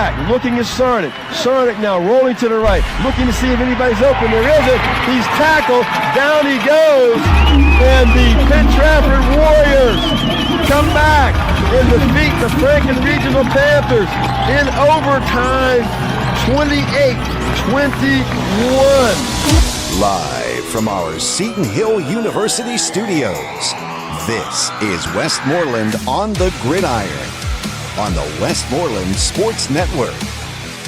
back, looking at Sarnick. Sarnick now rolling to the right, looking to see if anybody's open. There isn't. He's tackled. Down he goes. And the Penn Trafford Warriors come back and defeat the Franklin Regional Panthers in overtime, 28-21. Live from our Seton Hill University studios, this is Westmoreland on the Gridiron on the Westmoreland Sports Network.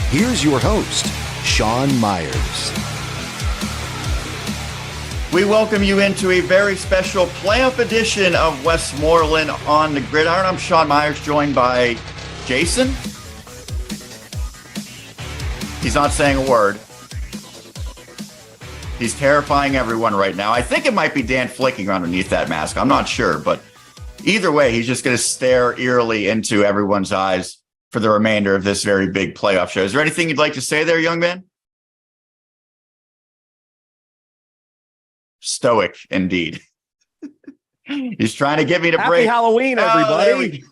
Here's your host, Sean Meyers. We welcome you into a very special playoff edition of Westmoreland on the Gridiron. I'm Sean Meyers, joined by Jason. He's not saying a word. He's terrifying everyone right now. I think it might be Dan Flickinger underneath that mask. I'm not sure, but either way, he's just going to stare eerily into everyone's eyes for the remainder of this very big playoff show. Is there anything you'd like to say there, young man? Stoic, indeed. He's trying to get me to break. Happy Halloween, everybody.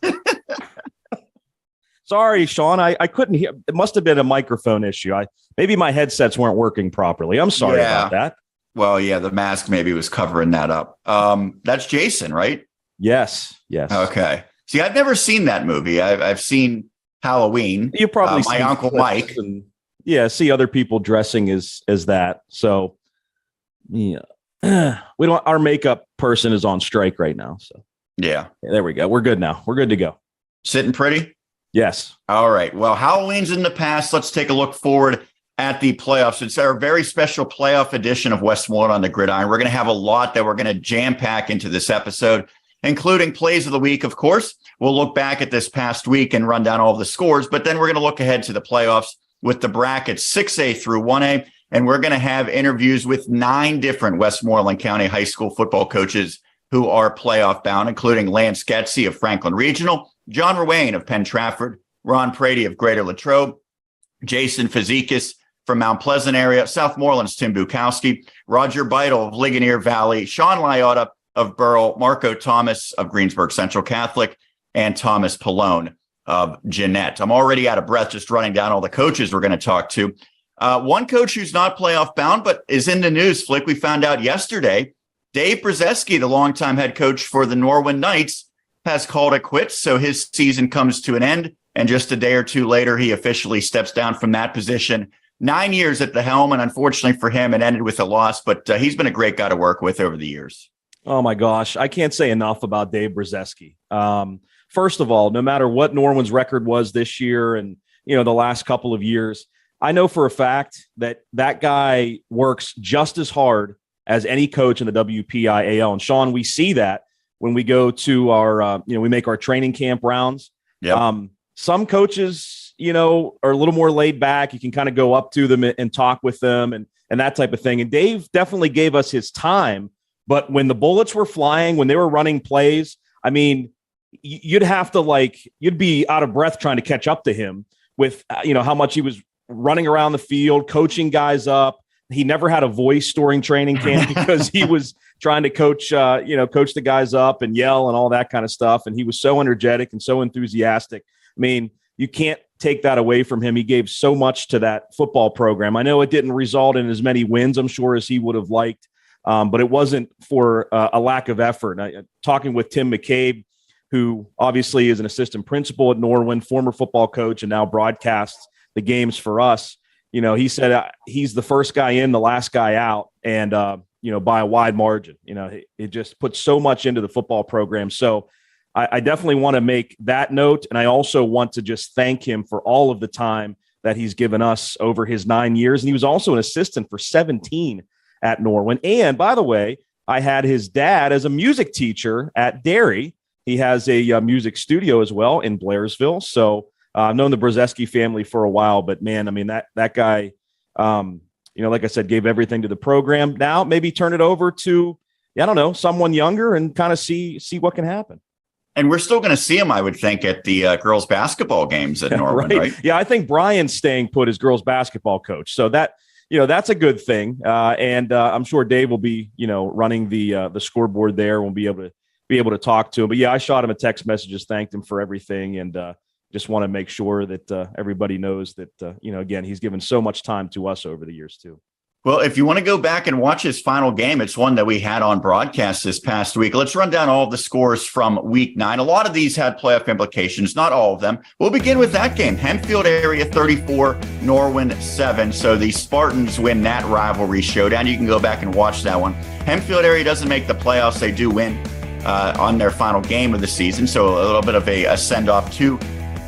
Sorry, Sean. I couldn't hear. It must have been a microphone issue. Maybe my headsets weren't working properly. I'm sorry about that. Well, yeah, the mask maybe was covering that up. That's Jason, right? Yes. Okay. See, I've never seen that we I've seen Halloween. You probably my Uncle Mike. And, see other people dressing as that. So, yeah. We don't. Our makeup person is on strike right now. So, yeah, there we go. We're good now. We're good to go. Sitting pretty? Yes. All right. Well, Halloween's in the past. Let's take a look forward at the playoffs. It's our very special playoff edition of Westmoreland on the Gridiron. We're going to have a lot that we're going to jam pack into this episode, including plays of the week, of course. We'll look back at this past week and run down all of the scores, but then we're going to look ahead to the playoffs with the brackets 6A through 1A, and we're going to have interviews with 9 different Westmoreland County high school football coaches who are playoff bound, including Lance Getzey of Franklin Regional, John Ruane of Penn Trafford, Ron Prady of Greater Latrobe, Jason Fazikis from Mount Pleasant area, Southmoreland's Tim Bukowski, Roger Beidel of Ligonier Valley, Sean Liotta of Burrell, Marco Thomas of Greensburg Central Catholic, and Thomas Pallone of Jeanette. I'm already out of breath just running down all the coaches we're going to talk to. One coach who's not playoff bound, but is in the news, Flick, we found out yesterday, Dave Brzezinski, the longtime head coach for the Norwin Knights, has called it quits. So his season comes to an end. And just a day or two later, he officially steps down from that position. 9 years at the helm. And unfortunately for him, it ended with a loss. But he's been a great guy to work with over the years. Oh, my gosh. I can't say enough about Dave Brzezinski. First of all, no matter what Norwin's record was this year and, the last couple of years, I know for a fact that guy works just as hard as any coach in the WPIAL. And Sean, we see that when we go to our, we make our training camp rounds. Yep. Some coaches, are a little more laid back. You can kind of go up to them and talk with them and that type of thing. And Dave definitely gave us his time. But when the bullets were flying, when they were running plays, I mean, you'd have to you'd be out of breath trying to catch up to him with, how much he was running around the field, coaching guys up. He never had a voice during training camp because he was trying to coach the guys up and yell and all that kind of stuff. And he was so energetic and so enthusiastic. I mean, you can't take that away from him. He gave so much to that football program. I know it didn't result in as many wins, I'm sure, as he would have liked, but it wasn't for a lack of effort. Talking with Tim McCabe, who obviously is an assistant principal at Norwin, former football coach, and now broadcasts the games for us. He said he's the first guy in, the last guy out, and, by a wide margin. It just puts so much into the football program. So I definitely want to make that note. And I also want to just thank him for all of the time that he's given us over his 9 years. And he was also an assistant for 17 at Norwin. And by the way, I had his dad as a music teacher at Derry. He has a music studio as well in Blairsville. So I've known the Brzezinski family for a while, but man, I mean, that guy, like I said, gave everything to the program. Now maybe turn it over to, someone younger and kind of see what can happen. And we're still going to see him, I would think, at the girls basketball games at Norwin, right? Yeah, I think Brian's staying put as girls basketball coach. So that, that's a good thing. And I'm sure Dave will be, running the scoreboard there. We'll be able to talk to him. But yeah, I shot him a text message, just thanked him for everything. And, just want to make sure that everybody knows that, again, he's given so much time to us over the years too. Well, if you want to go back and watch his final game, it's one that we had on broadcast this past week. Let's run down all of the scores from week 9. A lot of these had playoff implications, not all of them. We'll begin with that game. Hempfield area 34, Norwin 7. So the Spartans win that rivalry showdown. You can go back and watch that one. Hempfield area doesn't make the playoffs. They do win on their final game of the season. So a little bit of a send-off to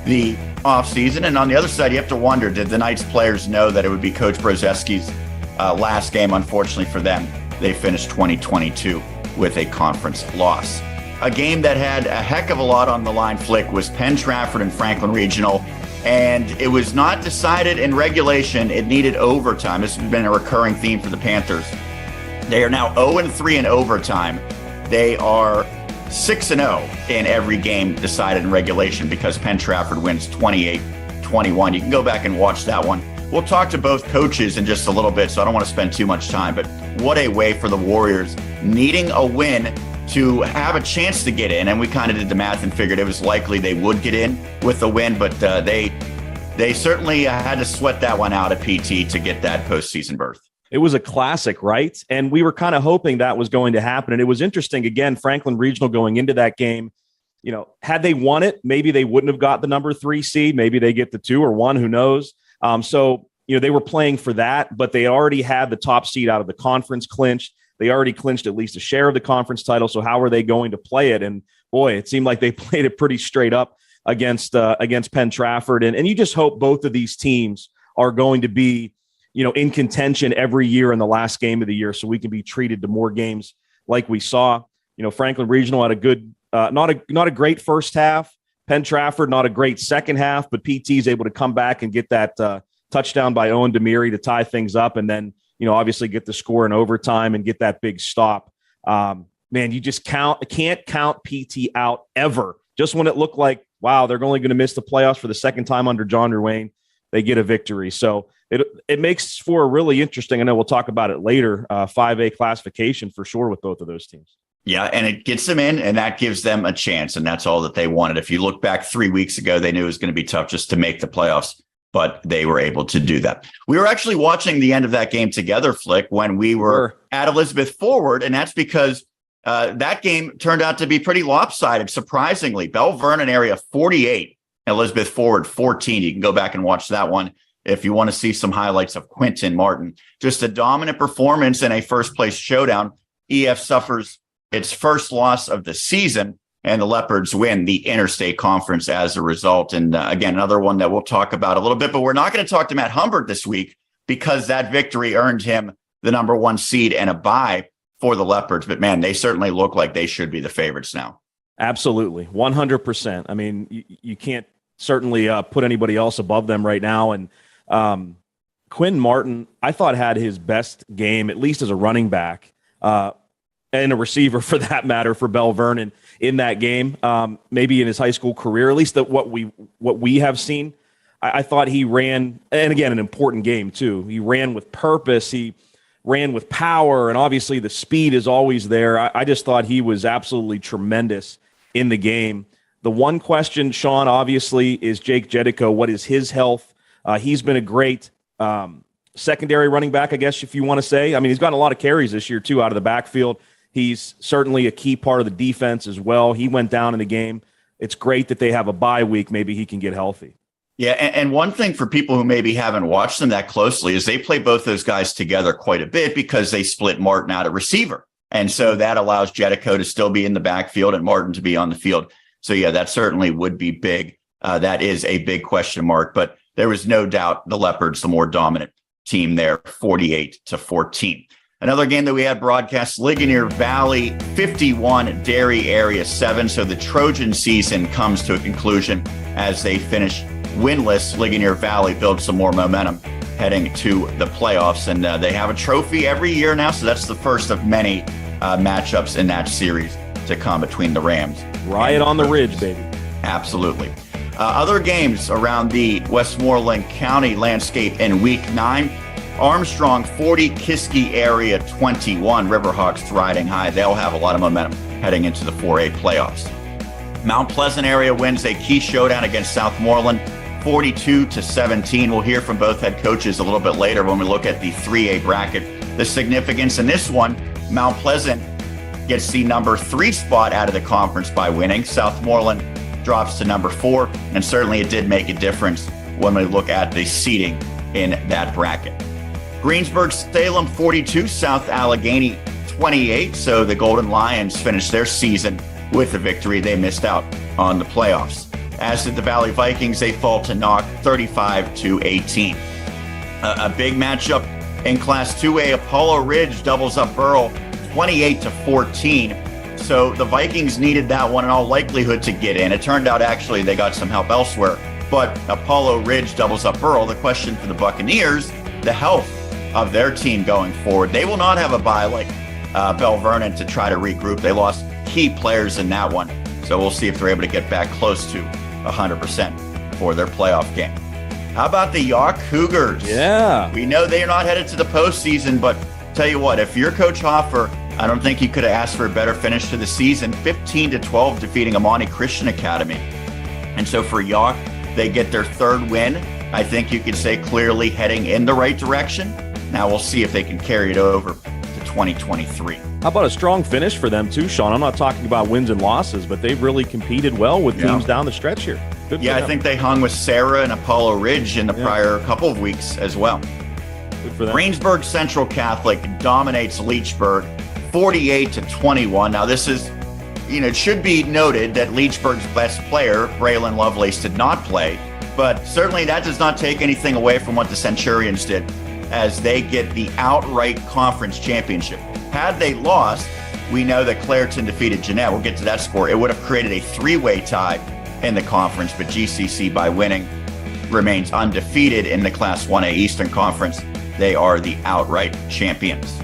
the offseason. And on the other side, you have to wonder, did the Knights players know that it would be Coach Brzezinski's last game? Unfortunately for them, they finished 2022 with a conference loss. A game that had a heck of a lot on the line, Flick, was Penn Trafford and Franklin Regional, and it was not decided in regulation. It needed overtime. This has been a recurring theme for the Panthers. They are now 0-3 in overtime. They are 6-0 in every game decided in regulation because Penn Trafford wins 28-21. You can go back and watch that one. We'll talk to both coaches in just a little bit, so I don't want to spend too much time, but what a way for the Warriors needing a win to have a chance to get in. And we kind of did the math and figured it was likely they would get in with a win, but they certainly had to sweat that one out at PT to get that postseason berth. It was a classic, right? And we were kind of hoping that was going to happen. And it was interesting, again, Franklin Regional going into that game, had they won it, maybe they wouldn't have got the number 3 seed. Maybe they get the 2 or 1, who knows? So they were playing for that, but they already had the top seed out of the conference clinched. They already clinched at least a share of the conference title. So how are they going to play it? And boy, it seemed like they played it pretty straight up against Penn Trafford. And you just hope both of these teams are going to be, in contention every year in the last game of the year, so we can be treated to more games like we saw. Franklin Regional had a good, not a great first half. Penn Trafford, not a great second half, but PT is able to come back and get that touchdown by Owen Demiri to tie things up, and then obviously get the score in overtime and get that big stop. Man, you just can't count PT out ever. Just when it looked like, wow, they're only going to miss the playoffs for the second time under John Ruane, they get a victory. So it makes for a really interesting, I know we'll talk about it later, 5A classification for sure with both of those teams. Yeah, and it gets them in, and that gives them a chance, and that's all that they wanted. If you look back 3 weeks ago, they knew it was going to be tough just to make the playoffs, but they were able to do that. We were actually watching the end of that game together, Flick, when we were at Elizabeth Forward, and that's because that game turned out to be pretty lopsided, surprisingly. Bell Vernon area 48, Elizabeth Forward 14. You can go back and watch that one if you want to see some highlights of Quinton Martin. Just a dominant performance in a first-place showdown. EF suffers its first loss of the season, and the Leopards win the Interstate Conference as a result. And again, another one that we'll talk about a little bit, but we're not going to talk to Matt Humbert this week because that victory earned him the number 1 seed and a bye for the Leopards. But man, they certainly look like they should be the favorites now. Absolutely. 100%. I mean, you can't certainly put anybody else above them right now. And Quinn Martin, I thought, had his best game, at least as a running back, and a receiver for that matter, for Bell Vernon in that game, maybe in his high school career, at least what we have seen. I thought he ran, and again, an important game too. He ran with purpose. He ran with power, and obviously the speed is always there. I just thought he was absolutely tremendous in the game. The one question, Sean, obviously, is Jake Jedico. What is his health? He's been a great secondary running back, I guess, if you want to say. I mean, he's gotten a lot of carries this year, too, out of the backfield. He's certainly a key part of the defense as well. He went down in the game. It's great that they have a bye week. Maybe he can get healthy. Yeah, and one thing for people who maybe haven't watched them that closely is they play both those guys together quite a bit because they split Martin out at receiver. And so that allows Jedico to still be in the backfield and Martin to be on the field. So, yeah, that certainly would be big. That is a big question mark. But there was no doubt the Leopards, the more dominant team there, 48-14. Another game that we had broadcast, Ligonier Valley 51, Derry area 7. So the Trojan season comes to a conclusion as they finish winless. Ligonier Valley builds some more momentum heading to the playoffs. And they have a trophy every year now. So that's the first of many matchups in that series to come between the Rams. Riot on the Ridge, baby. Absolutely. Other games around the Westmoreland County landscape in Week 9. Armstrong 40, Kiski area 21. Riverhawks riding high. They'll have a lot of momentum heading into the 4A playoffs. Mount Pleasant area wins a key showdown against Southmoreland, 42-17. We'll hear from both head coaches a little bit later when we look at the 3A bracket. The significance in this one, Mount Pleasant gets the number 3 spot out of the conference by winning. Southmoreland drops to number 4, and certainly it did make a difference when we look at the seeding in that bracket. Greensburg-Salem 42, South Allegheny 28. So the Golden Lions finished their season with a victory. They missed out on the playoffs. As did the Valley Vikings, they fall to Knock 35-18. A big matchup in Class 2A. Apollo Ridge doubles up Burrell 28-14. So the Vikings needed that one in all likelihood to get in. It turned out actually they got some help elsewhere. But Apollo Ridge doubles up Burrell. The question for the Buccaneers, the health of their team going forward. They will not have a bye like Bell Vernon to try to regroup. They lost key players in that one. So we'll see if they're able to get back close to 100% for their playoff game. How about the York Cougars? Yeah. We know they're not headed to the postseason, but tell you what, if you're Coach Hoffer, I don't think you could have asked for a better finish to the season. 15-12 defeating Amani Christian Academy. And so for York, they get their 3rd win. I think you could say clearly heading in the right direction. Now we'll see if they can carry it over to 2023. How about a strong finish for them too, Sean? I'm not talking about wins and losses, but they've really competed well with teams down the stretch here. Good for I them. think they hung with Sarah and Apollo Ridge in the prior couple of weeks as well. Good for them. Greensburg Central Catholic dominates Leechburg 48-21. Now this is, it should be noted that Leechburg's best player, Braylon Lovelace, did not play, but certainly that does not take anything away from what the Centurions did as they get the outright conference championship. Had they lost, we know that Clareton defeated Jeanette. We'll get to that score. It would have created a 3-way tie in the conference, but GCC, by winning, remains undefeated in the Class 1A Eastern Conference. They are the outright champions.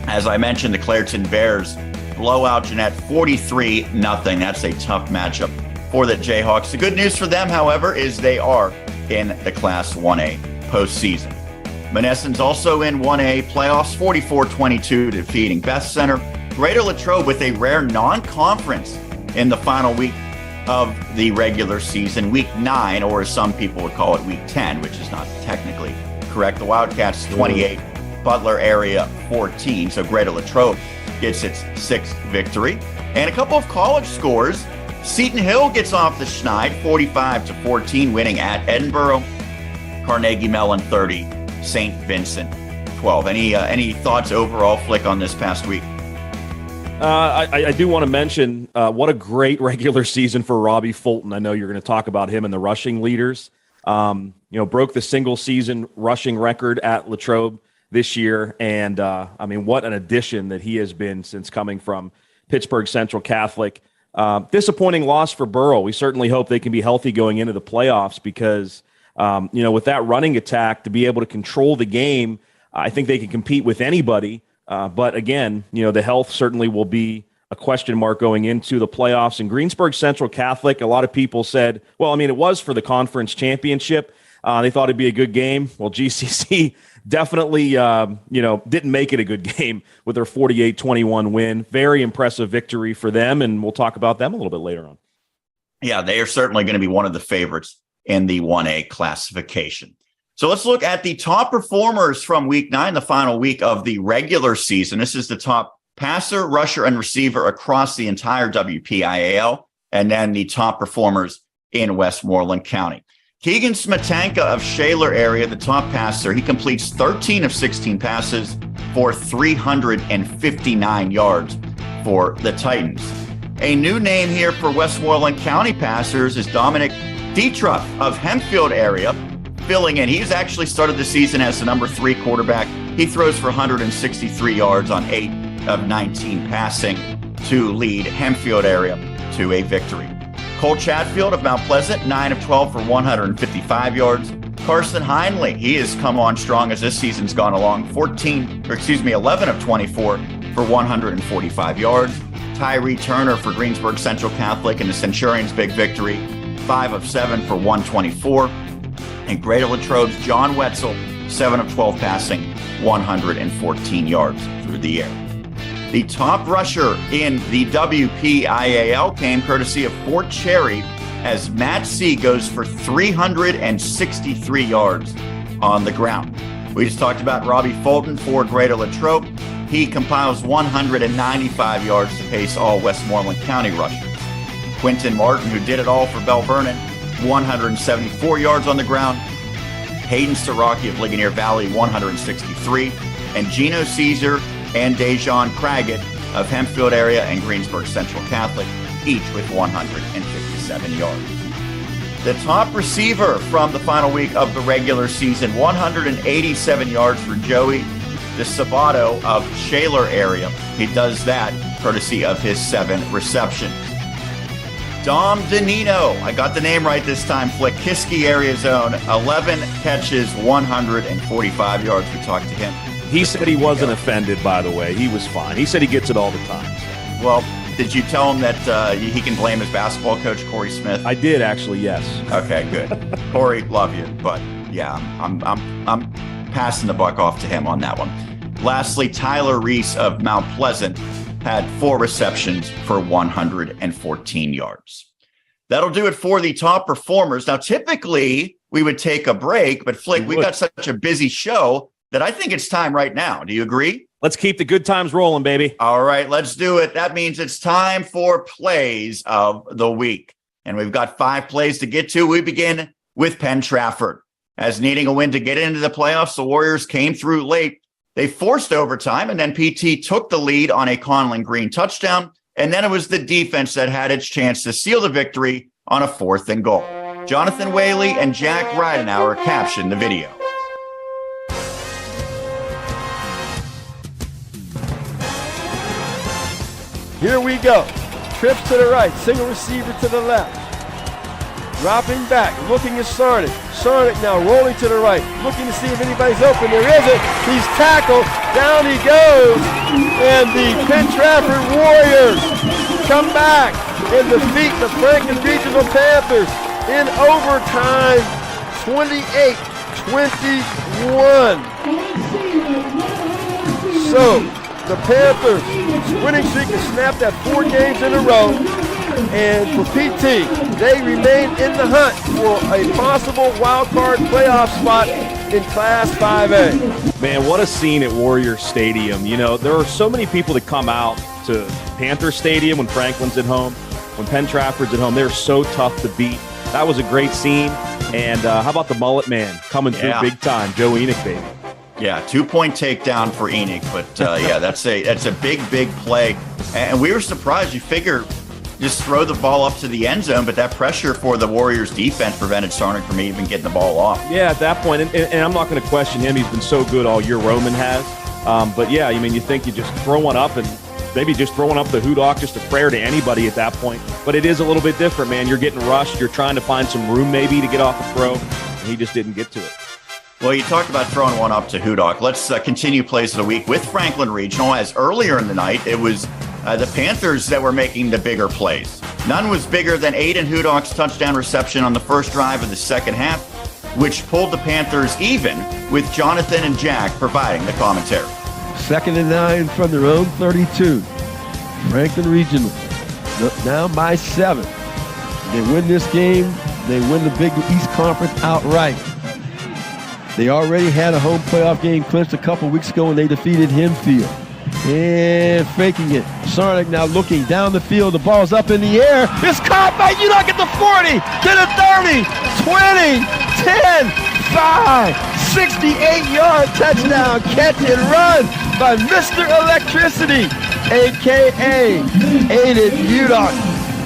As I mentioned, the Clareton Bears blow out Jeanette 43-0. That's a tough matchup for the Jayhawks. The good news for them, however, is they are in the Class 1A postseason. Menneson's also in 1A playoffs, 44-22, defeating Beth Center. Greater Latrobe with a rare non-conference in the final week of the regular season, week 9, or as some people would call it, week 10, which is not technically correct. The Wildcats 28, Butler area 14. So Greater Latrobe gets its 6th victory. And a couple of college scores. Seton Hill gets off the schneid, 45-14, winning at Edinburgh. Carnegie Mellon 30, St. Vincent 12. Any thoughts overall, Flick, on this past week? I do want to mention what a great regular season for Robbie Fulton. I know you're going to talk about him and the rushing leaders. Broke the single season rushing record at Latrobe this year. And what an addition that he has been since coming from Pittsburgh Central Catholic. Disappointing loss for Burrell. We certainly hope they can be healthy going into the playoffs because, with that running attack to be able to control the game, I think they can compete with anybody. But again, the health certainly will be a question mark going into the playoffs. And Greensburg Central Catholic, a lot of people said, it was for the conference championship. They thought it'd be a good game. Well, GCC definitely, didn't make it a good game with their 48-21 win. Very impressive victory for them, and we'll talk about them a little bit later on. Yeah, they are certainly going to be one of the favorites in the 1A classification. So let's look at the top performers from week 9, the final week of the regular season. This is the top passer, rusher, and receiver across the entire WPIAL, and then the top performers in Westmoreland County. Keegan Smetanka of Shaler area, the top passer, he completes 13 of 16 passes for 359 yards for the Titans. A new name here for Westmoreland County passers is Dominic Dietroff of Hempfield area, filling in. He's actually started the season as the number 3 quarterback. He throws for 163 yards on 8 of 19 passing to lead Hempfield area to a victory. Cole Chatfield of Mount Pleasant, 9 of 12 for 155 yards. Carson Heinley, he has come on strong as this season's gone along, 11 of 24 for 145 yards. Tyree Turner for Greensburg Central Catholic and the Centurions' big victory, 5 of 7 for 124. And Greater Latrobe's John Wetzel, 7 of 12 passing, 114 yards through the air. The top rusher in the WPIAL came courtesy of Fort Cherry as Matt C. goes for 363 yards on the ground. We just talked about Robbie Fulton for Greater Latrobe. He compiles 195 yards to pace all Westmoreland County rushers. Quinton Martin, who did it all for Bell Vernon, 174 yards on the ground. Hayden Siraki of Ligonier Valley, 163. And Gino Caesar and Dejon Craggett of Hempfield area and Greensburg Central Catholic, each with 157 yards. The top receiver from the final week of the regular season, 187 yards for Joey DeSabato of Shaler area. He does that courtesy of his 7 receptions. Dom Danino, I got the name right this time, Flickinger area zone, 11 catches, 145 yards. We talked to him. He said he wasn't offended, by the way. He was fine. He said he gets it all the time. Well, did you tell him that he can blame his basketball coach, Corey Smith? I did, actually, yes. Okay, good. Corey, love you. But yeah, I'm passing the buck off to him on that one. Lastly, Tyler Reese of Mount Pleasant had 4 receptions for 114 yards. That'll do it for the top performers. Now, typically, we would take a break, but Flick, we got such a busy show that I think it's time right now. Do you agree? Let's keep the good times rolling, baby. All right, let's do it. That means it's time for plays of the week. And we've got 5 plays to get to. We begin with Penn Trafford. As needing a win to get into the playoffs, the Warriors came through late. They forced overtime, and then PT took the lead on a Conlon Green touchdown. And then it was the defense that had its chance to seal the victory on a 4th and goal. Jonathan Whaley and Jack Ridenauer captioned the video. Here we go. Trips to the right, single receiver to the left. Dropping back, looking at Sarnick. Sarnick now rolling to the right, looking to see if anybody's open. There isn't. He's tackled. Down he goes. And the Penn Trafford Warriors come back and defeat the Franklin Regional Panthers in overtime, 28-21. So, the Panthers winning streak is snapped at 4 games in a row. And for PT, they remain in the hunt for a possible wild card playoff spot in Class 5A. Man, what a scene at Warrior Stadium. You know, there are so many people that come out to Panther Stadium when Franklin's at home, when Penn Trafford's at home. They're so tough to beat. That was a great scene. And how about the mullet man coming through big time, Joe Enoch, baby. Yeah, 2-point takedown for Enoch, but yeah, that's a big play. And we were surprised. You figure just throw the ball up to the end zone, but that pressure for the Warriors defense prevented Sarnick from even getting the ball off. Yeah, at that point, and I'm not going to question him. He's been so good all year, Roman has. But yeah, I mean, you think you just throw one up and maybe just throwing up the Hoodock, just a prayer to anybody at that point. But it is a little bit different, man. You're getting rushed. You're trying to find some room maybe to get off a throw, and he just didn't get to it. Well, you talked about throwing one up to Hoodock. Let's continue plays of the week with Franklin Regional, as earlier in the night, it was the Panthers that were making the bigger plays. None was bigger than Aiden Hoodock's touchdown reception on the first drive of the second half, which pulled the Panthers even, with Jonathan and Jack providing the commentary. 2nd and 9 from their own 32. Franklin Regional now by 7. They win this game. They win the Big East Conference outright. They already had a home playoff game clinched a couple weeks ago when they defeated Hempfield. And faking it. Sarnick now looking down the field. The ball's up in the air. It's caught by Udock at the 40, to the 30, 20, 10, 5, 68-yard touchdown catch and run by Mr. Electricity, a.k.a. Aiden Udock.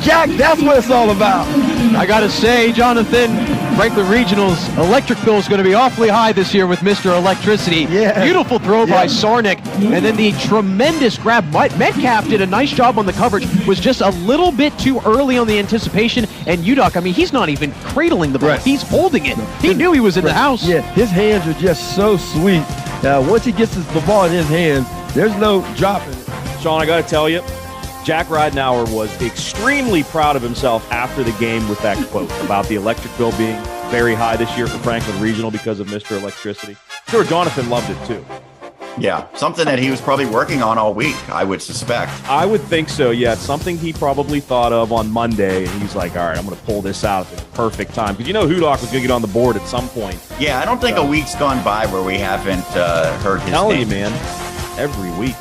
Jack, that's what it's all about. I got to say, Jonathan, Franklin Regional's electric bill is going to be awfully high this year with Mr. Electricity. Yeah. Beautiful throw by Sarnick. And then the tremendous grab. Metcalf did a nice job on the coverage. Was just a little bit too early on the anticipation. And Udock, I mean, he's not even cradling the ball. Right. He's holding it. He knew he was in the house. Yeah, his hands are just so sweet. Once he gets the ball in his hands, there's no dropping it. Sean, I got to tell you, Jack Ridenauer was extremely proud of himself after the game with that quote about the electric bill being very high this year for Franklin Regional because of Mr. Electricity. Sure, Jonathan loved it too. Yeah, something that he was probably working on all week, I would suspect. I would think so, yeah. It's something he probably thought of on Monday, and he's like, all right, I'm going to pull this out at the perfect time. Because Hudock was going to get on the board at some point. Yeah, I don't think a week's gone by where we haven't heard his name. Telling you, man, every week.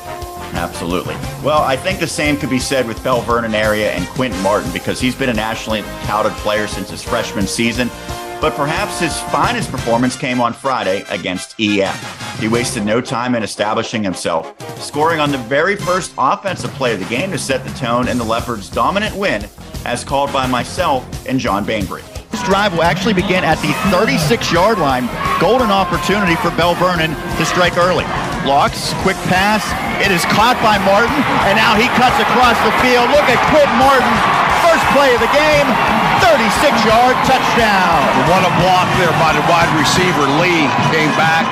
Absolutely. Well, I think the same could be said with Bell Vernon area and Quentin Martin, because he's been a nationally touted player since his freshman season. But perhaps his finest performance came on Friday against EF. He wasted no time in establishing himself, scoring on the very first offensive play of the game to set the tone in the Leopards' dominant win, as called by myself and John Bainbridge. This drive will actually begin at the 36-yard line. Golden opportunity for Bell Vernon to strike early. Locks, quick pass. It is caught by Martin, and now he cuts across the field. Look at Quentin Martin. First play of the game, 36-yard touchdown. What a block there by the wide receiver. Lee came back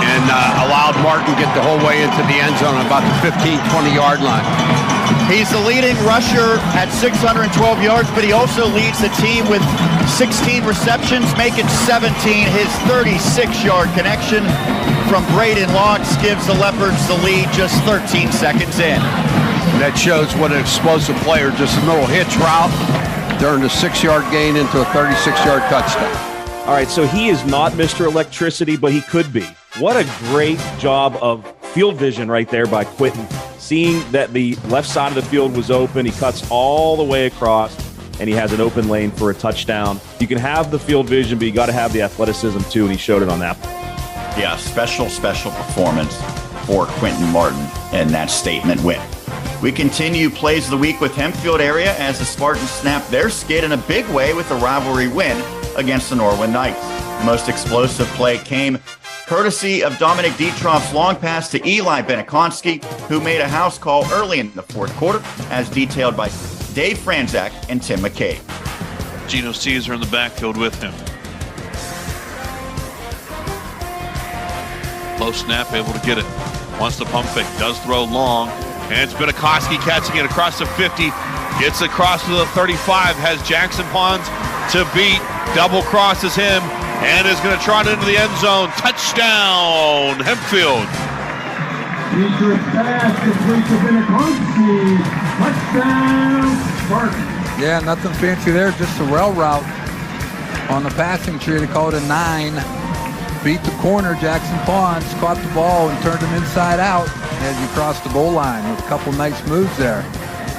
and allowed Martin to get the whole way into the end zone about the 15, 20-yard line. He's the leading rusher at 612 yards, but he also leads the team with 16 receptions, making 17. His 36-yard connection from Braden Locks gives the Leopards the lead just 13 seconds in. That shows what an explosive player, just a little hitch route, turned a 6-yard gain into a 36-yard touchdown. All right, so he is not Mr. Electricity, but he could be. What a great job of field vision right there by Quentin. Seeing that the left side of the field was open, he cuts all the way across, and he has an open lane for a touchdown. You can have the field vision, but you got to have the athleticism too, and he showed it on that. Yeah, special performance for Quentin Martin in that statement win. We continue plays of the week with Hempfield area as the Spartans snap their skid in a big way with a rivalry win against the Norwin Knights. The most explosive play came courtesy of Dominic Dietroff's long pass to Eli Benekonski, who made a house call early in the fourth quarter, as detailed by Dave Franzak and Tim McCabe. Geno Caesar in the backfield with him. Low snap, able to get it. Wants the pump fake, does throw long. And it's Benekonski catching it across the 50. Gets across to the 35, has Jackson Pons to beat. Double crosses him. And is going to trot into the end zone. Touchdown, Hempfield. Yeah, nothing fancy there. Just a rail route on the passing tree. They call it a 9. Beat the corner. Jackson Pons caught the ball and turned him inside out as he crossed the goal line with a couple nice moves there.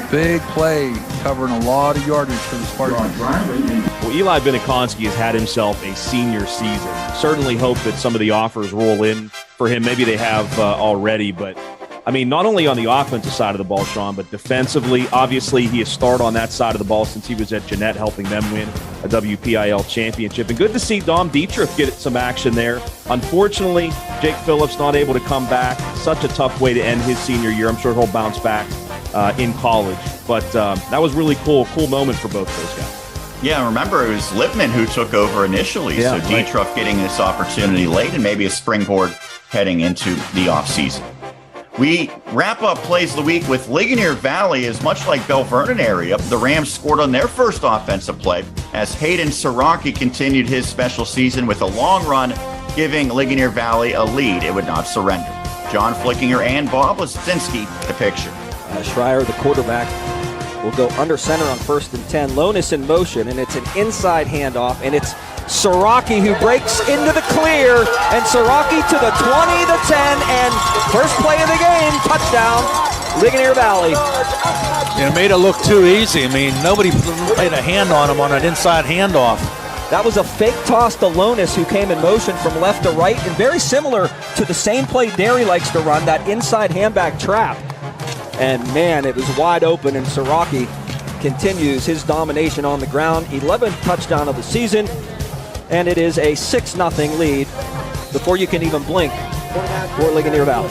Big play, covering a lot of yardage for the Spartans. Well, Eli Benekonski has had himself a senior season. Certainly hope that some of the offers roll in for him. Maybe they have already, but I mean, not only on the offensive side of the ball, Sean, but defensively, obviously he has started on that side of the ball since he was at Jeanette, helping them win a WPIAL championship. And good to see Dom Dietrich get some action there. Unfortunately, Jake Phillips not able to come back. Such a tough way to end his senior year. I'm sure he'll bounce back in college. But that was really cool moment for both those guys. Yeah, remember, it was Lipman who took over initially, Yeah, so Dietrich getting this opportunity late and maybe a springboard heading into the offseason. We wrap up plays of the week with Ligonier Valley. Is much like Bell Vernon area, the Rams scored on their first offensive play as Hayden Siraki continued his special season with a long run, giving Ligonier Valley a lead it would not surrender. John Flickinger and Bob Lisinski the picture. Schreier, the quarterback, will go under center on 1st and 10. Lonis in motion, and it's an inside handoff, and it's Siraki who breaks into the clear, and Siraki to the 20, the 10, and first play of the game, touchdown, Ligonier Valley. It made it look too easy. I mean, nobody laid a hand on him on an inside handoff. That was a fake toss to Lonis, who came in motion from left to right, and very similar to the same play Derry likes to run, that inside handback trap. And man, it was wide open, and Siraki continues his domination on the ground. 11th touchdown of the season, and it is a 6-0 lead before you can even blink for Ligonier Valley.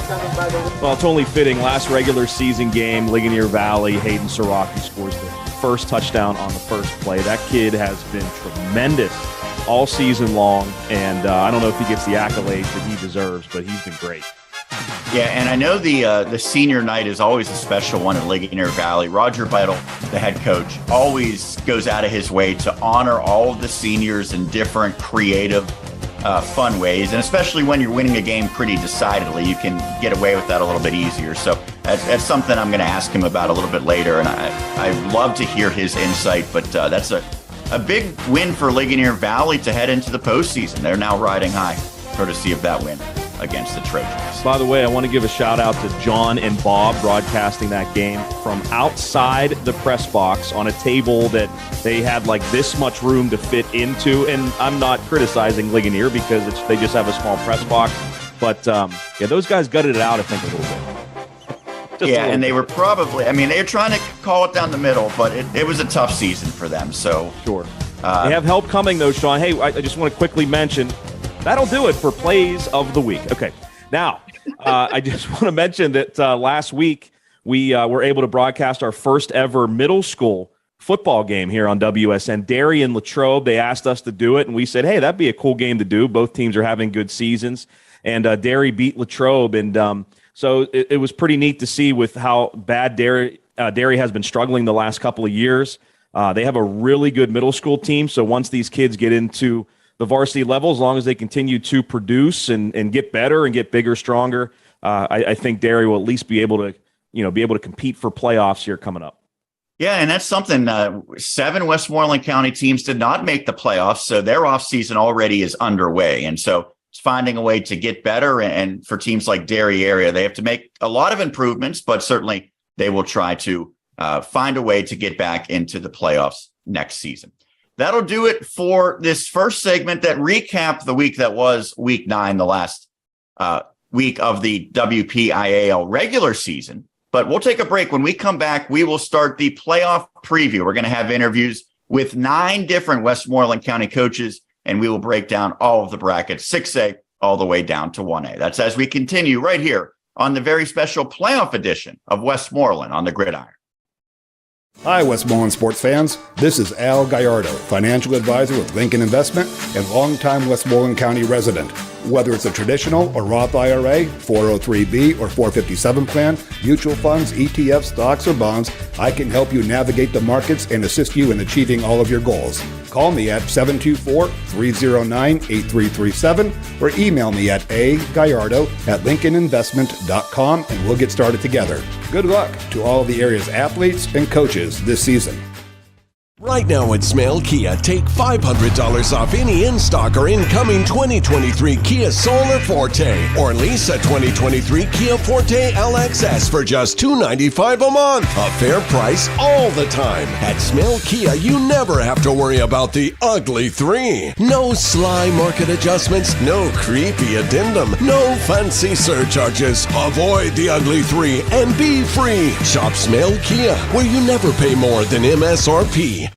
Well, it's only fitting. Last regular season game, Ligonier Valley, Hayden Siraki scores the first touchdown on the first play. That kid has been tremendous all season long, and I don't know if he gets the accolades that he deserves, but he's been great. Yeah, and I know the senior night is always a special one at Ligonier Valley. Roger Beidel, the head coach, always goes out of his way to honor all of the seniors in different creative fun ways. And especially when you're winning a game pretty decidedly, you can get away with that a little bit easier. So that's something I'm going to ask him about a little bit later. And I'd love to hear his insight, but that's a big win for Ligonier Valley to head into the postseason. They're now riding high, courtesy of that win against the Trojans. By the way, I want to give a shout out to John and Bob broadcasting that game from outside the press box on a table that they had like this much room to fit into. And I'm not criticizing Ligonier because they just have a small press box. But yeah, those guys gutted it out, I think, a little bit. Yeah, and they were probably, I mean, they were trying to call it down the middle, but it was a tough season for them. So sure. They have help coming, though, Sean. Hey, I just want to quickly mention, that'll do it for Plays of the Week. Okay. Now, I just want to mention that last week we were able to broadcast our first ever middle school football game here on WSN. Derry and Latrobe, they asked us to do it, and we said, hey, that'd be a cool game to do. Both teams are having good seasons, and Derry beat Latrobe, and so it was pretty neat to see with how bad Derry has been struggling the last couple of years. They have a really good middle school team, so once these kids get into the varsity level, as long as they continue to produce and get better and get bigger, stronger, I think Derry will at least be able to compete for playoffs here coming up. Yeah, and that's something. 7 Westmoreland County teams did not make the playoffs, so their offseason already is underway. And so it's finding a way to get better. And for teams like Derry area, they have to make a lot of improvements, but certainly they will try to find a way to get back into the playoffs next season. That'll do it for this first segment that recapped the week that was week 9, the last week of the WPIAL regular season. But we'll take a break. When we come back, we will start the playoff preview. We're going to have interviews with 9 different Westmoreland County coaches, and we will break down all of the brackets, 6A all the way down to 1A. That's as we continue right here on the very special playoff edition of Westmoreland on the Gridiron. Hi, Westmoreland sports fans. This is Al Gallardo, financial advisor with Lincoln Investment and longtime Westmoreland County resident. Whether it's a traditional or Roth IRA, 403B or 457 plan, mutual funds, ETFs, stocks, or bonds, I can help you navigate the markets and assist you in achieving all of your goals. Call me at 724-309-8337 or email me at agallardo@lincolninvestment.com and we'll get started together. Good luck to all of the area's athletes and coaches this season. Right now at Smale Kia, take $500 off any in-stock or incoming 2023 Kia Soul or Forte, or lease a 2023 Kia Forte LXS for just $295 a month. A fair price all the time. At Smale Kia, you never have to worry about the ugly 3. No sly market adjustments, no creepy addendum, no fancy surcharges. Avoid the ugly 3 and be free. Shop Smale Kia, where you never pay more than MSRP.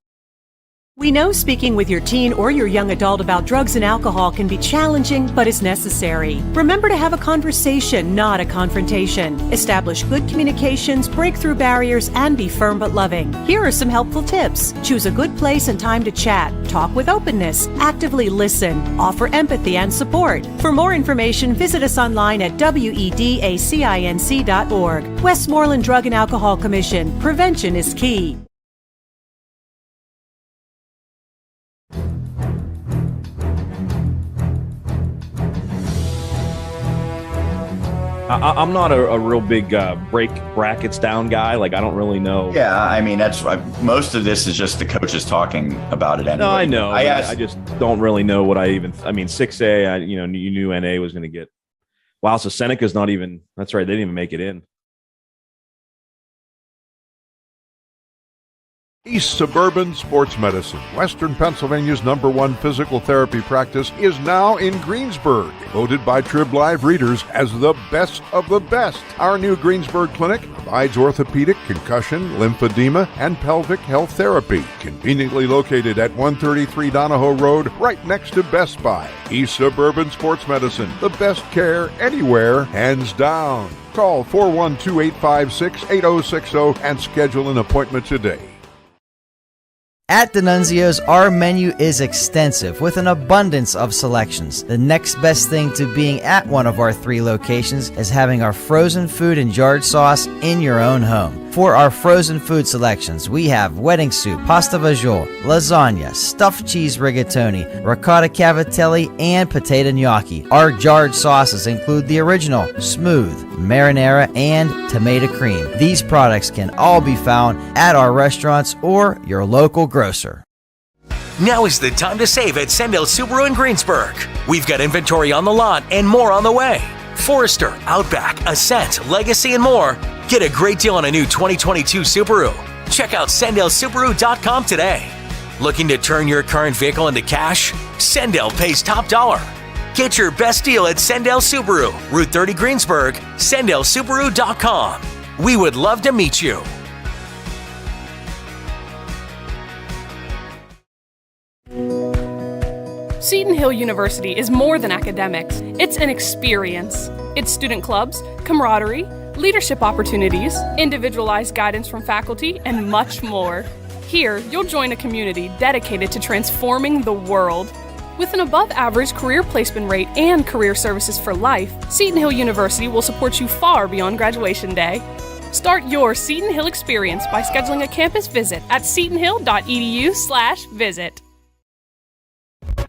We know speaking with your teen or your young adult about drugs and alcohol can be challenging, but is necessary. Remember to have a conversation, not a confrontation. Establish good communications, break through barriers, and be firm but loving. Here are some helpful tips. Choose a good place and time to chat. Talk with openness. Actively listen. Offer empathy and support. For more information, visit us online at wedacinc.org. Westmoreland Drug and Alcohol Commission. Prevention is key. I'm not a real big break brackets down guy. Like, I don't really know. Yeah, I mean, that's most of this is just the coaches talking about it anyway. No, I know. I just don't really know what I mean, 6A, you knew NA was going to get. Wow, so Seneca's not even, that's right, they didn't even make it in. East Suburban Sports Medicine, Western Pennsylvania's #1 physical therapy practice, is now in Greensburg, voted by Trib Live readers as the best of the best. Our new Greensburg clinic provides orthopedic, concussion, lymphedema, and pelvic health therapy. Conveniently located at 133 Donahoe Road, right next to Best Buy. East Suburban Sports Medicine, the best care anywhere, hands down. Call 412-856-8060 and schedule an appointment today. At D'Annunzio's, our menu is extensive with an abundance of selections. The next best thing to being at one of our 3 locations is having our frozen food and jarred sauce in your own home. For our frozen food selections, we have wedding soup, pasta fagioli, lasagna, stuffed cheese rigatoni, ricotta cavatelli, and potato gnocchi. Our jarred sauces include the original, smooth, marinara, and tomato cream. These products can all be found at our restaurants or your local grocer. Now is the time to save at Sendell Subaru in Greensburg. We've got inventory on the lot and more on the way. Forester, Outback, Ascent, Legacy, and more. Get a great deal on a new 2022 Subaru. Check out SendellSubaru.com today. Looking to turn your current vehicle into cash? Sendell pays top dollar. Get your best deal at Sendell Subaru, Route 30 Greensburg, SendellSubaru.com. We would love to meet you. Seton Hill University is more than academics. It's an experience. It's student clubs, camaraderie, leadership opportunities, individualized guidance from faculty, and much more. Here, you'll join a community dedicated to transforming the world. With an above-average career placement rate and career services for life, Seton Hill University will support you far beyond graduation day. Start your Seton Hill experience by scheduling a campus visit at setonhill.edu/visit.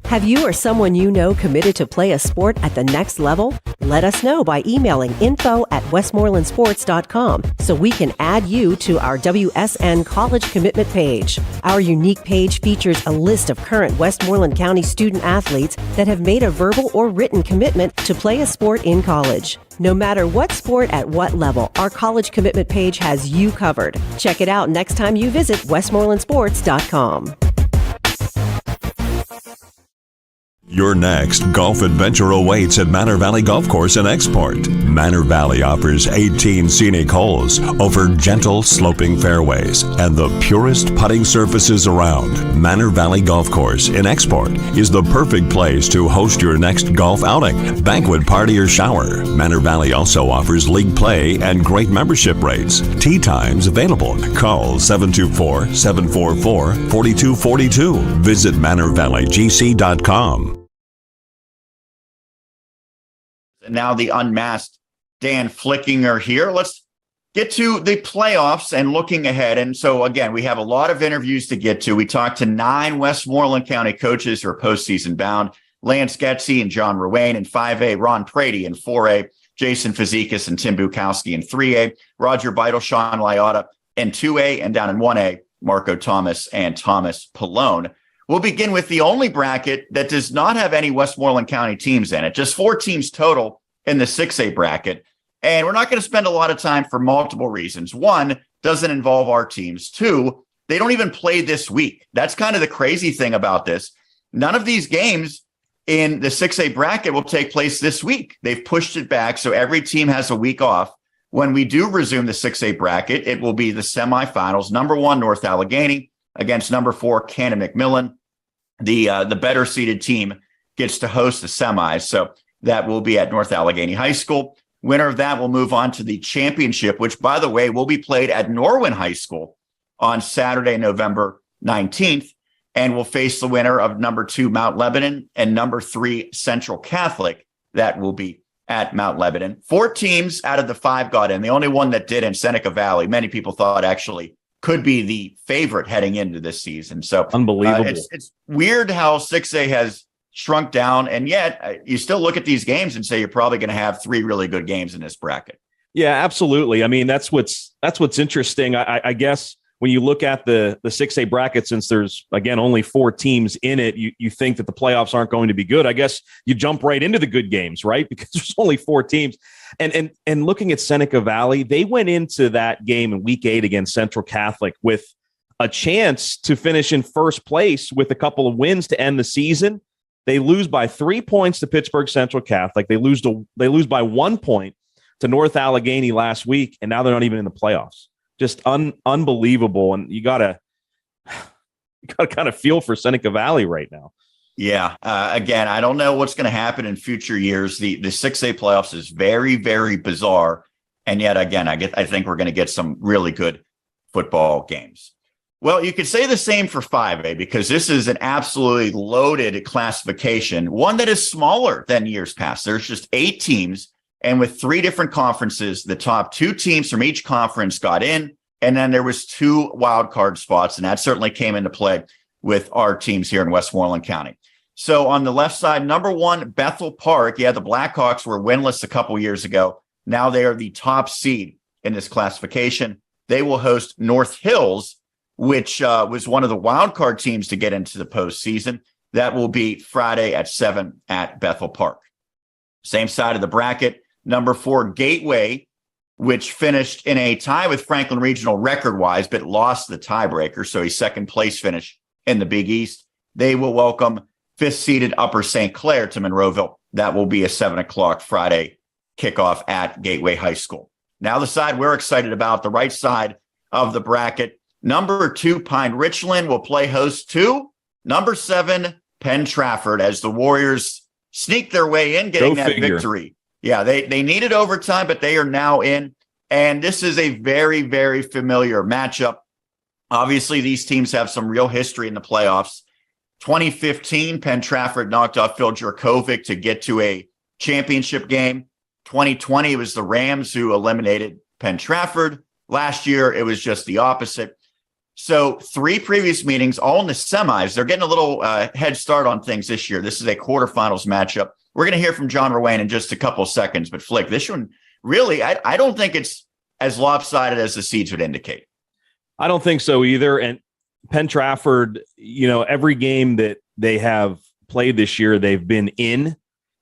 Have you or someone you know committed to play a sport at the next level? Let us know by emailing info@westmorelandsports.com so we can add you to our WSN College Commitment page. Our unique page features a list of current Westmoreland County student athletes that have made a verbal or written commitment to play a sport in college. No matter what sport at what level, our College Commitment page has you covered. Check it out next time you visit westmorelandsports.com. Your next golf adventure awaits at Manor Valley Golf Course in Export. Manor Valley offers 18 scenic holes over gentle sloping fairways and the purest putting surfaces around. Manor Valley Golf Course in Export is the perfect place to host your next golf outing, banquet party, or shower. Manor Valley also offers league play and great membership rates. Tee times available. Call 724-744-4242. Visit ManorValleyGC.com. And now the unmasked Dan Flickinger here. Let's get to the playoffs and looking ahead. And so, again, we have a lot of interviews to get to. We talked to 9 Westmoreland County coaches who are postseason bound. Lance Getze and John Ruane in 5A, Ron Prady in 4A, Jason Fazekas and Tim Bukowski in 3A, Roger Beidel, Sean Liotta in 2A, and down in 1A, Marco Thomas and Thomas Pallone. We'll begin with the only bracket that does not have any Westmoreland County teams in it, just 4 teams total in the 6A bracket. And we're not going to spend a lot of time for multiple reasons. 1, doesn't involve our teams. 2, they don't even play this week. That's kind of the crazy thing about this. None of these games in the 6A bracket will take place this week. They've pushed it back, so every team has a week off. When we do resume the 6A bracket, it will be the semifinals. Number 1, North Allegheny against number 4, Cannon McMillan. The better seeded team gets to host the semis. So that will be at North Allegheny High School. Winner of that will move on to the championship, which, by the way, will be played at Norwin High School on Saturday, November 19th, and will face the winner of number 2, Mount Lebanon, and number 3, Central Catholic. That will be at Mount Lebanon. 4 teams out of the 5 got in. The only one that did in Seneca Valley, many people thought actually could be the favorite heading into this season. So unbelievable. It's weird how 6A has shrunk down, and yet you still look at these games and say you're probably going to have 3 really good games in this bracket. Yeah, absolutely. I mean, that's what's interesting. I guess when you look at the 6A bracket, since there's, again, only 4 teams in it, you think that the playoffs aren't going to be good. I guess you jump right into the good games, right? Because there's only 4 teams. And looking at Seneca Valley, they went into that game in week 8 against Central Catholic with a chance to finish in first place with a couple of wins to end the season. They lose by 3 points to Pittsburgh Central Catholic. They lose by 1 point to North Allegheny last week, and now they're not even in the playoffs. Just unbelievable. And you gotta kind of feel for Seneca Valley right now. Yeah. Again, I don't know what's going to happen in future years. The 6A playoffs is very, very bizarre. And yet again, I think we're going to get some really good football games. Well, you could say the same for 5A because this is an absolutely loaded classification, one that is smaller than years past. There's just 8 teams, and with 3 different conferences, the top 2 teams from each conference got in, and then there was 2 wild card spots, and that certainly came into play with our teams here in Westmoreland County. So on the left side, number 1, Bethel Park. Yeah, the Blackhawks were winless a couple years ago. Now they are the top seed in this classification. They will host North Hills, which was one of the wild card teams to get into the postseason. That will be Friday at 7 at Bethel Park. Same side of the bracket, number 4, Gateway, which finished in a tie with Franklin Regional record-wise, but lost the tiebreaker, so a second-place finish in the Big East. They will welcome 5th-seeded Upper St. Clair to Monroeville. That will be a 7 o'clock Friday kickoff at Gateway High School. Now the side we're excited about, the right side of the bracket, number 2, Pine Richland will play host to number 7, Penn Trafford, as the Warriors sneak their way in, getting that victory. Yeah, they needed overtime, but they are now in. And this is a very, very familiar matchup. Obviously, these teams have some real history in the playoffs. 2015, Penn Trafford knocked off Phil Jurkovic to get to a championship game. 2020, it was the Rams who eliminated Penn Trafford. Last year, it was just the opposite. So 3 previous meetings, all in the semis. They're getting a little head start on things this year. This is a quarterfinals matchup. We're going to hear from John Rowan in just a couple of seconds. But Flick, this one, really, I don't think it's as lopsided as the seeds would indicate. I don't think so either. And Penn Trafford, every game that they have played this year, they've been in.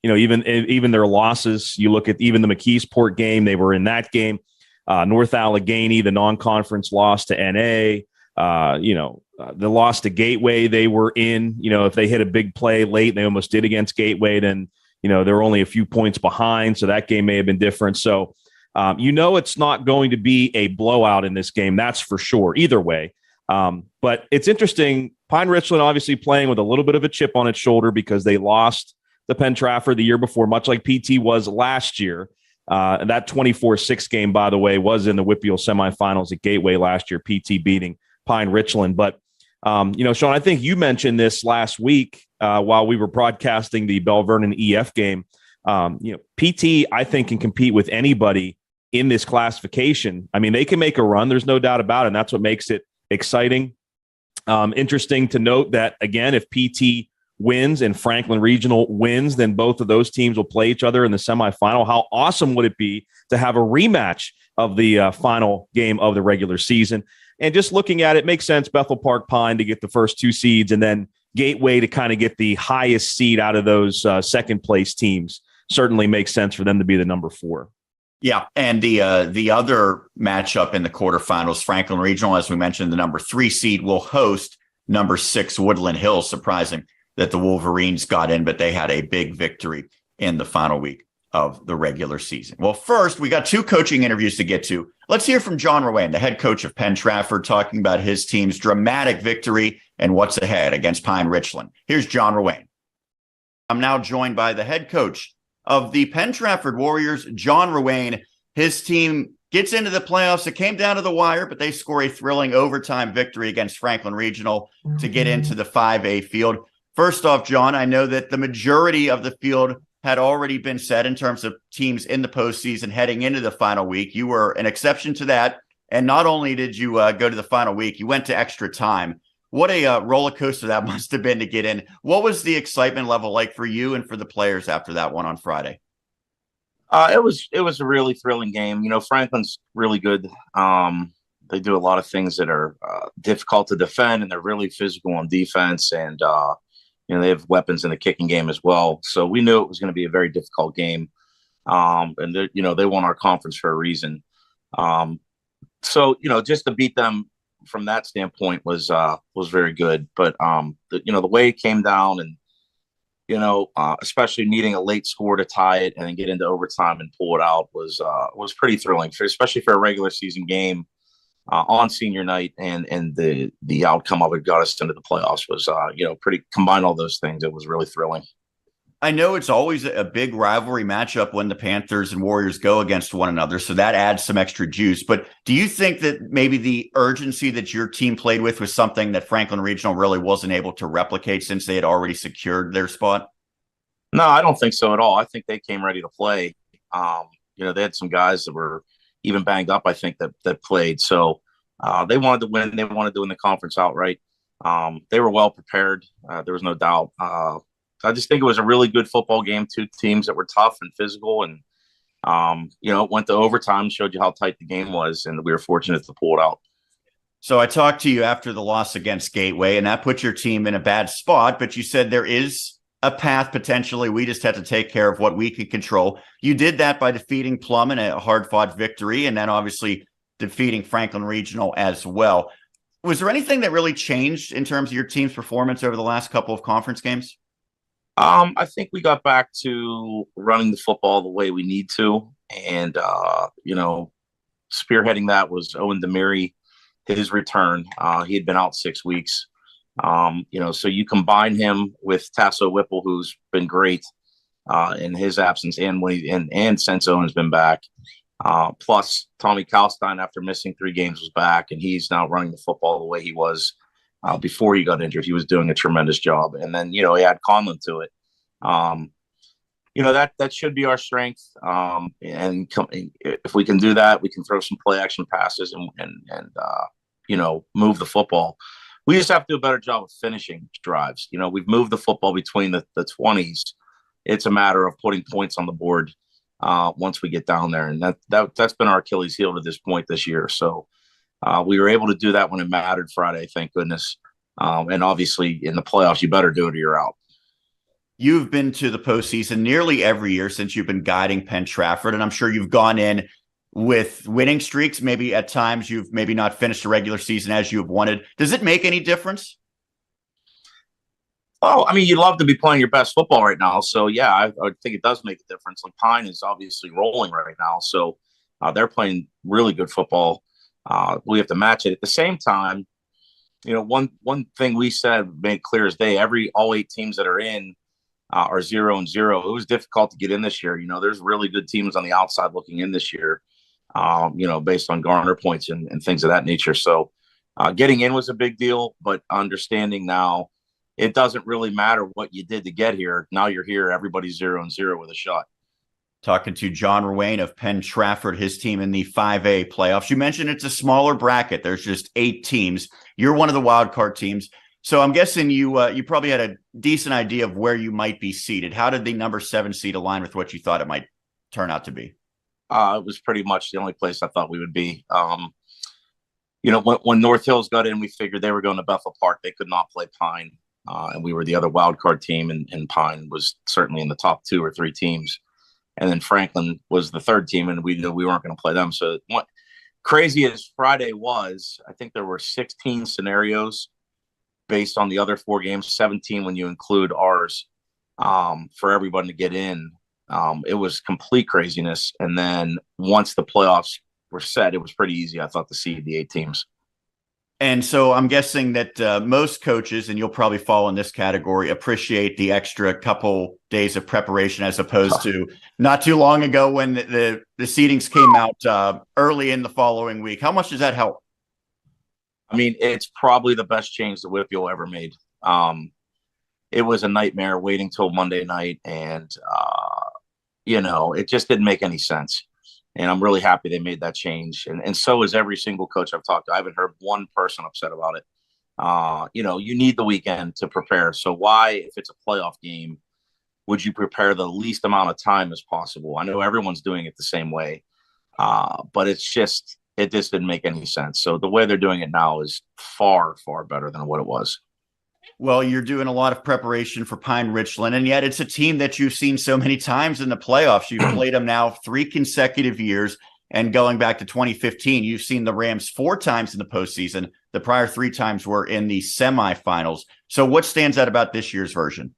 Even their losses, you look at even the McKeesport game, they were in that game. North Allegheny, the non-conference loss to NA. The loss to Gateway, they were in. If they hit a big play late, they almost did against Gateway, then they were only a few points behind, so that game may have been different. So it's not going to be a blowout in this game, that's for sure, either way. But it's interesting, Pine Richland obviously playing with a little bit of a chip on its shoulder because they lost to Penn Trafford the year before, much like PT was last year. And that 24-6 game, by the way, was in the WPIAL semifinals at Gateway last year, PT beating Pine Richland. But, Sean, I think you mentioned this last week while we were broadcasting the Bell Vernon EF game. PT, I think, can compete with anybody in this classification. I mean, they can make a run. There's no doubt about it. And that's what makes it exciting. Interesting to note that, again, if PT wins and Franklin Regional wins, then both of those teams will play each other in the semifinal. How awesome would it be to have a rematch of the final game of the regular season? And just looking at it, makes sense. Bethel Park Pine to get the first 2 seeds, and then Gateway to kind of get the highest seed out of those second place teams. Certainly makes sense for them to be the number 4. Yeah, and the other matchup in the quarterfinals, Franklin Regional, as we mentioned, the number 3 seed will host number 6 Woodland Hills. Surprising that the Wolverines got in, but they had a big victory in the final week of the regular season. Well, first, we got 2 coaching interviews to get to. Let's hear from John Rowan, the head coach of Penn Trafford, talking about his team's dramatic victory and what's ahead against Pine Richland. Here's John Rowan. I'm now joined by the head coach of the Penn Trafford Warriors, John Rowan. His team gets into the playoffs. It came down to the wire, but they score a thrilling overtime victory against Franklin Regional to get into the 5A field. First off, John, I know that the majority of the field had already been set in terms of teams in the postseason heading into the final week. You were an exception to that. And not only did you go to the final week, you went to extra time. What a roller coaster that must have been to get in. What was the excitement level like for you and for the players after that one on Friday? It was a really thrilling game. Franklin's really good. They do a lot of things that are difficult to defend, and they're really physical on defense. And they have weapons in the kicking game as well. So we knew it was going to be a very difficult game. And they won our conference for a reason. So just to beat them from that standpoint was very good. But the way it came down, and especially needing a late score to tie it and then get into overtime and pull it out was pretty thrilling, especially for a regular season game on senior night, and the outcome of it got us into the playoffs was pretty. Combine all those things, it was really thrilling. I know it's always a big rivalry matchup when the Panthers and Warriors go against one another, so that adds some extra juice. But do you think that maybe the urgency that your team played with was something that Franklin Regional really wasn't able to replicate since they had already secured their spot? No, I don't think so at all. I think they came ready to play. They had some guys that were even banged up, I think, that played. So they wanted to win. They wanted to win the conference outright. They were well prepared. There was no doubt. I just think it was a really good football game. Two teams that were tough and physical, and it went to overtime, showed you how tight the game was, and we were fortunate to pull it out. So I talked to you after the loss against Gateway, and that put your team in a bad spot, but you said there is a path potentially. We just have to take care of what we can control. You did that by defeating Plum in a hard-fought victory, and then obviously defeating Franklin Regional as well. Was there anything that really changed in terms of your team's performance over the last couple of conference games? I think we got back to running the football the way we need to. And, spearheading that was Owen Demiri, his return. He had been out 6 weeks. So you combine him with Tasso Whipple, who's been great in his absence, and since Owen's been back. Plus Tommy Kalstein, after missing 3 games, was back, and he's now running the football the way he was before he got injured. He was doing a tremendous job. And then, he had Conlon to it. That should be our strength. If we can do that, we can throw some play action passes and move the football. We just have to do a better job of finishing drives. We've moved the football between the 20s. It's a matter of putting points on the board once we get down there. And that's been our Achilles heel to this point this year. So we were able to do that when it mattered Friday, thank goodness. And obviously in the playoffs, you better do it or you're out. You've been to the postseason nearly every year since you've been guiding Penn Trafford, and I'm sure you've gone in with winning streaks. Maybe at times you've maybe not finished a regular season as you have wanted. Does it make any difference? Well, you'd love to be playing your best football right now. So, yeah, I think it does make a difference. Like Pine is obviously rolling right now. So they're playing really good football. We have to match it. At the same time, one thing we said made clear as day, all 8 teams that are in are 0-0. It was difficult to get in this year. There's really good teams on the outside looking in this year, based on Garner points and things of that nature. So getting in was a big deal, but understanding now it doesn't really matter what you did to get here. Now you're here. Everybody's 0-0 with a shot. Talking to John Ruane of Penn Trafford, his team in the 5A playoffs. You mentioned it's a smaller bracket. There's just 8 teams. You're one of the wild card teams. So I'm guessing you probably had a decent idea of where you might be seated. How did the number 7 seed align with what you thought it might turn out to be? It was pretty much the only place I thought we would be. When North Hills got in, we figured they were going to Bethel Park. They could not play Pine, and we were the other wild card team, and Pine was certainly in the top 2 or 3 teams. And then Franklin was the 3rd team, and we knew we weren't going to play them. So what crazy as Friday was, I think there were 16 scenarios based on the other 4 games, 17 when you include ours, for everyone to get in. It was complete craziness. And then once the playoffs were set, it was pretty easy, I thought, to seed the 8 teams. And so I'm guessing that most coaches, and you'll probably fall in this category, appreciate the extra couple days of preparation as opposed to not too long ago when the seedings came out early in the following week. How much does that help? It's probably the best change that WPIAL ever made. It was a nightmare waiting till Monday night, and, it just didn't make any sense. And I'm really happy they made that change. And so is every single coach I've talked to. I haven't heard one person upset about it. You need the weekend to prepare. So why, if it's a playoff game, would you prepare the least amount of time as possible? I know everyone's doing it the same way, but it just didn't make any sense. So the way they're doing it now is far, far better than what it was. Well, you're doing a lot of preparation for Pine Richland, and yet it's a team that you've seen so many times in the playoffs. You've played them now 3 consecutive years, and going back to 2015, you've seen the Rams 4 times in the postseason. The prior 3 times were in the semifinals. So what stands out about this year's version?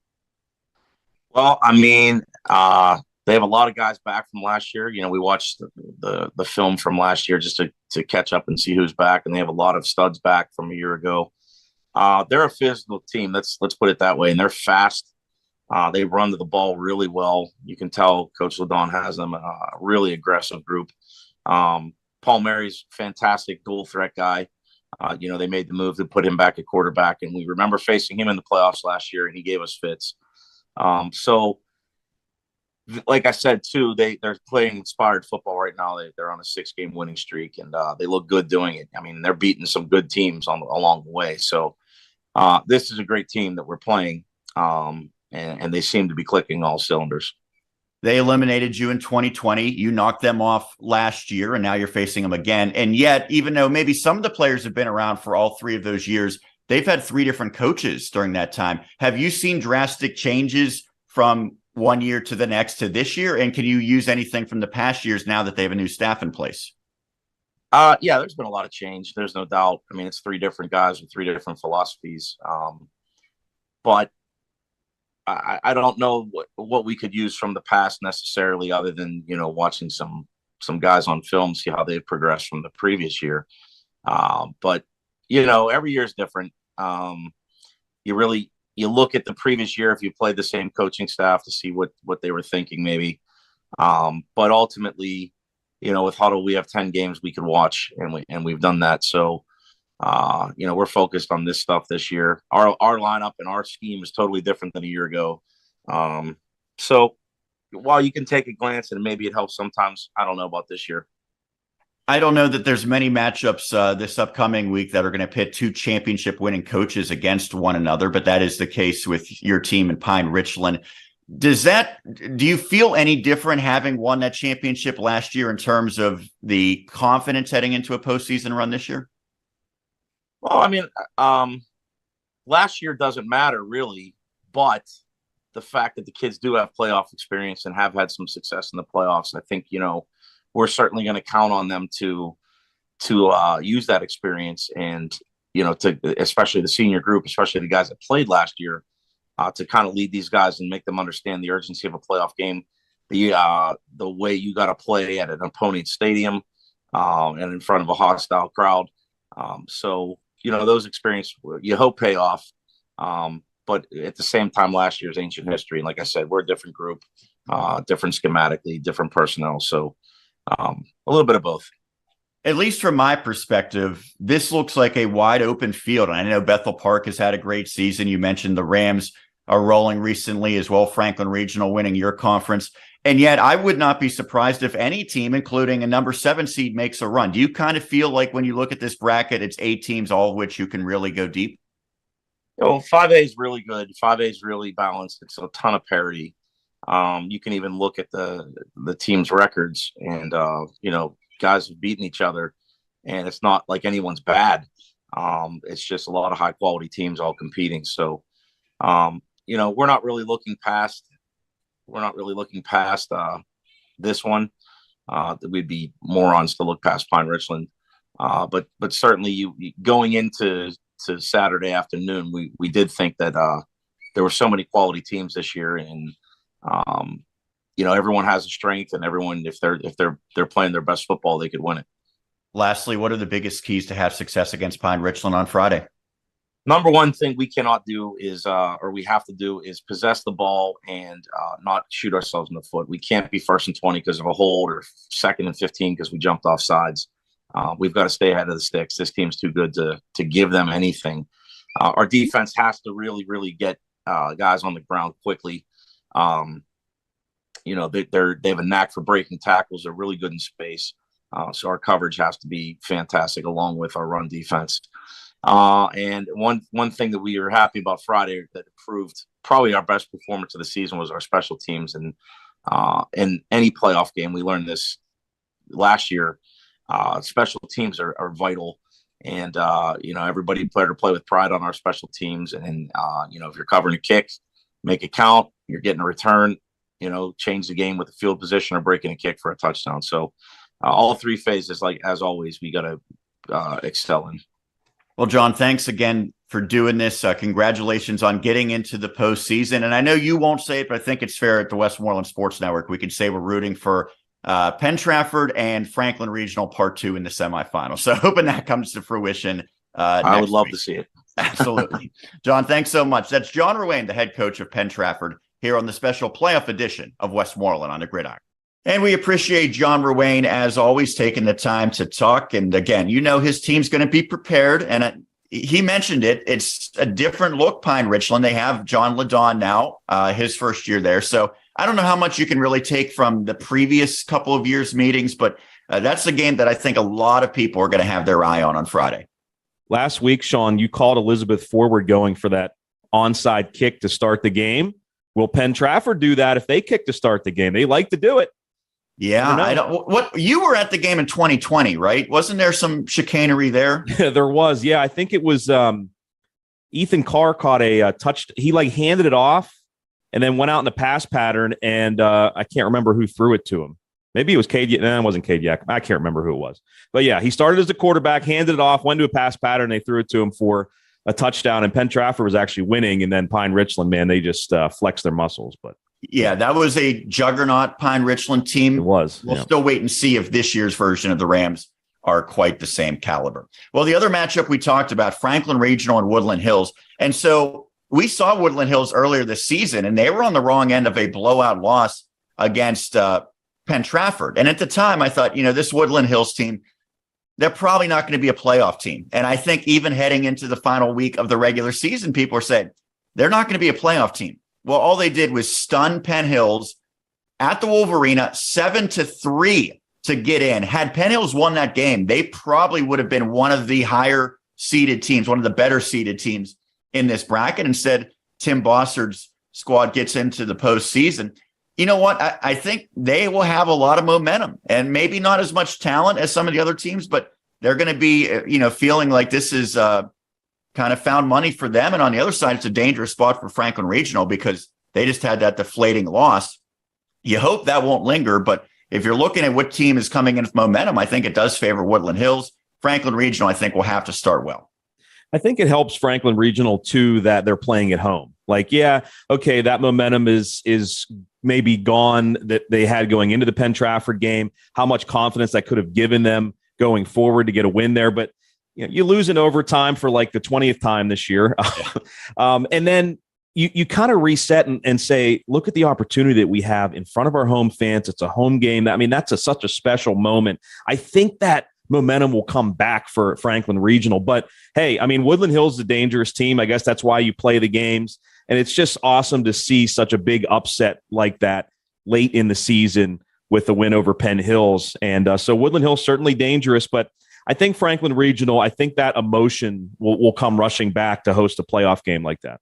Well, they have a lot of guys back from last year. We watched the film from last year just to catch up and see who's back, and they have a lot of studs back from a year ago. They're a physical team. Let's put it that way. And they're fast. They run to the ball really well. You can tell Coach LaDon has them a really aggressive group. Paul Mary's fantastic dual threat guy. They made the move to put him back at quarterback, and we remember facing him in the playoffs last year, and he gave us fits. So, like I said, too, they're playing inspired football right now. They're on a 6-game winning streak, and they look good doing it. I mean, they're beating some good teams along the way. So this is a great team that we're playing, and they seem to be clicking all cylinders. They eliminated you in 2020. You knocked them off last year, and now you're facing them again. And yet, even though maybe some of the players have been around for all 3 of those years, they've had 3 different coaches during that time. Have you seen drastic changes from one year to the next to this year? And can you use anything from the past years now that they have a new staff in place? Yeah, there's been a lot of change. There's no doubt. I mean, it's 3 different guys with 3 different philosophies. But I don't know what we could use from the past necessarily, other than, watching some guys on film, see how they've progressed from the previous year. But, every year is different. You look at the previous year, if you played the same coaching staff, to see what they were thinking maybe. But ultimately, with Huddle, we have 10 games we could watch, and we've done that. So, we're focused on this stuff this year. Our lineup and our scheme is totally different than a year ago. So while you can take a glance and maybe it helps sometimes, I don't know about this year. I don't know that there's many matchups this upcoming week that are going to pit 2 championship winning coaches against one another, but that is the case with your team in Pine Richland. Do you feel any different having won that championship last year in terms of the confidence heading into a postseason run this year? Well, I mean, last year doesn't matter really, but the fact that the kids do have playoff experience and have had some success in the playoffs, I think, we're certainly going to count on them to use that experience and, especially the senior group, especially the guys that played last year, to kind of lead these guys and make them understand the urgency of a playoff game, the way you got to play at an opponent's stadium and in front of a hostile crowd. So, those experiences, you hope pay off. But at the same time, last year's ancient history. And like I said, we're a different group, different schematically, different personnel. So a little bit of both. At least from my perspective, this looks like a wide open field. And I know Bethel Park has had a great season. You mentioned the Rams are rolling recently as well. Franklin Regional winning your conference. And yet I would not be surprised if any team, including a number 7 seed, makes a run. Do you kind of feel like when you look at this bracket, it's 8 teams, all of which you can really go deep? 5A is really good. 5A is really balanced. It's a ton of parity. You can even look at the team's records and, guys have beaten each other, and it's not like anyone's bad. It's just a lot of high quality teams all competing. So, we're not really looking past this one. We'd be morons to look past Pine Richland. But certainly you going into Saturday afternoon, we did think that there were so many quality teams this year, and everyone has a strength, and everyone, if they're playing their best football, they could win it. Lastly, what are the biggest keys to have success against Pine Richland on Friday? Number one thing we cannot do is, or we have to do, is possess the ball and not shoot ourselves in the foot. We can't be 1st and 20 because of a hold, or 2nd and 15 because we jumped off sides. We've got to stay ahead of the sticks. This team's too good to give them anything. Our defense has to really, really get guys on the ground quickly. They have a knack for breaking tackles. They're really good in space. So our coverage has to be fantastic along with our run defense. And one thing that we were happy about Friday that proved probably our best performance of the season was our special teams. And in any playoff game, we learned this last year. Special teams are vital, and everybody better play with pride on our special teams. And if you're covering a kick, make it count. You're getting a return. Change the game with a field position or breaking a kick for a touchdown. So all 3 phases, like as always, we got to excel in. Well, John, thanks again for doing this. Congratulations on getting into the postseason. And I know you won't say it, but I think it's fair at the Westmoreland Sports Network. We can say we're rooting for Penn Trafford and Franklin Regional Part 2 in the semifinal. So hoping that comes to fruition. I would love to see it. Absolutely. John, thanks so much. That's John Ruane, the head coach of Penn Trafford here on the special playoff edition of Westmoreland on the Gridiron. And we appreciate John Ruane, as always, taking the time to talk. And again, his team's going to be prepared. And he mentioned it. It's a different look, Pine Richland. They have John LaDon now, his first year there. So I don't know how much you can really take from the previous couple of years' meetings, but that's a game that I think a lot of people are going to have their eye on Friday. Last week, Sean, you called Elizabeth Forward going for that onside kick to start the game. Will Penn Trafford do that if they kick to start the game? They like to do it. Yeah, I don't. What you were at the game in 2020, right? Wasn't there some chicanery there? There was. Yeah, I think it was Ethan Carr caught a touch. He handed it off and then went out in the pass pattern, and I can't remember who threw it to him. Maybe it was Cade. No, it wasn't Cade Yak. I can't remember who it was. But yeah, he started as a quarterback, handed it off, went to a pass pattern, and they threw it to him for a touchdown. And Penn Trafford was actually winning, and then Pine Richland, man, they just flexed their muscles. But yeah, that was a juggernaut Pine Richland team. It was. We'll still wait and see if this year's version of the Rams are quite the same caliber. Well, the other matchup we talked about, Franklin Regional and Woodland Hills. And so we saw Woodland Hills earlier this season, and they were on the wrong end of a blowout loss against Penn Trafford. And at the time, I thought, this Woodland Hills team, they're probably not going to be a playoff team. And I think even heading into the final week of the regular season, people are saying they're not going to be a playoff team. Well, all they did was stun Penn Hills at the Wolverina 7-3 to get in. Had Penn Hills won that game, they probably would have been one of the higher seeded teams, one of the better seeded teams in this bracket. Instead, Tim Bossard's squad gets into the postseason. You know what? I think they will have a lot of momentum and maybe not as much talent as some of the other teams, but they're going to be, feeling like this is kind of found money for them. And on the other side, it's a dangerous spot for Franklin Regional because they just had that deflating loss. You hope that won't linger, but if you're looking at what team is coming in with momentum, I think it does favor Woodland Hills. Franklin Regional, I think, will have to start well. I think it helps Franklin Regional, too, that they're playing at home. That momentum is maybe gone that they had going into the Penn Trafford game, how much confidence that could have given them going forward to get a win there. But you lose in overtime for the 20th time this year. And then you kind of reset and say, look at the opportunity that we have in front of our home fans. It's a home game. I mean, that's such a special moment. I think that momentum will come back for Franklin Regional. But hey, I mean, Woodland Hills is a dangerous team. I guess that's why you play the games. And it's just awesome to see such a big upset like that late in the season with the win over Penn Hills. And so Woodland Hills certainly dangerous, but I think Franklin Regional, I think that emotion will come rushing back to host a playoff game like that.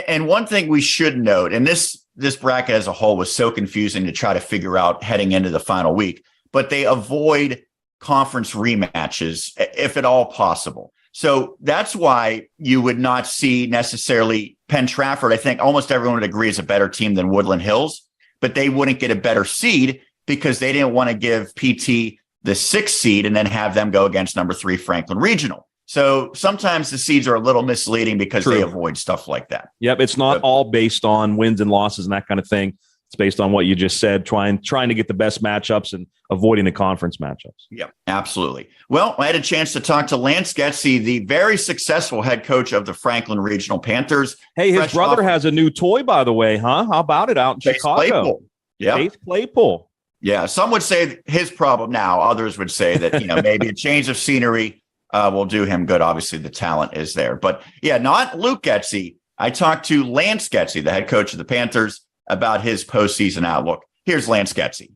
And one thing we should note, and this bracket as a whole was so confusing to try to figure out heading into the final week, but they avoid conference rematches if at all possible. So that's why you would not see necessarily Penn Trafford. I think almost everyone would agree is a better team than Woodland Hills, but they wouldn't get a better seed because they didn't want to give PT the 6th seed and then have them go against number 3 Franklin Regional. So sometimes the seeds are a little misleading because they avoid stuff like that. Yep. It's not all based on wins and losses and that kind of thing. It's based on what you just said, trying to get the best matchups and avoiding the conference matchups. Yeah, absolutely. Well, I had a chance to talk to Lance Getze, the very successful head coach of the Franklin Regional Panthers. Hey, his brother has a new toy, by the way, huh? How about it out in Chicago? Claypool. Yeah. Chase Claypool. Yeah, some would say his problem now. Others would say that, maybe a change of scenery will do him good. Obviously, the talent is there. But yeah, not Luke Getze. I talked to Lance Getze, the head coach of the Panthers, about his postseason outlook. Here's Lance Getze.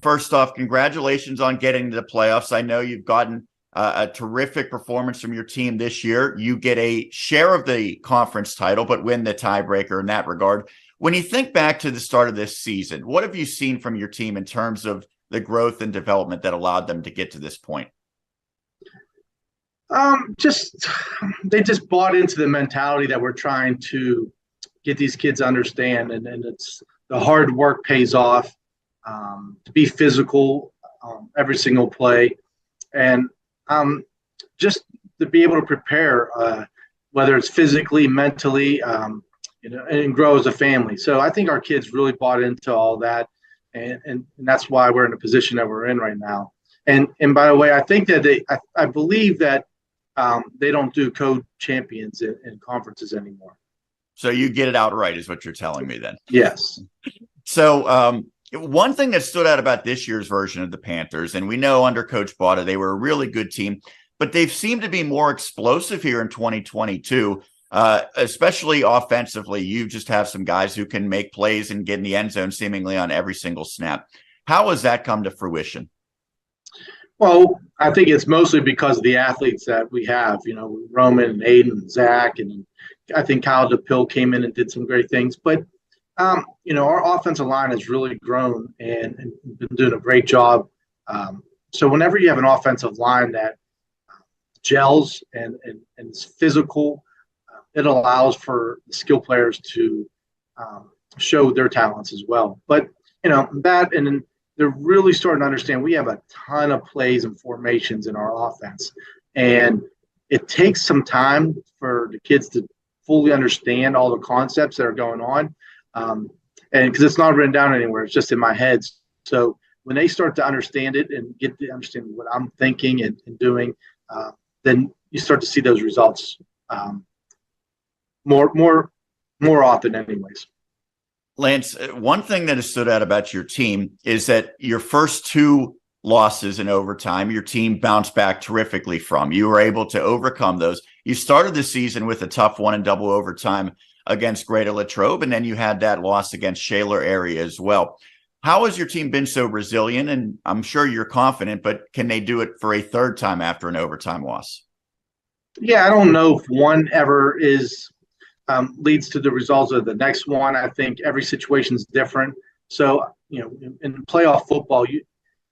First off, congratulations on getting to the playoffs. I know you've gotten a terrific performance from your team this year. You get a share of the conference title, but win the tiebreaker in that regard. When you think back to the start of this season, what have you seen from your team in terms of the growth and development that allowed them to get to this point? They just bought into the mentality that we're trying to get these kids to understand, and it's the hard work pays off, to be physical every single play, and just to be able to prepare, whether it's physically, mentally, and grow as a family. So I think our kids really bought into all that, and that's why we're in the position that we're in right now. And by the way, I think that I believe that they don't do co-champions in conferences anymore. So you get it outright is what you're telling me then. Yes. So one thing that stood out about this year's version of the Panthers, and we know under Coach Bada, they were a really good team, but they've seemed to be more explosive here in 2022, especially offensively. You just have some guys who can make plays and get in the end zone seemingly on every single snap. How has that come to fruition? Well, I think it's mostly because of the athletes that we have, Roman and Aiden and Zach, and I think Kyle DePill came in and did some great things. But, our offensive line has really grown and been doing a great job. So whenever you have an offensive line that gels and is physical, it allows for the skill players to show their talents as well. But, that and then they're really starting to understand we have a ton of plays and formations in our offense. And it takes some time for the kids to fully understand all the concepts that are going on. And because it's not written down anywhere, it's just in my head. So when they start to understand it and get to understand what I'm thinking and doing, then you start to see those results more often anyways. Lance, one thing that has stood out about your team is that your first two losses in overtime, your team bounced back terrifically from. You were able to overcome those. You started the season with a tough one in double overtime against Greater Latrobe, and then you had that loss against Shaler area as well. How has your team been so resilient? And I'm sure you're confident, but can they do it for a third time after an overtime loss? Yeah, I don't know if one ever leads to the results of the next one. I think every situation is different. So, in playoff football,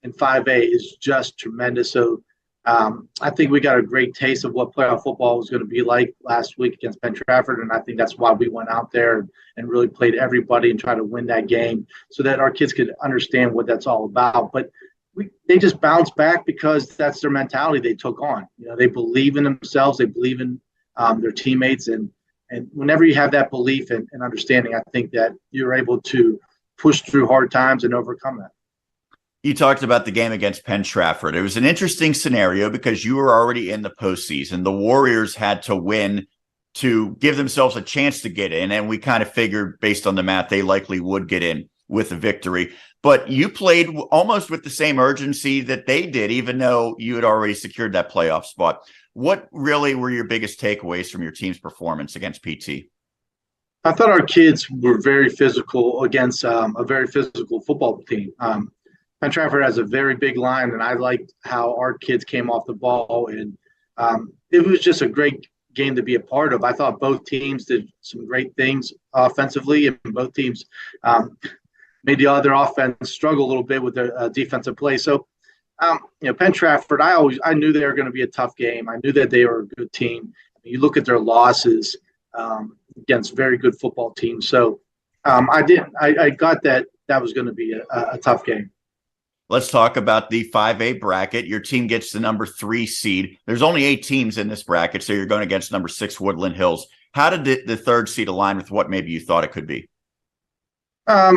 in 5A is just tremendous. So, I think we got a great taste of what playoff football was going to be like last week against Penn Trafford, and I think that's why we went out there and really played everybody and tried to win that game so that our kids could understand what that's all about. But they just bounced back because that's their mentality they took on. They believe in themselves, they believe in their teammates, and whenever you have that belief and understanding, I think that you're able to push through hard times and overcome that. You talked about the game against Penn Trafford. It was an interesting scenario because you were already in the postseason. The Warriors had to win to give themselves a chance to get in, and we kind of figured based on the math they likely would get in with a victory. But you played almost with the same urgency that they did, even though you had already secured that playoff spot. What really were your biggest takeaways from your team's performance against PT? I thought our kids were very physical against a very physical football team. Penn Trafford has a very big line, and I liked how our kids came off the ball, and it was just a great game to be a part of. I thought both teams did some great things offensively, and both teams made the other offense struggle a little bit with their defensive play. So, Penn Trafford, I knew they were going to be a tough game. I knew that they were a good team. You look at their losses against very good football teams. So I got that was going to be a tough game. Let's talk about the 5A bracket. Your team gets the number 3 seed. There's only 8 teams in this bracket, so you're going against number 6 Woodland Hills. How did the 3rd seed align with what maybe you thought it could be? I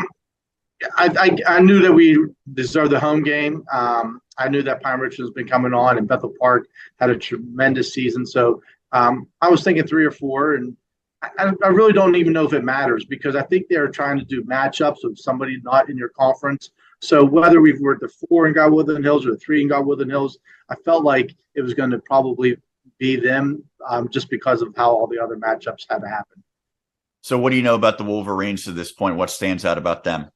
knew that we deserved the home game. I knew that Pine Ridge has been coming on, and Bethel Park had a tremendous season. So I was thinking 3 or 4, and I really don't even know if it matters because I think they're trying to do matchups with somebody not in your conference. So whether we were at the 4 and got Woodland Hills or the 3 and got Woodland Hills, I felt like it was going to probably be them just because of how all the other matchups had to happen. So what do you know about the Wolverines to this point? What stands out about them?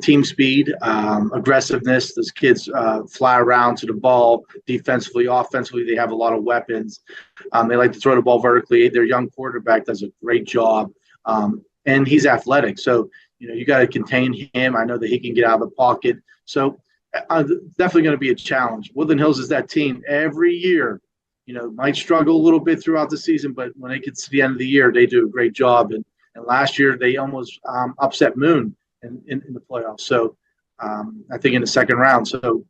Team speed, aggressiveness. Those kids fly around to the ball defensively, offensively. They have a lot of weapons. They like to throw the ball vertically. Their young quarterback does a great job, and he's athletic. So, you got to contain him. I know that he can get out of the pocket. So definitely going to be a challenge. Woodland Hills is that team every year, might struggle a little bit throughout the season, but when it gets to the end of the year, they do a great job. And last year they almost upset Moon in the playoffs. So I think in the second round. So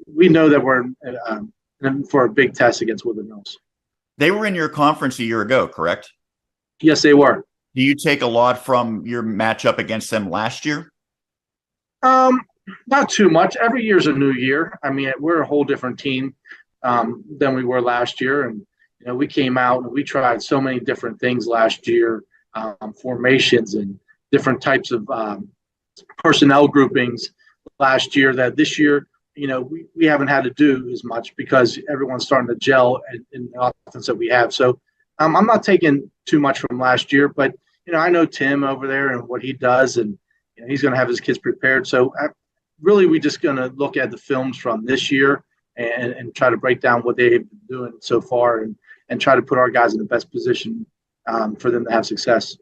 we know that we're in for a big test against Woodland Hills. They were in your conference a year ago, correct? Yes, they were. Do you take a lot from your matchup against them last year? Not too much. Every year's a new year. I mean, we're a whole different team than we were last year. And, we came out and we tried so many different things last year. formations and different types of personnel groupings last year that this year, we haven't had to do as much because everyone's starting to gel in the offense that we have. So I'm not taking too much from last year, but, I know Tim over there and what he does, and he's going to have his kids prepared. So we're just going to look at the films from this year and try to break down what they've been doing so far and try to put our guys in the best position for them to have success.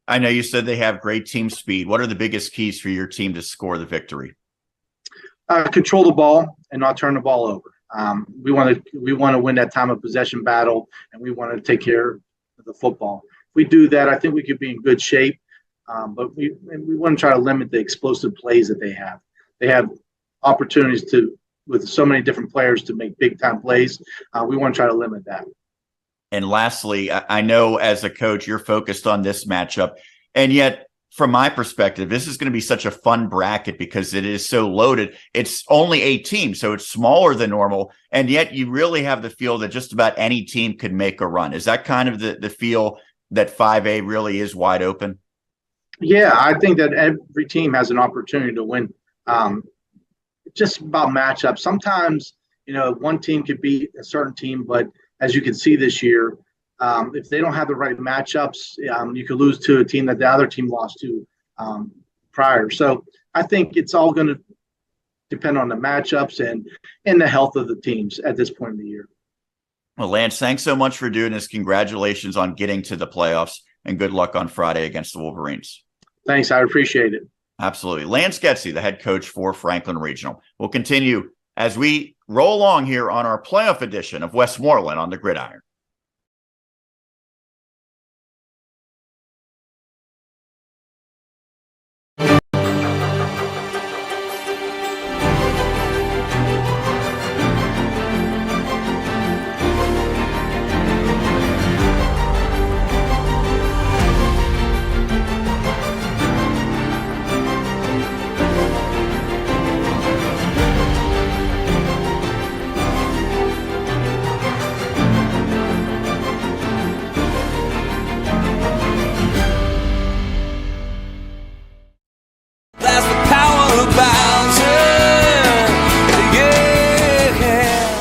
I know you said they have great team speed. What are the biggest keys for your team to score the victory? Control the ball and not turn the ball over. We want to win that time of possession battle, and we want to take care of the football. If we do that, I think we could be in good shape. But we want to try to limit the explosive plays that they have. They have opportunities with so many different players to make big time plays. We want to try to limit that. And lastly, I know as a coach, you're focused on this matchup, and yet from my perspective, this is going to be such a fun bracket because it is so loaded. It's only 8 teams, so it's smaller than normal. And yet you really have the feel that just about any team could make a run. Is that kind of the feel that 5A really is wide open? Yeah, I think that every team has an opportunity to win. It's just about matchups. Sometimes, one team could beat a certain team, but as you can see this year, if they don't have the right matchups, you could lose to a team that the other team lost to prior. So I think it's all going to depend on the matchups and the health of the teams at this point in the year. Well, Lance, thanks so much for doing this. Congratulations on getting to the playoffs, and good luck on Friday against the Wolverines. Thanks. I appreciate it. Absolutely. Lance Getsy, the head coach for Franklin Regional. We'll continue as we roll along here on our playoff edition of Westmoreland on the Gridiron.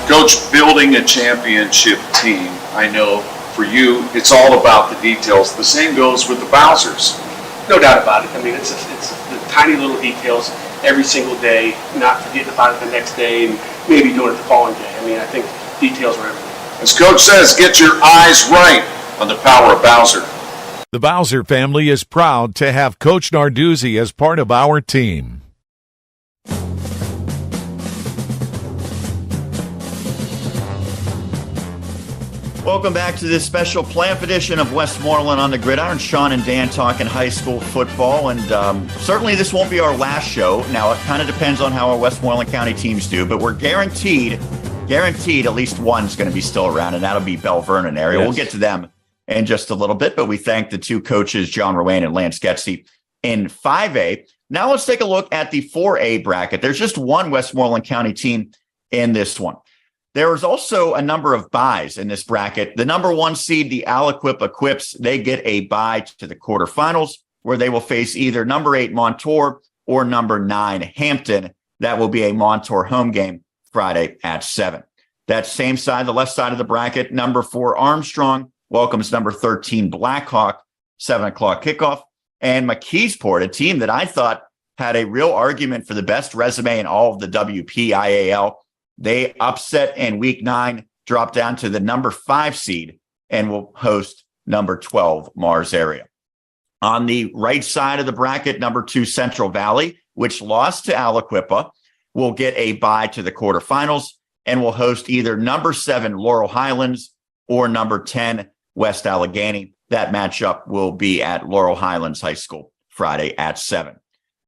Coach, building a championship team, I know for you, it's all about the details. The same goes with the Bowsers. No doubt about it. I mean, it's the tiny little details every single day, not forgetting about it the next day and maybe doing it the following day. I mean, I think details are everything. As Coach says, get your eyes right on the power of Bowser. The Bowser family is proud to have Coach Narduzzi as part of our team. Welcome back to this special playoff edition of Westmoreland on the Gridiron. Sean and Dan talking high school football, and certainly this won't be our last show. Now, it kind of depends on how our Westmoreland County teams do, but we're guaranteed at least one's going to be still around, and that'll be Bell Vernon area. Yes. We'll get to them in just a little bit, but we thank the two coaches, John Rowan and Lance Getsy, in 5A. Now let's take a look at the 4A bracket. There's just one Westmoreland County team in this one. There is also a number of byes in this bracket. The number 1 seed, the Aliquippa Equips, they get a bye to the quarterfinals where they will face either number 8 Montour or number 9 Hampton. That will be a Montour home game Friday at 7. That same side, the left side of the bracket, number 4 Armstrong welcomes number 13 Blackhawk, 7 o'clock kickoff. And McKeesport, a team that I thought had a real argument for the best resume in all of the WPIAL. They upset in week 9, dropped down to the number 5 seed, and will host number 12 Mars area. On the right side of the bracket, number 2 Central Valley, which lost to Aliquippa, will get a bye to the quarterfinals and will host either number 7 Laurel Highlands or number 10 West Allegheny. That matchup will be at Laurel Highlands High School Friday at 7.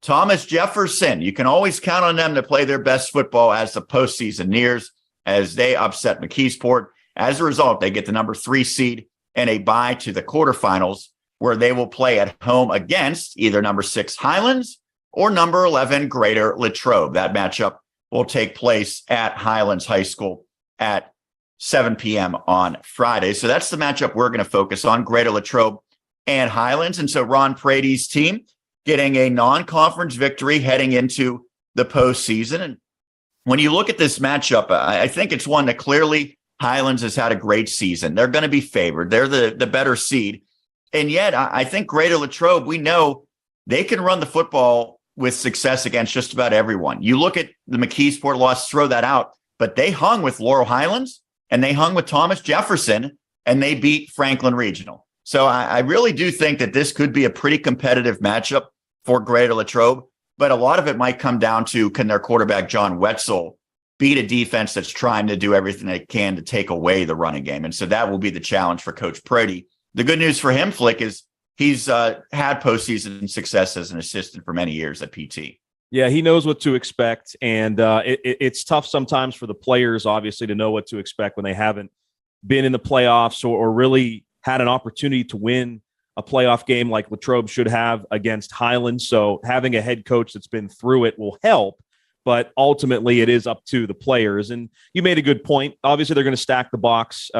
Thomas Jefferson, you can always count on them to play their best football as the postseason nears, as they upset McKeesport. As a result, they get the number 3 seed and a bye to the quarterfinals, where they will play at home against either number 6 Highlands or number 11 Greater Latrobe. That matchup will take place at Highlands High School at 7 p.m. on Friday. So that's the matchup we're going to focus on. Greater Latrobe and Highlands. And so Ron Prady's team getting a non-conference victory heading into the postseason. And when you look at this matchup, I think it's one that clearly Highlands has had a great season. They're going to be favored. They're the better seed. And yet I think Greater Latrobe, we know they can run the football with success against just about everyone. You look at the McKeesport loss, throw that out, but they hung with Laurel Highlands and they hung with Thomas Jefferson and they beat Franklin Regional. So I really do think that this could be a pretty competitive matchup for Greater Latrobe, but a lot of it might come down to, can their quarterback, John Wetzel, beat a defense that's trying to do everything they can to take away the running game? And so that will be the challenge for Coach Prady. The good news for him, Flick, is he's had postseason success as an assistant for many years at PT. Yeah, he knows what to expect, and it's tough sometimes for the players, obviously, to know what to expect when they haven't been in the playoffs or really had an opportunity to win a playoff game like Latrobe should have against Highlands. So having a head coach that's been through it will help, but ultimately it is up to the players. And you made a good point. Obviously, they're going to stack the box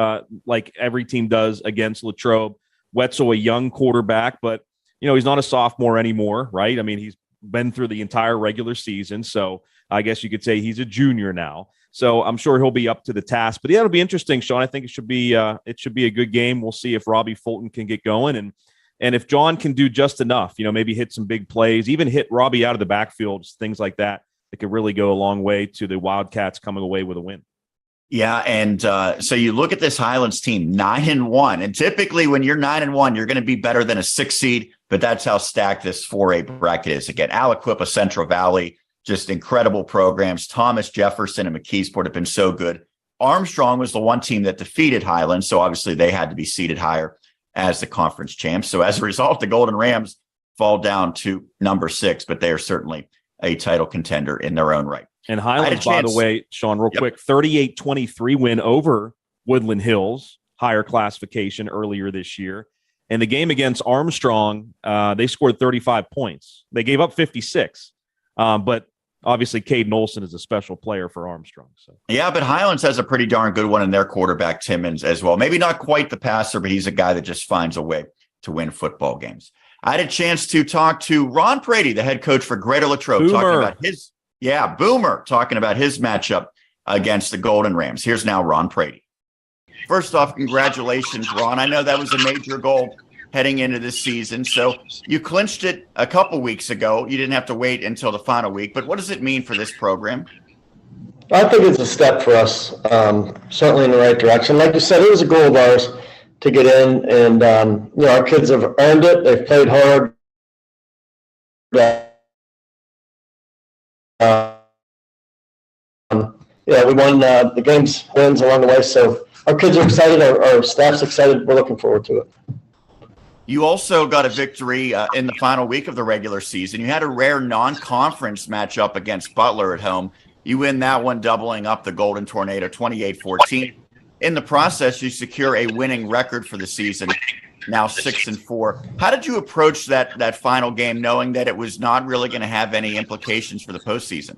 like every team does against Latrobe. Wetzel, a young quarterback, but he's not a sophomore anymore, right? I mean, he's been through the entire regular season, so I guess you could say he's a junior now. So I'm sure he'll be up to the task. But yeah, it'll be interesting, Sean. I think it should be a good game. We'll see if Robbie Fulton can get going, and if John can do just enough, maybe hit some big plays, even hit Robbie out of the backfield, things like that. It could really go a long way to the Wildcats coming away with a win. Yeah, and so you look at this Highlands team, 9-1, and typically when you're 9-1, you're going to be better than a 6 seed, but that's how stacked this 4A bracket is. Again, Aliquippa, Central Valley, just incredible programs. Thomas Jefferson and McKeesport have been so good. Armstrong was the one team that defeated Highlands, so obviously they had to be seeded higher as the conference champs. So as a result, the Golden Rams fall down to number 6, but they are certainly a title contender in their own right. And Highlands, by the way, Sean, real quick, 38-23 win over Woodland Hills, higher classification earlier this year. And the game against Armstrong, they scored 35 points. They gave up 56. But obviously, Caden Olson is a special player for Armstrong. So yeah, but Highlands has a pretty darn good one in their quarterback, Timmons, as well. Maybe not quite the passer, but he's a guy that just finds a way to win football games. I had a chance to talk to Ron Prady, the head coach for Greater Latrobe, talking about his matchup against the Golden Rams. Here's now Ron Prady. First off, congratulations, Ron. I know that was a major goal heading into this season. So you clinched it a couple weeks ago. You didn't have to wait until the final week. But what does it mean for this program? I think it's a step for us, certainly in the right direction. Like you said, it was a goal of ours to get in, and our kids have earned it. They've played hard. We won the game's wins along the way. So our kids are excited. Our staff's excited. We're looking forward to it. You also got a victory in the final week of the regular season. You had a rare non-conference matchup against Butler at home. You win that one, doubling up the Golden Tornado 28-14. In the process, you secure a winning record for the season, now 6-4. How did you approach that final game, knowing that it was not really going to have any implications for the postseason?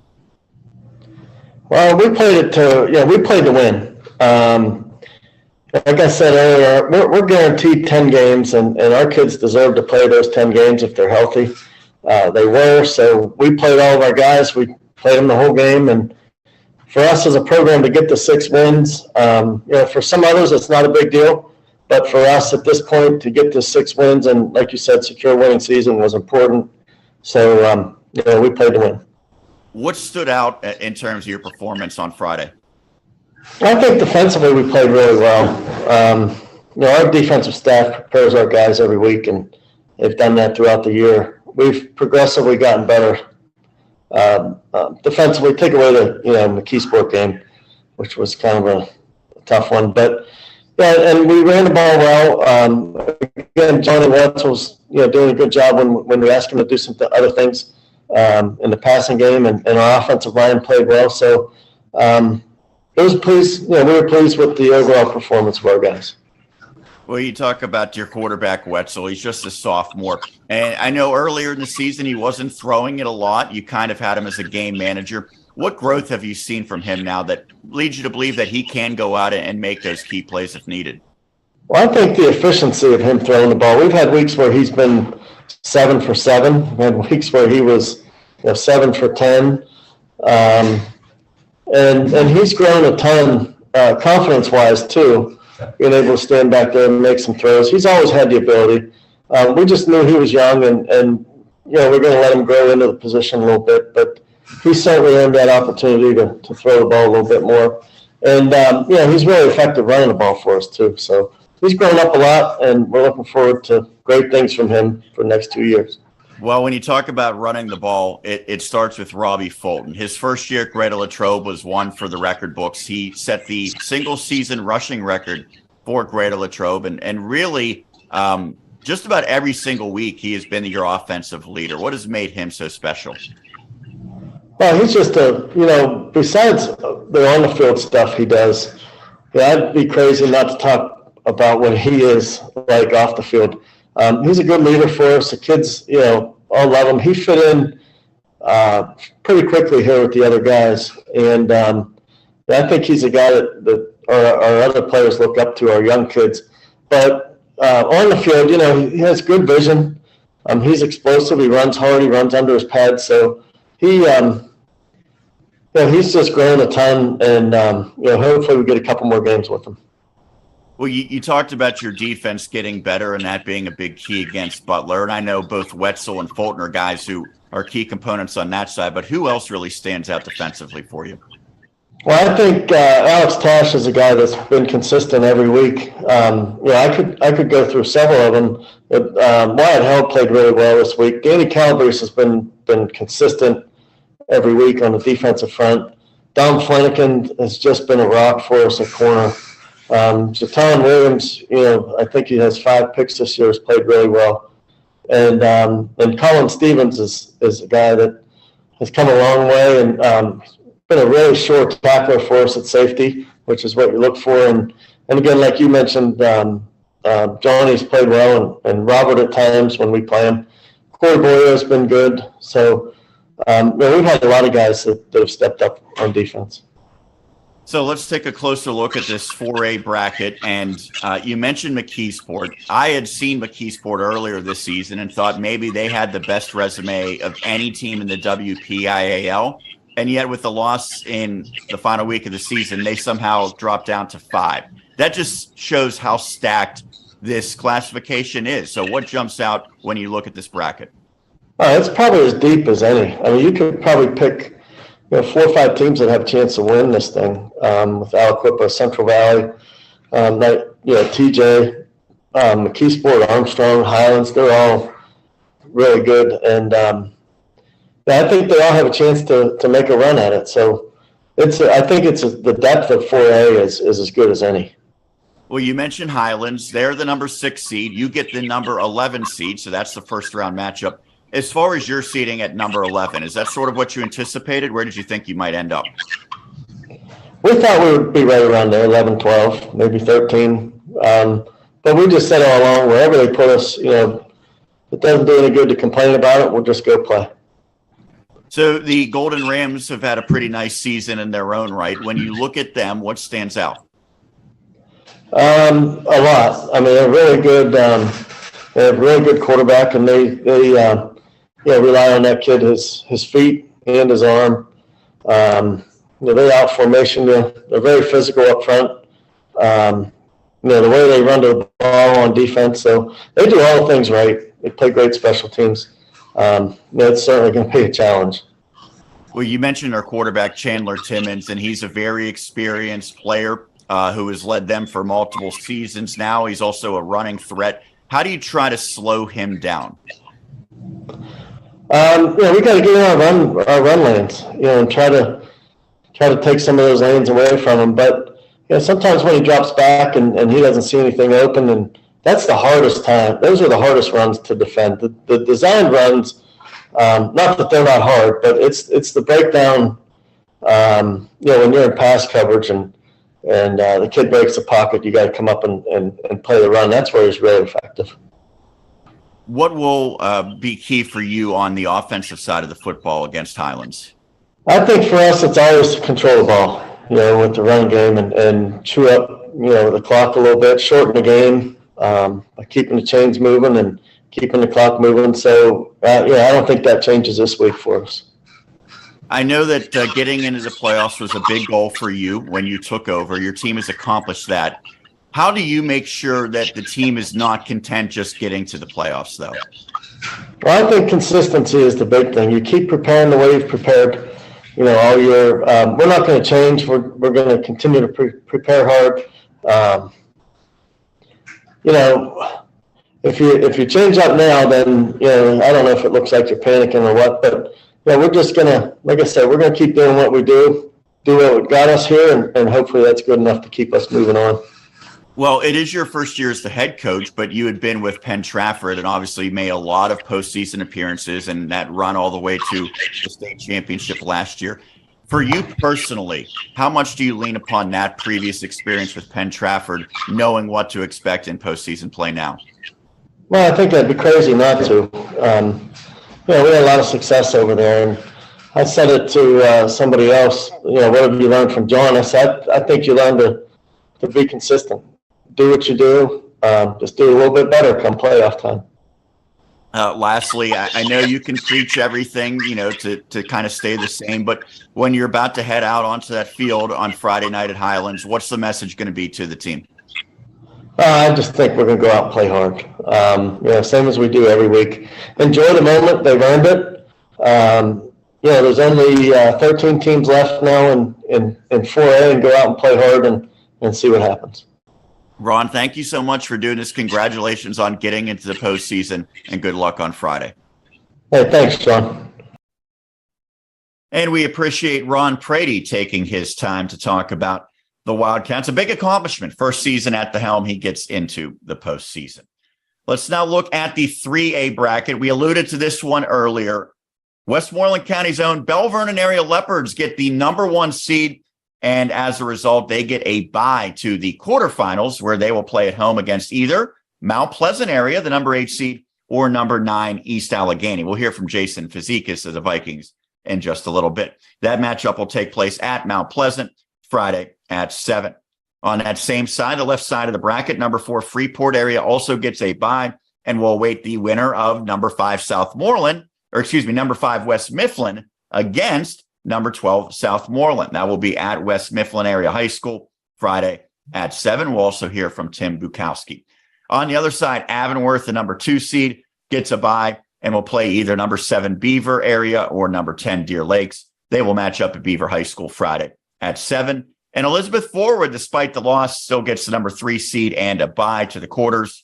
Well, we played to win. Like I said earlier, we're guaranteed 10 games, and our kids deserve to play those 10 games if they're healthy. They were, so we played all of our guys. We played them the whole game, and for us as a program to get the 6 wins, for some others it's not a big deal, but for us at this point to get the 6 wins and, like you said, secure a winning season was important. So, we played to win. What stood out in terms of your performance on Friday? I think defensively we played really well. Our defensive staff prepares our guys every week, and they've done that throughout the year. We've progressively gotten better defensively. Take away the McKeesport game, which was kind of a tough one, but and we ran the ball well. Again, Johnny Watts was doing a good job when we asked him to do some other things in the passing game, and our offensive line played well. So. We were pleased with the overall performance of our guys. Well, you talk about your quarterback, Wetzel. He's just a sophomore. And I know earlier in the season he wasn't throwing it a lot. You kind of had him as a game manager. What growth have you seen from him now that leads you to believe that he can go out and make those key plays if needed? Well, I think the efficiency of him throwing the ball. We've had weeks where he's been 7 for 7. We had weeks where he was 7 for 10. And he's grown a ton confidence-wise too, being able to stand back there and make some throws. He's always had the ability. We just knew he was young, and we're going to let him grow into the position a little bit. But he certainly earned that opportunity to throw the ball a little bit more. And he's really effective running the ball for us too. So he's grown up a lot, and we're looking forward to great things from him for the next 2 years. Well, when you talk about running the ball, it starts with Robbie Fulton. His first year at Greater Latrobe was one for the record books. He set the single-season rushing record for Greater Latrobe, and really just about every single week he has been your offensive leader. What has made him so special? Well, he's just besides the on-the-field stuff he does, I'd be crazy not to talk about what he is like off the field. He's a good leader for us. The kids, all love him. He fit in pretty quickly here with the other guys. And I think he's a guy that our other players look up to, our young kids. But on the field, he has good vision. He's explosive. He runs hard. He runs under his pads. So he's just grown a ton. And, hopefully we get a couple more games with him. Well, you talked about your defense getting better and that being a big key against Butler. And I know both Wetzel and Fulton are guys who are key components on that side. But who else really stands out defensively for you? Well, I think Alex Tash is a guy that's been consistent every week. I could go through several of them. But, Wyatt Held played really well this week. Danny Calabrese has been consistent every week on the defensive front. Dom Flanagan has just been a rock for us at corner. Jatan Williams, I think he has 5 picks this year, has played really well. And Colin Stevens is a guy that has come a long way and been a really short tackler for us at safety, which is what you look for. And again, like you mentioned, Johnny's played well and Robert at times when we play him. Corey Boyer has been good. So we've had a lot of guys that have stepped up on defense. So let's take a closer look at this 4A bracket. And you mentioned McKeesport. I had seen McKeesport earlier this season and thought maybe they had the best resume of any team in the WPIAL. And yet with the loss in the final week of the season, they somehow dropped down to 5. That just shows how stacked this classification is. So what jumps out when you look at this bracket? It's probably as deep as any. I mean, you could probably pick 4 or 5 teams that have a chance to win this thing with Aliquippa, Central Valley, TJ, McKeesport, Armstrong, Highlands. They're all really good. And I think they all have a chance to make a run at it. So I think the depth of 4A is as good as any. Well, you mentioned Highlands. They're the number 6 seed. You get the number 11 seed, so that's the first round matchup. As far as your seeding at number 11, is that sort of what you anticipated? Where did you think you might end up? We thought we would be right around there, 11, 12, maybe 13. But we just said all along, wherever they put us, it doesn't do any good to complain about it. We'll just go play. So the Golden Rams have had a pretty nice season in their own right. When you look at them, what stands out? A lot. I mean, they're really good. They have a really good quarterback, and they rely on that kid, his feet and his arm. They're out formation. They're very physical up front. The way they run the ball on defense. So they do all the things right. They play great special teams. It's certainly going to be a challenge. Well, you mentioned our quarterback, Chandler Timmons, and he's a very experienced player who has led them for multiple seasons now. He's also a running threat. How do you try to slow him down? We got to get in our run lanes, and try to take some of those lanes away from him. But sometimes when he drops back and he doesn't see anything open, and that's the hardest time. Those are the hardest runs to defend. The design runs, not that they're not hard, but it's the breakdown. When you're in pass coverage and the kid breaks the pocket, you got to come up and play the run. That's where he's really effective. What will be key for you on the offensive side of the football against Highlands? I think for us, it's always to control the ball. with the run game and chew up, the clock a little bit, shorten the game by keeping the chains moving and keeping the clock moving. So, I don't think that changes this week for us. I know that getting into the playoffs was a big goal for you when you took over. Your team has accomplished that. How do you make sure that the team is not content just getting to the playoffs, though? Well, I think consistency is the big thing. You keep preparing the way you've prepared, all year. We're not going to change. We're going to continue to prepare hard. If you change up now, then I don't know if it looks like you're panicking or what, but we're just gonna, like I said, we're gonna keep doing what we do what got us here, and hopefully that's good enough to keep us moving on. Well, it is your first year as the head coach, but you had been with Penn Trafford and obviously made a lot of postseason appearances and that run all the way to the state championship last year. For you personally, how much do you lean upon that previous experience with Penn Trafford, knowing what to expect in postseason play now? Well, I think that'd be crazy not to. We had a lot of success over there, and I said it to somebody else. What have you learned from John? I said, I think you learn to be consistent. Do what you do. Just do a little bit better come playoff time. Lastly, I know you can preach everything, to kind of stay the same, but when you're about to head out onto that field on Friday night at Highlands, what's the message going to be to the team? I just think we're going to go out and play hard. Same as we do every week. Enjoy the moment. They've earned it. There's only 13 teams left now in 4A, and go out and play hard and see what happens. Ron, thank you so much for doing this. Congratulations on getting into the postseason, and good luck on Friday. Hey, thanks, John. And we appreciate Ron Prady taking his time to talk about the Wildcats. A big accomplishment. First season at the helm, he gets into the postseason. Let's now look at the 3A bracket. We alluded to this one earlier. Westmoreland County's own Bell Vernon area Leopards get the number 1 seed, and as a result, they get a bye to the quarterfinals, where they will play at home against either Mount Pleasant area, the number 8 seed, or number 9 East Allegheny. We'll hear from Jason Fazekas of the Vikings in just a little bit. That matchup will take place at Mount Pleasant Friday at 7. On that same side, the left side of the bracket, number 4 Freeport area also gets a bye, and will await the winner of number 5 number 5 West Mifflin against number 12 Southmoreland. That will be at West Mifflin Area High School Friday at 7. We'll also hear from Tim Bukowski. On the other side, Avonworth, the number 2 seed, gets a bye and will play either number 7 Beaver Area or number 10 Deer Lakes. They will match up at Beaver High School Friday at 7. And Elizabeth Forward, despite the loss, still gets the number 3 seed and a bye to the quarters,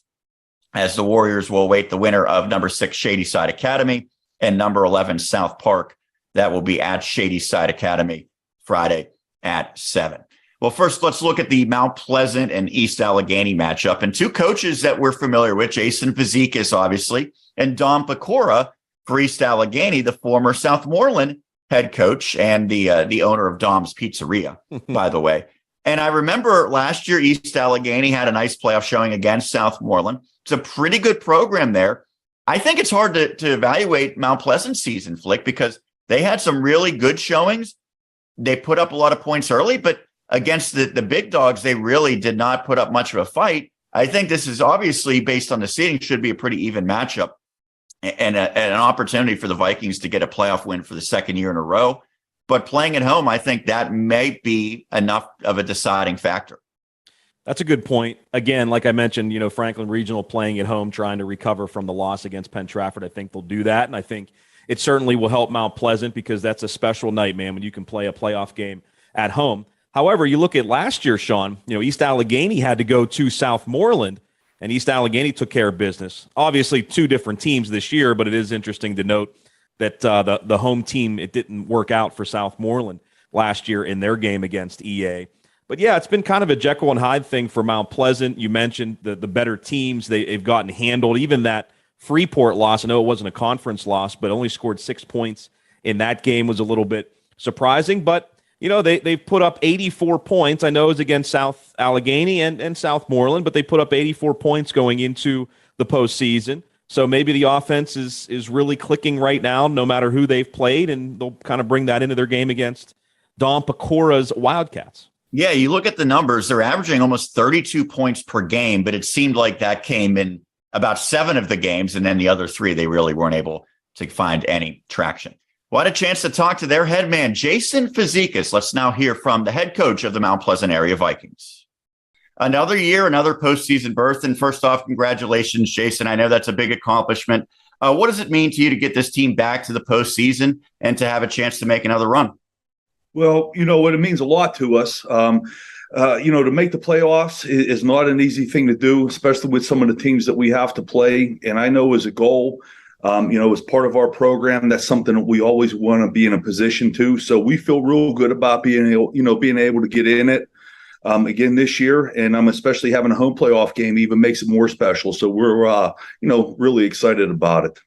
as the Warriors will await the winner of number 6 Shadyside Academy and number 11 South Park. That will be at Shadyside Academy Friday at 7. Well, first, let's look at the Mount Pleasant and East Allegheny matchup. And 2 coaches that we're familiar with, Jason Fazekas, obviously, and Dom Pecora for East Allegheny, the former Southmoreland head coach and the owner of Dom's Pizzeria, by the way. And I remember last year, East Allegheny had a nice playoff showing against Southmoreland. It's a pretty good program there. I think it's hard to evaluate Mount Pleasant's season, Flick, because they had some really good showings. They put up a lot of points early, but against the big dogs, they really did not put up much of a fight. I think this is obviously, based on the seeding, should be a pretty even matchup and an opportunity for the Vikings to get a playoff win for the second year in a row. But playing at home, I think that may be enough of a deciding factor. That's a good point. Again, like I mentioned, Franklin Regional playing at home, trying to recover from the loss against Penn Trafford. I think they'll do that. And I think it certainly will help Mount Pleasant, because that's a special night, man, when you can play a playoff game at home. However, you look at last year, Sean, East Allegheny had to go to Southmoreland, and East Allegheny took care of business. Obviously, 2 different teams this year, but it is interesting to note that the home team, it didn't work out for Southmoreland last year in their game against EA. But yeah, it's been kind of a Jekyll and Hyde thing for Mount Pleasant. You mentioned the better teams they've gotten handled. Even that Freeport loss, I know it wasn't a conference loss, but only scored 6 points in that game, was a little bit surprising. But they've put up 84 points. I know it was against South Allegheny and Southmoreland, but they put up 84 points going into the postseason. So maybe the offense is really clicking right now, no matter who they've played, and they'll kind of bring that into their game against Don Pecora's Wildcats. Yeah, you look at the numbers, they're averaging almost 32 points per game, but it seemed like that came in about 7 of the games, and then the other 3, they really weren't able to find any traction. Well, I had a chance to talk to their head man, Jason Fazekas. Let's now hear from the head coach of the Mount Pleasant area Vikings. Another year, another postseason berth. And first off, congratulations, Jason. I know that's a big accomplishment. What does it mean to you to get this team back to the postseason and to have a chance to make another run? Well, what it means a lot to us. To make the playoffs is not an easy thing to do, especially with some of the teams that we have to play. And I know as a goal, as part of our program, that's something that we always want to be in a position to. So we feel real good about being able to get in it again this year. And especially having a home playoff game even makes it more special. So we're, really excited about it.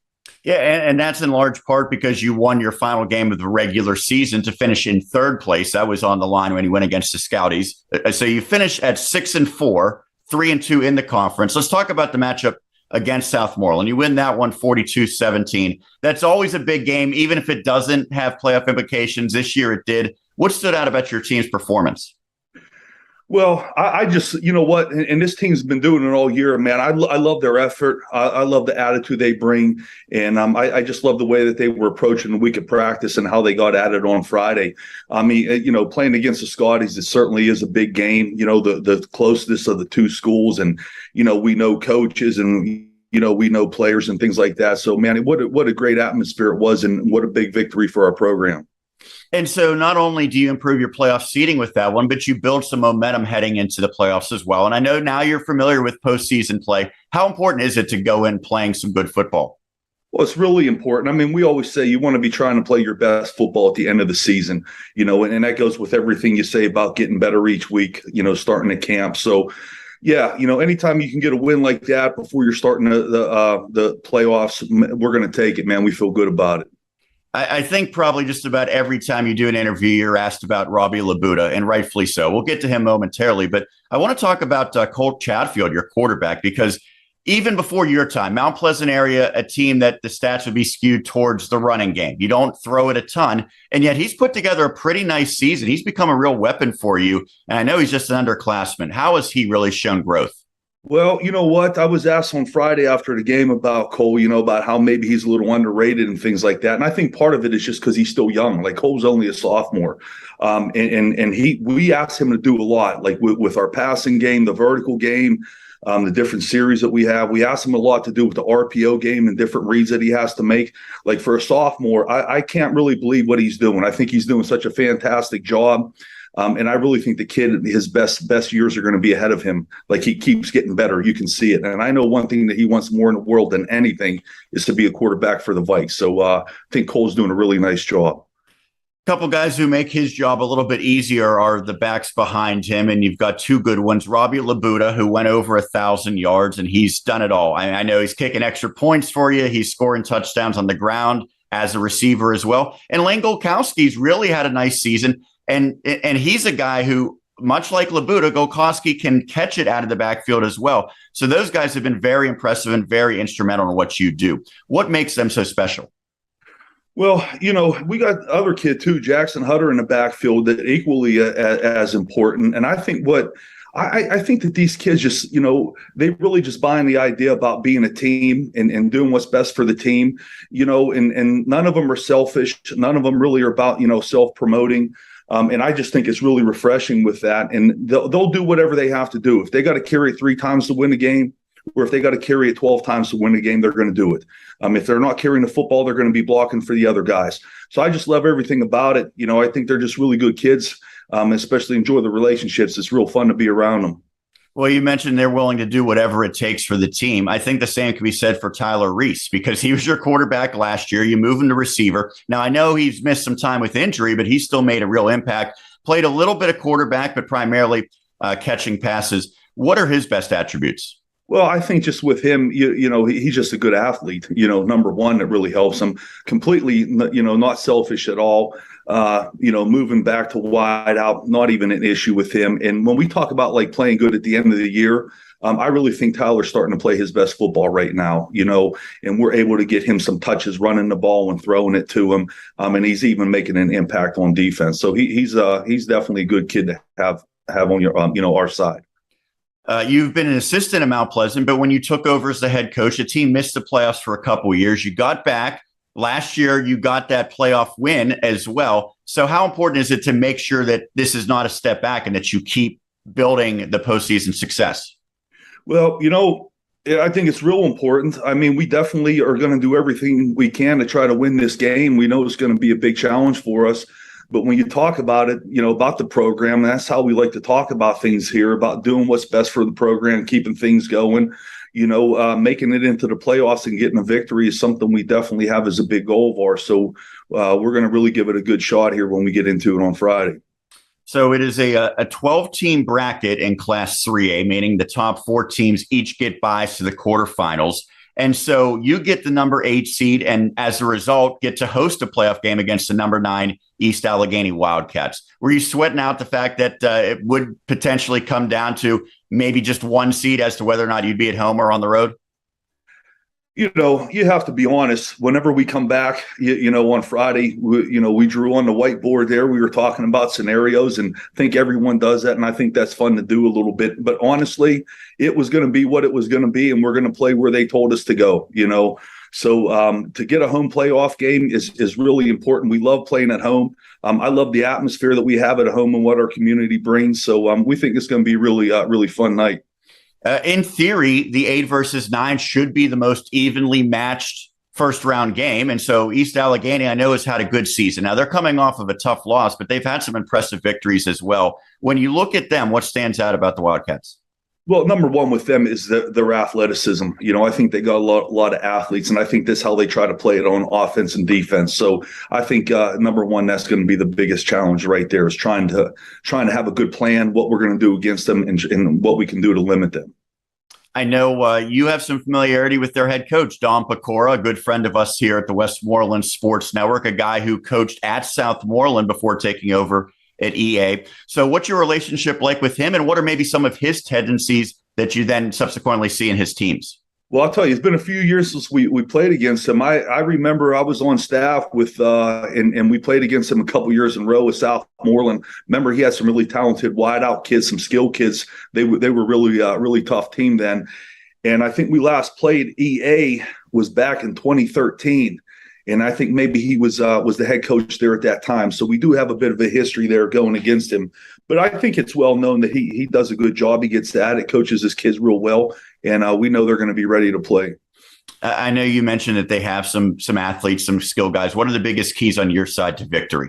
Yeah, and that's in large part because you won your final game of the regular season to finish in 3rd place. That was on the line when you went against the Scouties. So you finished at 6-4, 3-2 in the conference. Let's talk about the matchup against Southmoreland. You win that one 42-17. That's always a big game, even if it doesn't have playoff implications. This year it did. What stood out about your team's performance? Well, I just, and this team's been doing it all year, man. I love their effort. I love the attitude they bring. And I just love the way that they were approaching the week of practice and how they got at it on Friday. I mean, playing against the Scotties, it certainly is a big game, the closeness of the 2 schools. And, we know coaches and, we know players and things like that. So, man, what a great atmosphere it was and what a big victory for our program. And so not only do you improve your playoff seeding with that one, but you build some momentum heading into the playoffs as well. And I know now you're familiar with postseason play. How important is it to go in playing some good football? Well, it's really important. I mean, we always say you want to be trying to play your best football at the end of the season, and that goes with everything you say about getting better each week, starting at camp. So, yeah, anytime you can get a win like that before you're starting the playoffs, we're going to take it, man. We feel good about it. I think probably just about every time you do an interview, you're asked about Robbie Labuda, and rightfully so. We'll get to him momentarily, but I want to talk about Colt Chatfield, your quarterback, because even before your time, Mount Pleasant area, a team that the stats would be skewed towards the running game. You don't throw it a ton, and yet he's put together a pretty nice season. He's become a real weapon for you, and I know he's just an underclassman. How has he really shown growth? Well, you know what? I was asked on Friday after the game about Cole, about how maybe he's a little underrated and things like that. And I think part of it is just because he's still young. Like Cole's only a sophomore. We asked him to do a lot, like with our passing game, the vertical game, the different series that we have. We asked him a lot to do with the RPO game and different reads that he has to make. Like for a sophomore, I can't really believe what he's doing. I think he's doing such a fantastic job. And I really think the kid, his best years are going to be ahead of him. Like he keeps getting better. You can see it. And I know one thing that he wants more in the world than anything is to be a quarterback for the Vikes. So I think Cole's doing a really nice job. A couple guys who make his job a little bit easier are the backs behind him. And you've got 2 good ones. Robbie Labuda, who went over 1,000 yards, and he's done it all. I know he's kicking extra points for you. He's scoring touchdowns on the ground as a receiver as well. And Lane Golkowski's really had a nice season. And he's a guy who, much like Labuda, Golkowski can catch it out of the backfield as well. So those guys have been very impressive and very instrumental in what you do. What makes them so special? Well, we got other kid too, Jackson Hutter in the backfield, that equally as important. And I think I think that these kids just, they really just buy in the idea about being a team and doing what's best for the team, and none of them are selfish. None of them really are about, self-promoting. And I just think it's really refreshing with that. And they'll do whatever they have to do. If they got to carry it 3 times to win a game, or if they got to carry it 12 times to win a game, they're going to do it. If they're not carrying the football, they're going to be blocking for the other guys. So I just love everything about it. I think they're just really good kids, especially enjoy the relationships. It's real fun to be around them. Well, you mentioned they're willing to do whatever it takes for the team. I think the same can be said for Tyler Reese, because he was your quarterback last year. You move him to receiver. Now, I know he's missed some time with injury, but he still made a real impact. Played a little bit of quarterback, but primarily catching passes. What are his best attributes? Well, I think just with him, he's just a good athlete. Number one, that really helps him. Completely, not selfish at all. moving back to wide out, not even an issue with him. And when we talk about like playing good at the end of the year, I really think Tyler's starting to play his best football right now, and we're able to get him some touches running the ball and throwing it to him. And he's even making an impact on defense. So he's definitely a good kid to have on your, our side. You've been an assistant at Mount Pleasant, but when you took over as the head coach, the team missed the playoffs for a couple of years. You got back. Last year, you got that playoff win as well. So how important is it to make sure that this is not a step back and that you keep building the postseason success? Well, I think it's real important. I mean, we definitely are going to do everything we can to try to win this game. We know it's going to be a big challenge for us. But when you talk about it, about the program, that's how we like to talk about things here, about doing what's best for the program, keeping things going. Making it into the playoffs and getting a victory is something we definitely have as a big goal of ours. So we're going to really give it a good shot here when we get into it on Friday. So it is a 12-team bracket in Class 3A, meaning the top 4 teams each get buys to the quarterfinals. And so you get the number 8 seed and as a result get to host a playoff game against the number 9 East Allegheny Wildcats. Were you sweating out the fact that it would potentially come down to maybe just 1 seed as to whether or not you'd be at home or on the road? You have to be honest. Whenever we come back, on Friday, we drew on the whiteboard there. We were talking about scenarios, and I think everyone does that. And I think that's fun to do a little bit. But honestly, it was going to be what it was going to be, and we're going to play where they told us to go, So to get a home playoff game is really important. We love playing at home. I love the atmosphere that we have at home and what our community brings. So we think it's going to be really fun night. In theory, the 8 versus 9 should be the most evenly matched first round game. And so East Allegheny, I know, has had a good season. Now they're coming off of a tough loss, but they've had some impressive victories as well. When you look at them, what stands out about the Wildcats? Well, number one with them is their athleticism. I think they got a lot of athletes, and I think that's how they try to play it on offense and defense. So I think number one, that's going to be the biggest challenge right there, is trying to have a good plan, what we're going to do against them, and what we can do to limit them. I know you have some familiarity with their head coach, Don Pecora, a good friend of us here at the Westmoreland Sports Network, a guy who coached at Southmoreland before taking over at EA. So what's your relationship like with him, and what are maybe some of his tendencies that you then subsequently see in his teams? Well, I'll tell you, it's been a few years since we played against him. I remember I was on staff with and we played against him a couple years in a row with Southmoreland. Remember, he had some really talented wideout kids, some skilled kids. They were really tough team then. And I think we last played EA was back in 2013. And I think maybe he was the head coach there at that time. So we do have a bit of a history there going against him. But I think it's well known that he does a good job. He gets at it, coaches his kids real well. And we know they're going to be ready to play. I know you mentioned that they have some athletes, some skill guys. What are the biggest keys on your side to victory?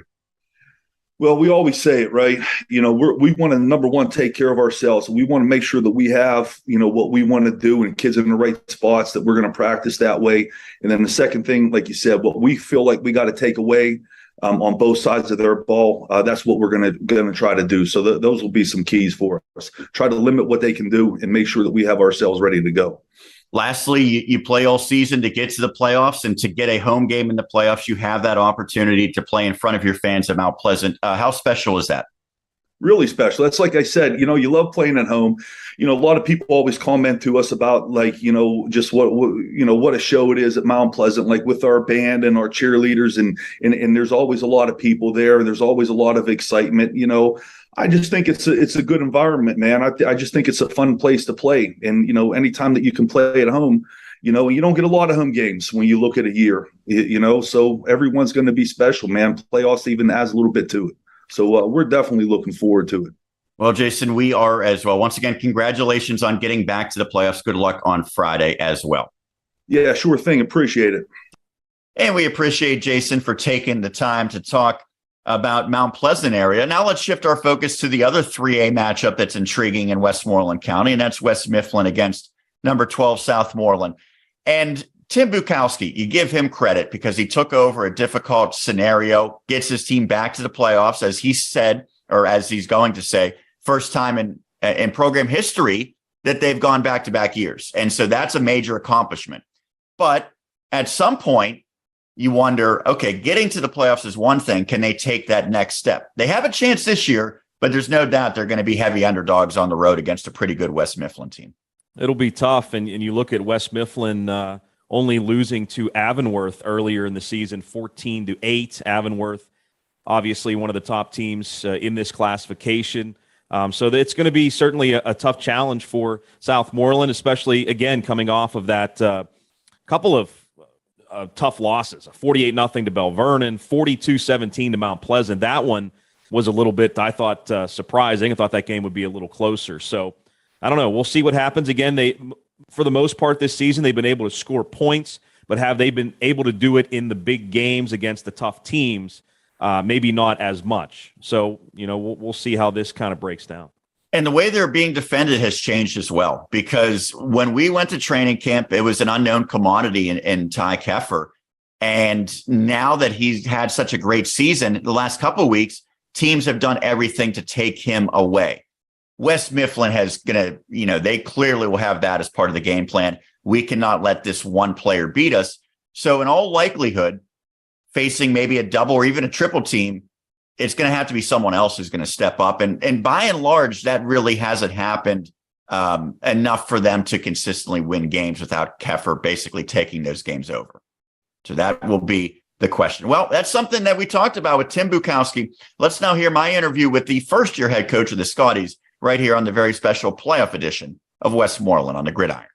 Well, we always say it, right? We want to, number one, take care of ourselves. We want to make sure that we have, what we want to do and kids in the right spots, that we're going to practice that way. And then the second thing, like you said, what we feel like we got to take away on both sides of their ball, that's what we're going to try to do. So those will be some keys for us. Try to limit what they can do and make sure that we have ourselves ready to go. Lastly, you play all season to get to the playoffs, and to get a home game in the playoffs, you have that opportunity to play in front of your fans at Mount Pleasant. How special is that? Really special. That's like I said, you love playing at home. A lot of people always comment to us about just what a show it is at Mount Pleasant, like with our band and our cheerleaders, and there's always a lot of people there. There's always a lot of excitement. I just think it's a good environment, man. I just think it's a fun place to play. And, anytime that you can play at home, you don't get a lot of home games when you look at a year, so everyone's going to be special, man. Playoffs even adds a little bit to it. So we're definitely looking forward to it. Well, Jason, we are as well. Once again, congratulations on getting back to the playoffs. Good luck on Friday as well. Yeah, sure thing. Appreciate it. And we appreciate Jason for taking the time to talk about Mount Pleasant area. Now let's shift our focus to the other 3A matchup that's intriguing in Westmoreland County, and that's West Mifflin against number 12 Southmoreland. And Tim Bukowski, you give him credit because he took over a difficult scenario, gets his team back to the playoffs, as he said, or as he's going to say, first time in program history that they've gone back-to-back years. And so that's a major accomplishment. But at some point, you wonder, okay, getting to the playoffs is one thing. Can they take that next step? They have a chance this year, but there's no doubt they're going to be heavy underdogs on the road against a pretty good West Mifflin team. It'll be tough, and you look at West Mifflin only losing to Avonworth earlier in the season, 14-8. Avonworth, obviously one of the top teams in this classification. So it's going to be certainly a tough challenge for Southmoreland, especially, again, coming off of that couple of tough losses, 48-0 to Bell Vernon, 42-17 to Mount Pleasant. That one was a little bit, I thought, surprising. I thought that game would be a little closer. So I don't know. We'll see what happens. Again, for the most part this season, they've been able to score points, but have they been able to do it in the big games against the tough teams? Maybe not as much. So, we'll see how this kind of breaks down. And the way they're being defended has changed as well, because when we went to training camp, it was an unknown commodity in Ty Keffer. And now that he's had such a great season, the last couple of weeks, teams have done everything to take him away. West Mifflin they clearly will have that as part of the game plan. We cannot let this one player beat us. So in all likelihood, facing maybe a double or even a triple team, it's going to have to be someone else who's going to step up. And by and large, that really hasn't happened enough for them to consistently win games without Keffer basically taking those games over. So that will be the question. Well, that's something that we talked about with Tim Bukowski. Let's now hear my interview with the first-year head coach of the Scotties right here on the very special playoff edition of Westmoreland on the Gridiron.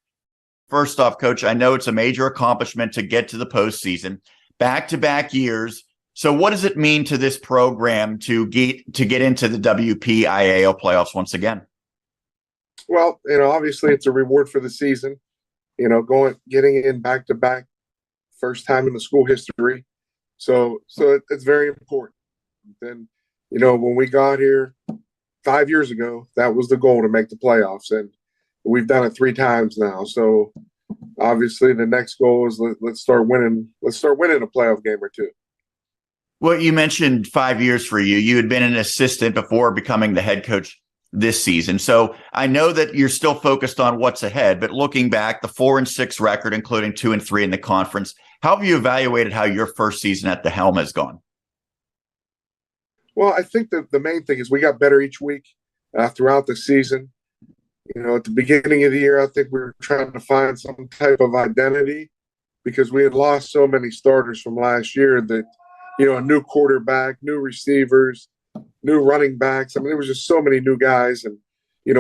First off, Coach, I know it's a major accomplishment to get to the postseason, back-to-back years. So what does it mean to this program to get into the WPIAL playoffs once again? Well, obviously it's a reward for the season, getting in back-to-back, first time in the school history. So it's very important. Then, when we got here 5 years ago, that was the goal, to make the playoffs. And we've done it 3 times now. So obviously the next goal is let's start winning a playoff game or two. Well, you mentioned 5 years for you. You had been an assistant before becoming the head coach this season. So I know that you're still focused on what's ahead, but looking back, the 4-6 record, including 2-3 in the conference, how have you evaluated how your first season at the helm has gone? Well, I think that the main thing is we got better each week throughout the season. At the beginning of the year, I think we were trying to find some type of identity because we had lost so many starters from last year that, a new quarterback, new receivers, new running backs. I mean, there was just so many new guys. And,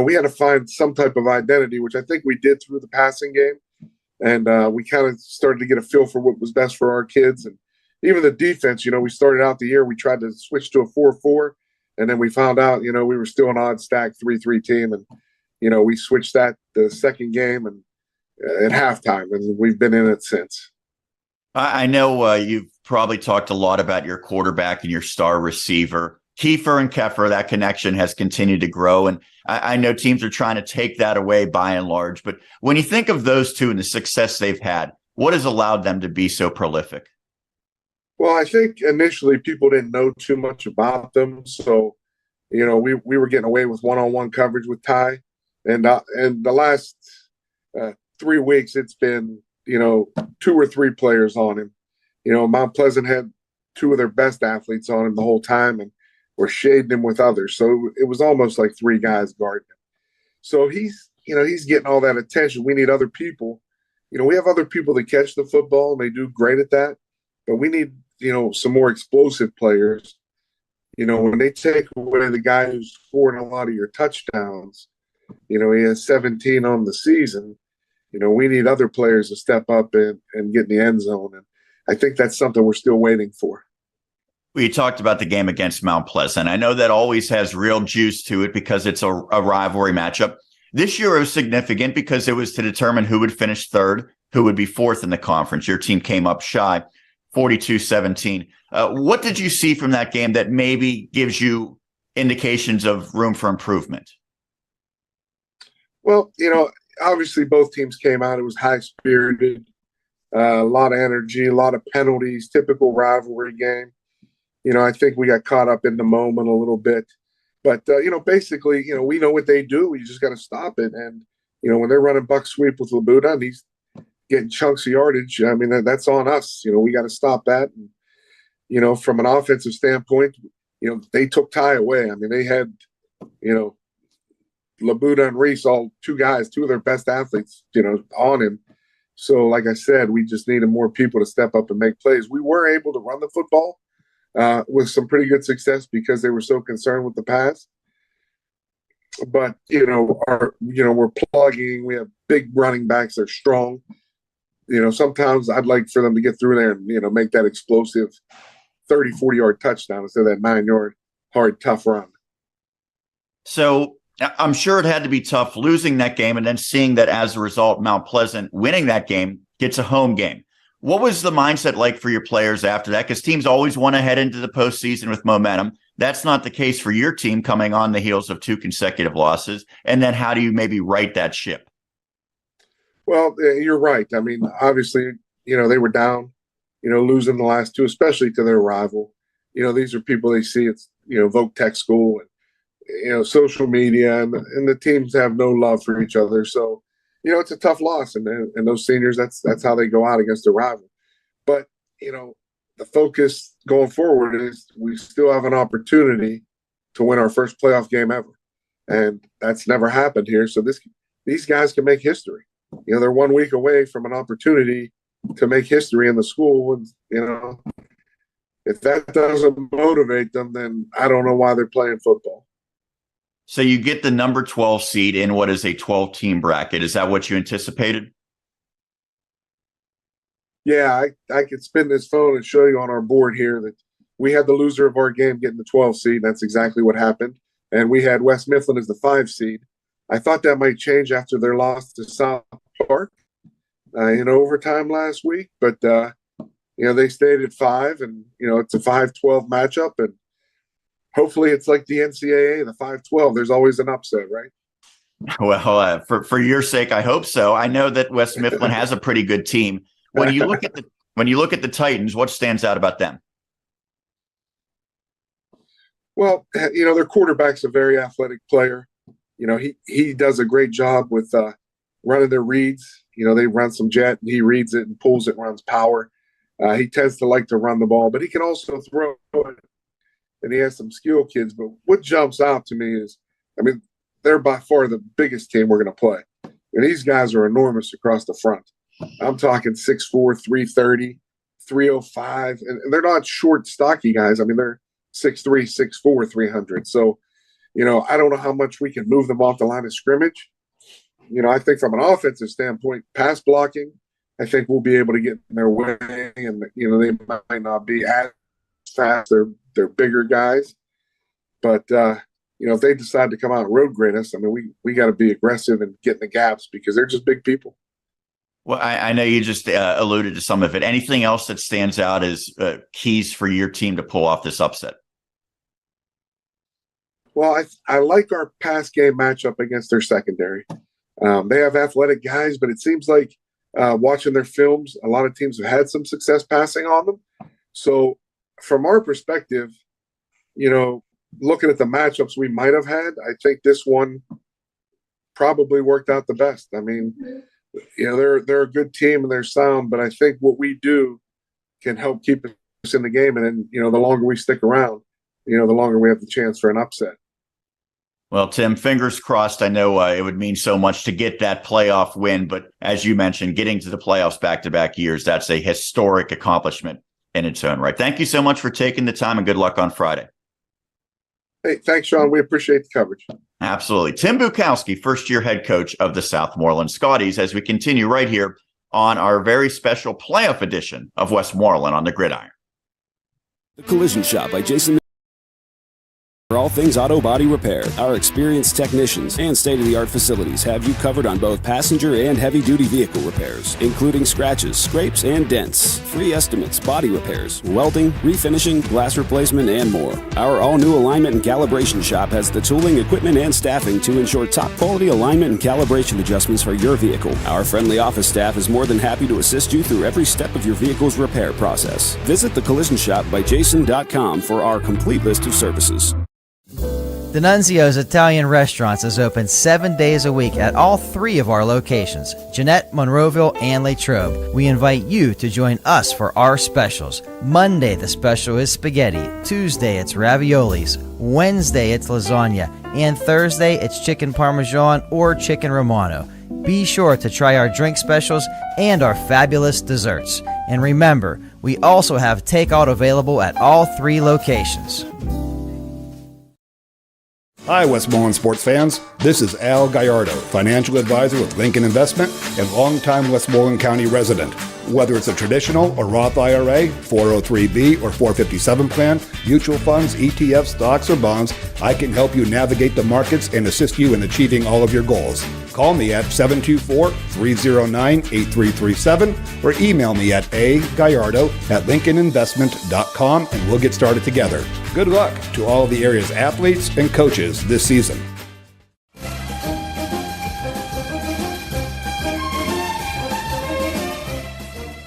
we had to find some type of identity, which I think we did through the passing game. And we kind of started to get a feel for what was best for our kids. And even the defense, we started out the year, we tried to switch to a 4-4. And then we found out, we were still an odd stack 3-3 team. And, we switched that the second game and at halftime, and we've been in it since. I know you've probably talked a lot about your quarterback and your star receiver. Kiefer and Keffer, that connection has continued to grow. And I know teams are trying to take that away by and large. But when you think of those two and the success they've had, what has allowed them to be so prolific? Well, I think initially people didn't know too much about them. So, we were getting away with one-on-one coverage with Ty. And the last 3 weeks, it's been, 2 or 3 players on him. Mount Pleasant had 2 of their best athletes on him the whole time, and we're shading him with others. So it was almost like 3 guys guarding him. So he's getting all that attention. We need other people. We have other people that catch the football, and they do great at that. But we need, some more explosive players. When they take away the guy who's scoring a lot of your touchdowns, he has 17 on the season. We need other players to step up and get in the end zone. And I think that's something we're still waiting for. We talked about the game against Mount Pleasant. I know that always has real juice to it because it's a rivalry matchup. This year it was significant because it was to determine who would finish third, who would be fourth in the conference. Your team came up shy, 42-17. What did you see from that game that maybe gives you indications of room for improvement? Well, obviously both teams came out. It was high-spirited, a lot of energy, a lot of penalties, typical rivalry game. I think we got caught up in the moment a little bit. But, basically, we know what they do. We just got to stop it. And, when they're running buck sweep with Labuda, and getting chunks of yardage, I mean, that's on us. We got to stop that. And, from an offensive standpoint, they took Ty away. I mean, they had, Labuda and Reese, two of their best athletes, on him. So, like I said, we just needed more people to step up and make plays. We were able to run the football with some pretty good success because they were so concerned with the pass. But, we're plugging. We have big running backs. They're strong. Sometimes I'd like for them to get through there and, make that explosive 30, 40-yard touchdown instead of that 9-yard hard, tough run. So I'm sure it had to be tough losing that game and then seeing that as a result, Mount Pleasant winning that game gets a home game. What was the mindset like for your players after that? Because teams always want to head into the postseason with momentum. That's not the case for your team coming on the heels of 2 consecutive losses. And then how do you maybe right that ship? Well, you're right. I mean, obviously, they were down, losing the last 2, especially to their rival. These are people they see. It's, Voc Tech School and, social media, and the teams have no love for each other. So, it's a tough loss. And those seniors, that's how they go out against their rival. But, the focus going forward is we still have an opportunity to win our first playoff game ever. And that's never happened here. So these guys can make history. They're 1 week away from an opportunity to make history in the school. And, if that doesn't motivate them, then I don't know why they're playing football. So you get the number 12 seed in what is a 12-team bracket. Is that what you anticipated? Yeah, I could spin this phone and show you on our board here that we had the loser of our game getting the 12 seed. That's exactly what happened. And we had West Mifflin as the 5 seed. I thought that might change after their loss to South Park in overtime last week. But, they stayed at 5, and, it's a 5-12 matchup. And hopefully it's like the NCAA, the 5-12. There's always an upset, right? Well, for your sake, I hope so. I know that West Mifflin has a pretty good team. When you look at the Titans, what stands out about them? Well, their quarterback's a very athletic player. He does a great job with running their reads. They run some jet, and he reads it and pulls it, runs power. He tends to like to run the ball, but he can also throw it. And he has some skilled kids. But what jumps out to me is, they're by far the biggest team we're going to play. And these guys are enormous across the front. I'm talking 6'4", 330, 305. And they're not short, stocky guys. They're 6'3", 6'4", 300. So, I don't know how much we can move them off the line of scrimmage. I think from an offensive standpoint, pass blocking, I think we'll be able to get in their way. And, they might not be as fast. They're bigger guys. But, if they decide to come out and road grade us, we got to be aggressive and get in the gaps because they're just big people. Well, I know you just alluded to some of it. Anything else that stands out as keys for your team to pull off this upset? Well, I like our pass game matchup against their secondary. They have athletic guys, but it seems like watching their films, a lot of teams have had some success passing on them. So from our perspective, looking at the matchups we might have had, I think this one probably worked out the best. They're a good team and they're sound, but I think what we do can help keep us in the game. And then, the longer we stick around, the longer we have the chance for an upset. Well, Tim, fingers crossed. I know it would mean so much to get that playoff win, but as you mentioned, getting to the playoffs back-to-back years, that's a historic accomplishment in its own right. Thank you so much for taking the time, and good luck on Friday. Hey, thanks, Sean. We appreciate the coverage. Absolutely. Tim Bukowski, first-year head coach of the Southmoreland Scotties, as we continue right here on our very special playoff edition of Westmoreland on the Gridiron. The Collision Shop by Jason. For all things auto body repair, our experienced technicians and state-of-the-art facilities have you covered on both passenger and heavy-duty vehicle repairs, including scratches, scrapes, and dents, free estimates, body repairs, welding, refinishing, glass replacement, and more. Our all-new alignment and calibration shop has the tooling, equipment, and staffing to ensure top-quality alignment and calibration adjustments for your vehicle. Our friendly office staff is more than happy to assist you through every step of your vehicle's repair process. Visit thecollisionshopbyjason.com for our complete list of services. D'Annunzio's Italian Restaurants is open 7 days a week at all 3 of our locations, Jeanette, Monroeville, and Latrobe. We invite you to join us for our specials. Monday, the special is spaghetti. Tuesday, it's raviolis. Wednesday, it's lasagna. And Thursday, it's chicken parmesan or chicken romano. Be sure to try our drink specials and our fabulous desserts. And remember, we also have takeout available at all 3 locations. Hi, Westmoreland sports fans. This is Al Gallardo, financial advisor with Lincoln Investment and longtime Westmoreland County resident. Whether it's a traditional or Roth IRA, 403B or 457 plan, mutual funds, ETFs, stocks, or bonds, I can help you navigate the markets and assist you in achieving all of your goals. Call me at 724-309-8337 or email me at agallardo@lincolninvestment.com and we'll get started together. Good luck to all of the area's athletes and coaches this season.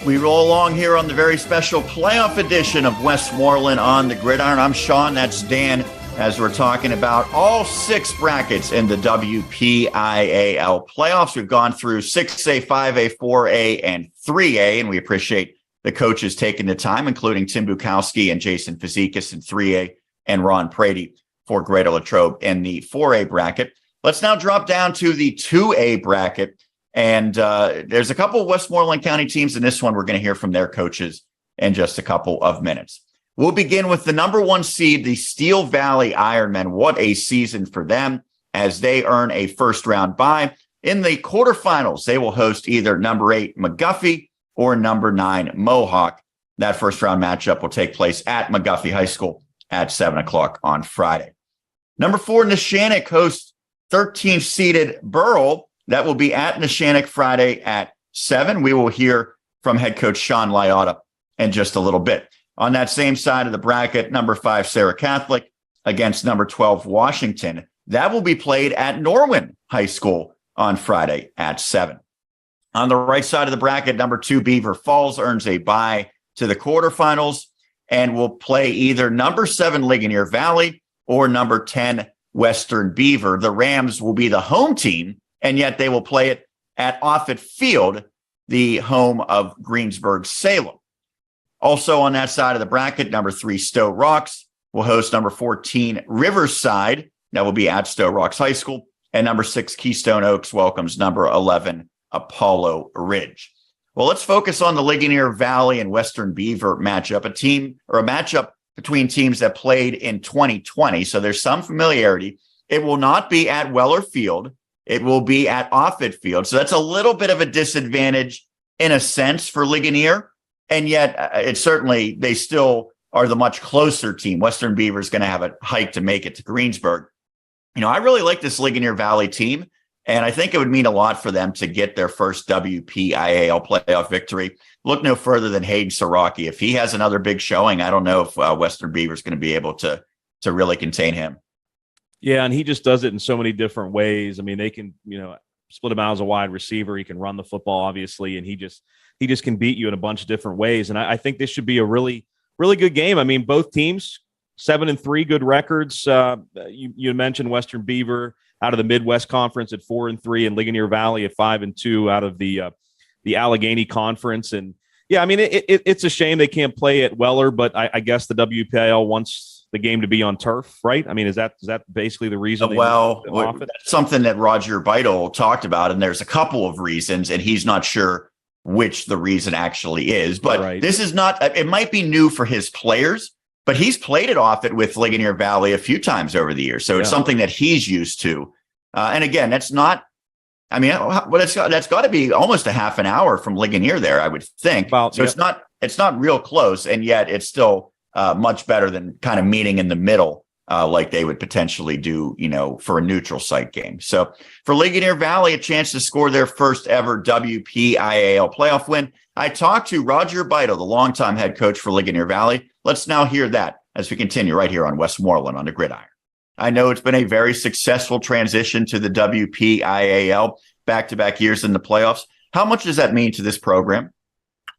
We roll along here on the very special playoff edition of Westmoreland on the Gridiron. I'm Sean, that's Dan, as we're talking about all 6 brackets in the WPIAL playoffs. We've gone through 6A, 5A, 4A, and 3A, and we appreciate the coaches taking the time, including Tim Bukowski and Jason Fazekas in 3A and Ron Prady for Greater Latrobe in the 4A bracket. Let's now drop down to the 2A bracket. And there's a couple of Westmoreland County teams in this one. We're going to hear from their coaches in just a couple of minutes. We'll begin with the number 1 seed, the Steel Valley Ironmen. What a season for them as they earn a first-round bye. In the quarterfinals, they will host either number 8 McGuffey or number 9 Mohawk. That first-round matchup will take place at McGuffey High School at 7 o'clock on Friday. Number 4, Neshannock hosts 13th-seeded Burrell. That will be at Neshannock Friday at 7. We will hear from head coach Sean Liotta in just a little bit. On that same side of the bracket, number 5, Sarah Catholic against number 12, Washington. That will be played at Norwin High School on Friday at 7. On the right side of the bracket, number 2, Beaver Falls earns a bye to the quarterfinals and will play either number 7, Ligonier Valley or number 10, Western Beaver. The Rams will be the home team, and yet they will play it at Offutt Field, the home of Greensburg-Salem. Also on that side of the bracket, number 3, Stowe Rocks will host number 14, Riverside. That will be at Stowe Rocks High School. And number 6, Keystone Oaks welcomes number 11, Apollo Ridge. Well, let's focus on the Ligonier Valley and Western Beaver matchup, a matchup between teams that played in 2020. So there's some familiarity. It will not be at Weller Field. It will be at Offutt Field. So that's a little bit of a disadvantage in a sense for Ligonier. And yet they still are the much closer team. Western Beaver is going to have a hike to make it to Greensburg. You know, I really like this Ligonier Valley team, and I think it would mean a lot for them to get their first WPIAL playoff victory. Look no further than Hayden Siraki. If he has another big showing, I don't know if Western Beaver is going to be able to really contain him. Yeah, and he just does it in so many different ways. I mean, they can, split him out as a wide receiver. He can run the football, obviously, and he just can beat you in a bunch of different ways. And I think this should be a really, really good game. I mean, both teams, 7-3, good records. You mentioned Western Beaver out of the Midwest Conference at 4-3, and Ligonier Valley at 5-2 out of the Allegheny Conference. And yeah, I mean, it's a shame they can't play at Weller, but I guess the WPIL wants the game to be on turf, right? I mean, is that basically the reason? Well, that's something that Roger Beidel talked about, and there's a couple of reasons, and he's not sure which the reason actually is. But This is not, it might be new for his players, but he's played it off it with Ligonier Valley a few times over the years. So it's something that he's used to. And again, that's not, I mean, that's got to be almost a half an hour from Ligonier there, I would think. It's not real close, and yet it's still much better than kind of meeting in the middle like they would potentially do, for a neutral site game. So for Ligonier Valley, a chance to score their first ever WPIAL playoff win. I talked to Roger Beidel, the longtime head coach for Ligonier Valley. Let's now hear that as we continue right here on Westmoreland on the Gridiron. I know it's been a very successful transition to the WPIAL, back-to-back years in the playoffs. How much does that mean to this program?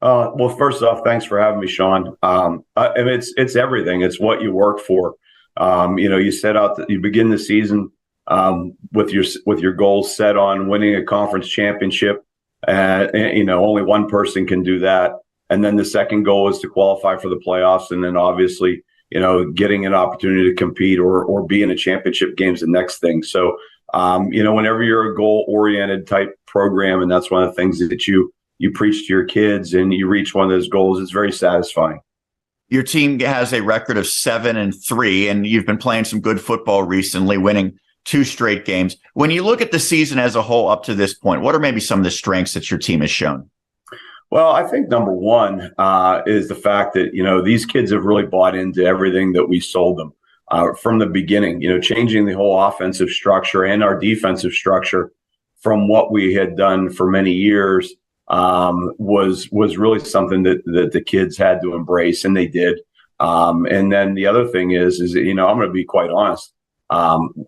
Well, first off, thanks for having me, Sean. I mean, it's everything. It's what you work for. You set out that you begin the season with your goals set on winning a conference championship. Only one person can do that. And then the second goal is to qualify for the playoffs. And then obviously, getting an opportunity to compete or be in a championship game is the next thing. So, whenever you're a goal-oriented type program, and that's one of the things that you preach to your kids and you reach one of those goals, it's very satisfying. Your team has a record of 7-3, and you've been playing some good football recently, winning 2 straight games. When you look at the season as a whole up to this point, what are maybe some of the strengths that your team has shown? Well, I think number one is the fact that, these kids have really bought into everything that we sold them from the beginning, changing the whole offensive structure and our defensive structure from what we had done for many years was really something that the kids had to embrace, and they did. And then the other thing is I'm going to be quite honest,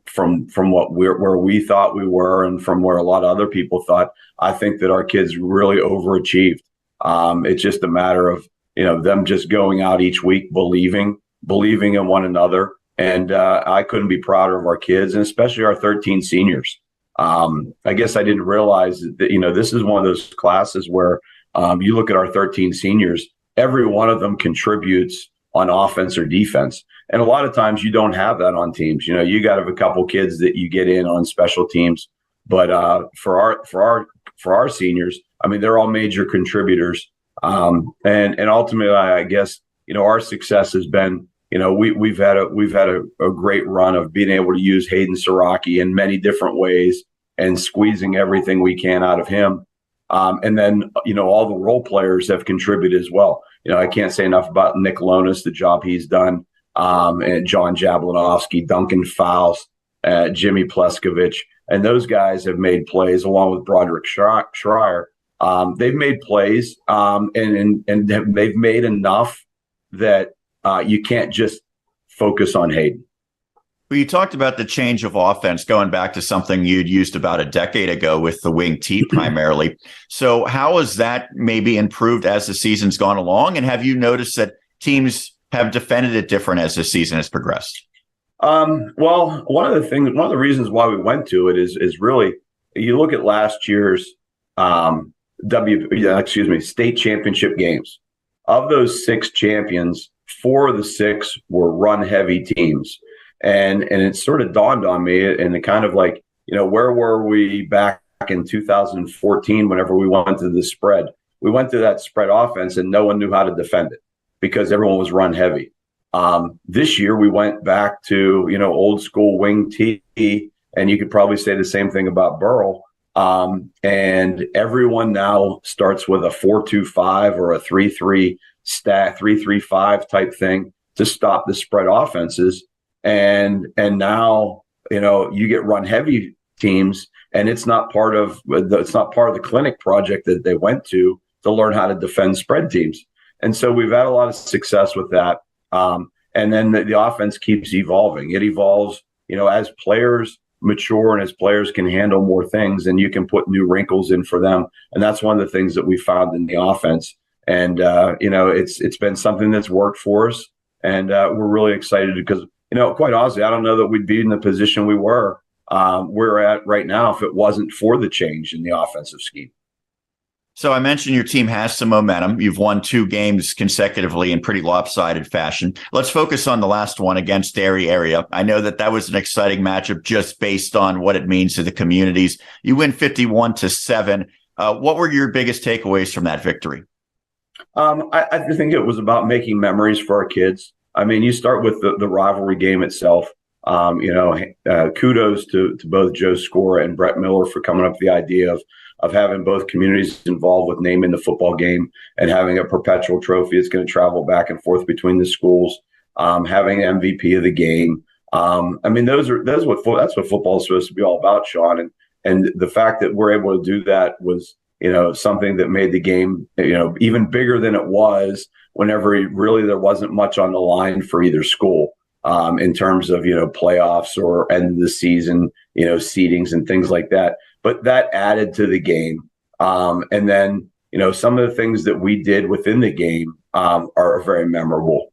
from where we thought we were and from where a lot of other people thought, I think that our kids really overachieved. It's just a matter of, them just going out each week, believing in one another. And I couldn't be prouder of our kids, and especially our 13 seniors. I guess I didn't realize that, this is one of those classes where you look at our 13 seniors, every one of them contributes on offense or defense. And a lot of times you don't have that on teams. You got to have a couple kids that you get in on special teams. But for our seniors, they're all major contributors. And ultimately, I guess, our success has been, we've had a great run of being able to use Hayden Siraki in many different ways and squeezing everything we can out of him. And then, all the role players have contributed as well. I can't say enough about Nick Lonis, the job he's done, and John Jablonowski, Duncan Faust, Jimmy Pleskovich. And those guys have made plays along with Broderick Schreier. They've made plays and they've made enough that you can't just focus on Hayden. Well, you talked about the change of offense going back to something you'd used about a decade ago with the wing T primarily. So how has that maybe improved as the season's gone along? And have you noticed that teams have defended it different as the season has progressed? Well, one of the reasons why we went to it is really, you look at last year's state championship games. Of those 6 champions, 4 of the 6 were run-heavy teams. And it sort of dawned on me, and it kind of like, where were we back in 2014 whenever we went to the spread? We went to that spread offense, and no one knew how to defend it because everyone was run-heavy. This year, we went back to, old school wing T, and you could probably say the same thing about Burrell. And everyone now starts with a 4-2-5 or a 3-3 stack, 3-3-5 type thing to stop the spread offenses. And now, you get run heavy teams, and it's not part of the clinic project that they went to learn how to defend spread teams. And so we've had a lot of success with that. And then the offense keeps evolving. It evolves, as players mature and as players can handle more things, and you can put new wrinkles in for them. And that's one of the things that we found in the offense. And, it's been something that's worked for us. And we're really excited because, quite honestly, I don't know that we'd be in the position we're at right now if it wasn't for the change in the offensive scheme. So I mentioned your team has some momentum. You've won 2 games consecutively in pretty lopsided fashion. Let's focus on the last one against Dairy Area. I know that was an exciting matchup just based on what it means to the communities. You win 51-7. What were your biggest takeaways from that victory? I think it was about making memories for our kids. You start with the rivalry game itself. Kudos to both Joe Scora and Brett Miller for coming up with the idea of having both communities involved with naming the football game and having a perpetual trophy that's going to travel back and forth between the schools, having MVP of the game. That's what football is supposed to be all about, Sean. And the fact that we're able to do that was, something that made the game, even bigger than it was whenever really there wasn't much on the line for either school in terms of, playoffs or end of the season, seedings and things like that. But that added to the game. And then, some of the things that we did within the game are very memorable.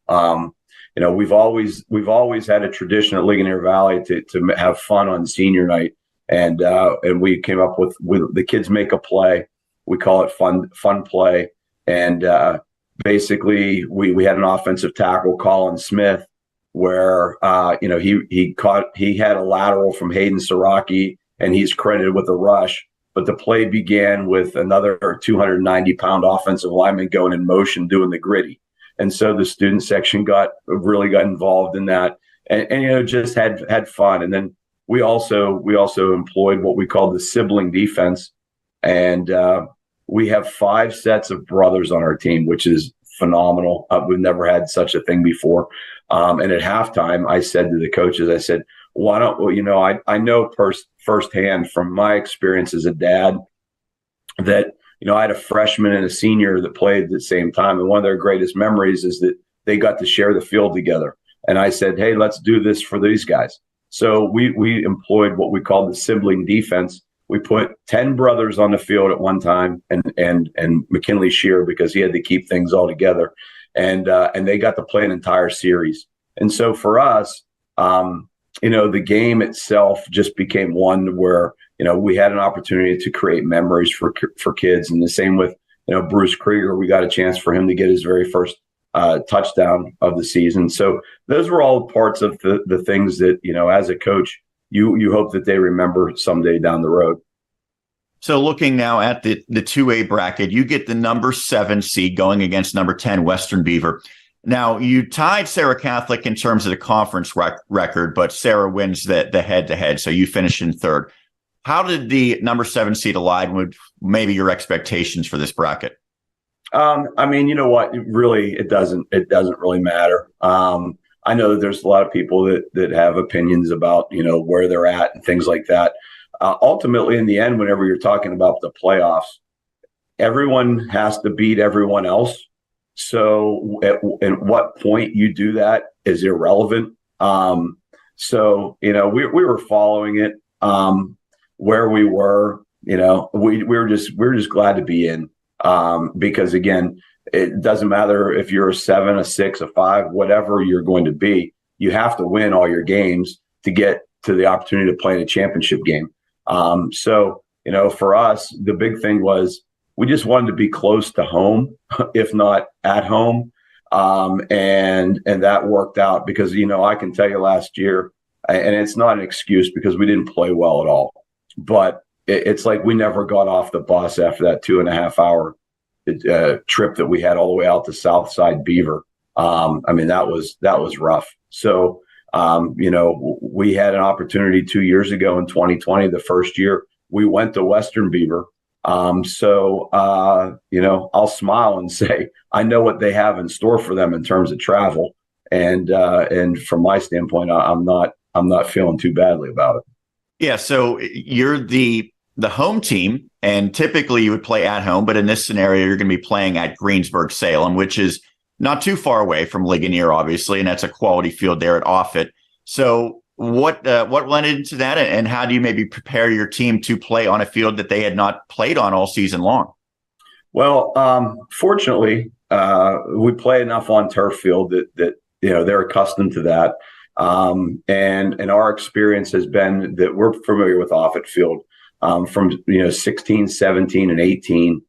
we've always had a tradition at Ligonier Valley to have fun on senior night, and we came up with the kids make a play. We call it fun play, and basically we had an offensive tackle, Colin Smith, where he had a lateral from Hayden Siraki, and he's credited with a rush. But the play began with another 290-pound offensive lineman going in motion doing the gritty. And so the student section really got involved in that, and just had fun. And then we also employed what we call the sibling defense, and we have 5 sets of brothers on our team, which is phenomenal. We've never had such a thing before. And at halftime, I said to the coaches, I said, why don't, I know firsthand from my experience as a dad that, I had a freshman and a senior that played at the same time. And one of their greatest memories is that they got to share the field together. And I said, hey, let's do this for these guys. So we employed what we called the sibling defense. We put 10 brothers on the field at one time, and McKinley Shear, because he had to keep things all together. And they got to play an entire series. And so for us, the game itself just became one where, we had an opportunity to create memories for kids. And the same with, Bruce Krieger, we got a chance for him to get his very first touchdown of the season. So those were all parts of the things that, as a coach, you hope that they remember someday down the road. So looking now at the 2A bracket, you get the number 7 seed going against number 10 Western Beaver. Now, you tied Sarah Catholic in terms of the conference record, but Sarah wins the head-to-head, so you finish in third. How did the number 7 seed align with maybe your expectations for this bracket? You know what? It doesn't really matter. I know that there's a lot of people that have opinions about, where they're at and things like that. Ultimately, in the end, whenever you're talking about the playoffs, everyone has to beat everyone else. So at what point you do that is irrelevant. We were following it where we were. We were just glad to be in because, again, it doesn't matter if you're a 7, a 6, a 5, whatever you're going to be. You have to win all your games to get to the opportunity to play in a championship game. For us, the big thing was we just wanted to be close to home, if not at home. And that worked out because, I can tell you last year, and it's not an excuse because we didn't play well at all, but it's like we never got off the bus after that 2.5-hour trip that we had all the way out to Southside Beaver. That was rough. So, we had an opportunity 2 years ago in 2020, the first year we went to Western Beaver. I'll smile and say, I know what they have in store for them in terms of travel. And from my standpoint, I'm not feeling too badly about it. Yeah. So you're the home team, and typically you would play at home, but in this scenario, you're going to be playing at Greensburg-Salem, which is not too far away from Ligonier, obviously, and that's a quality field there at Offutt. So what went into that, and how do you maybe prepare your team to play on a field that they had not played on all season long? Well, fortunately, we play enough on turf field that they're accustomed to that, and our experience has been that we're familiar with Offutt Field from 16, 17, and 18.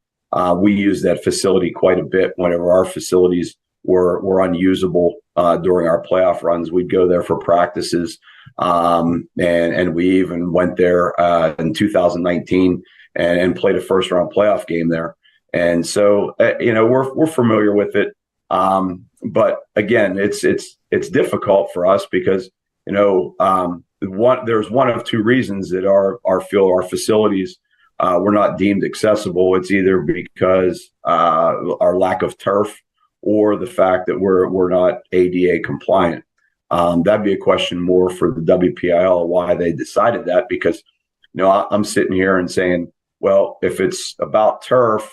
We used that facility quite a bit whenever our facilities were unusable during our playoff runs. We'd go there for practices, and we even went there in 2019 and played a first round playoff game there. And so we're familiar with it, but again, it's difficult for us because there's one of two reasons that our facilities were not deemed accessible. It's either because our lack of turf or the fact that we're not ADA compliant. That'd be a question more for the WPIAL why they decided that, because I'm sitting here and saying, well, if it's about turf,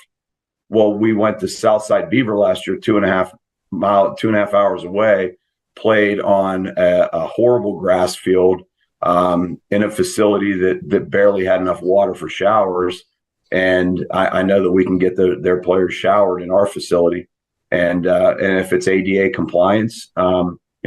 well, we went to Southside Beaver last year, 2.5 hours away, played on a horrible grass field in a facility that barely had enough water for showers. And I know that we can get their players showered in our facility. And if it's ADA compliance,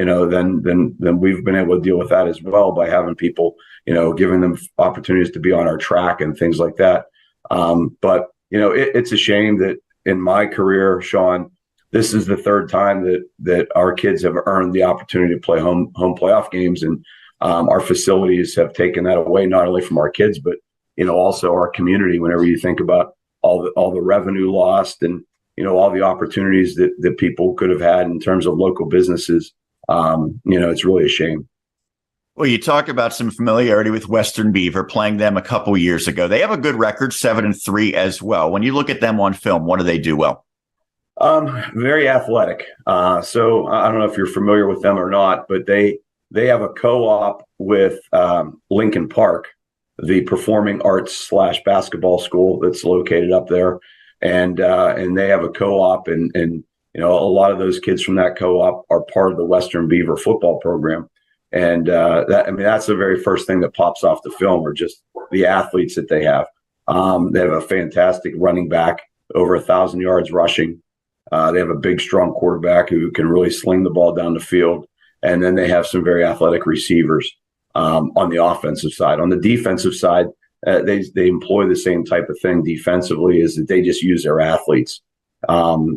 then we've been able to deal with that as well by having people, giving them opportunities to be on our track and things like that. But it's a shame that in my career, Sean, this is the third time that our kids have earned the opportunity to play home playoff games, and our facilities have taken that away, not only from our kids, but also our community. Whenever you think about all the revenue lost and all the opportunities that people could have had in terms of local businesses, it's really a shame. Well, you talk about some familiarity with Western Beaver, playing them a couple years ago. They have a good record, 7-3 as well. When you look at them on film, what do they do well? Very athletic. So I don't know if you're familiar with them or not, but they have a co-op with Lincoln Park, the performing arts / basketball school that's located up there, and they have a co-op, and a lot of those kids from that co-op are part of the Western Beaver football program. And that's the very first thing that pops off the film, are just the athletes that they have. They have a fantastic running back, over 1,000 yards rushing. They have a big, strong quarterback who can really sling the ball down the field. And then they have some very athletic receivers on the offensive side. On the defensive side, they employ the same type of thing defensively, is that they just use their athletes. They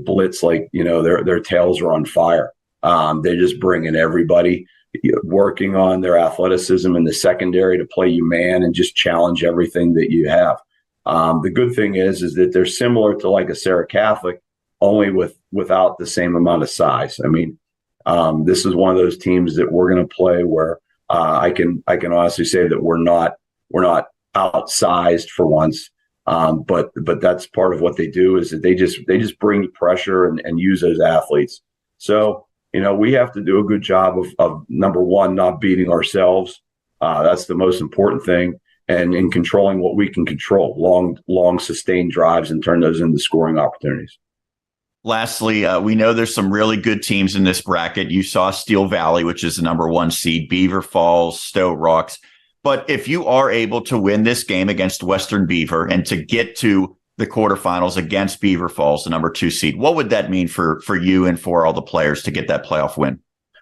blitz like, their tails are on fire. They just bring in everybody, working on their athleticism in the secondary to play you man and just challenge everything that you have. The good thing is that they're similar to like a Sarah Catholic, only without the same amount of size. This is one of those teams that we're going to play where I can honestly say that we're not outsized for once. But that's part of what they do, is that they just bring pressure and use those athletes. So, we have to do a good job of number one, not beating ourselves. That's the most important thing. And in controlling what we can control, long sustained drives, and turn those into scoring opportunities. Lastly, we know there's some really good teams in this bracket. You saw Steel Valley, which is the number 1 seed, Beaver Falls, Stowe Rocks. But if you are able to win this game against Western Beaver and to get to the quarterfinals against Beaver Falls, the number 2 seed, what would that mean for you and for all the players to get that playoff win?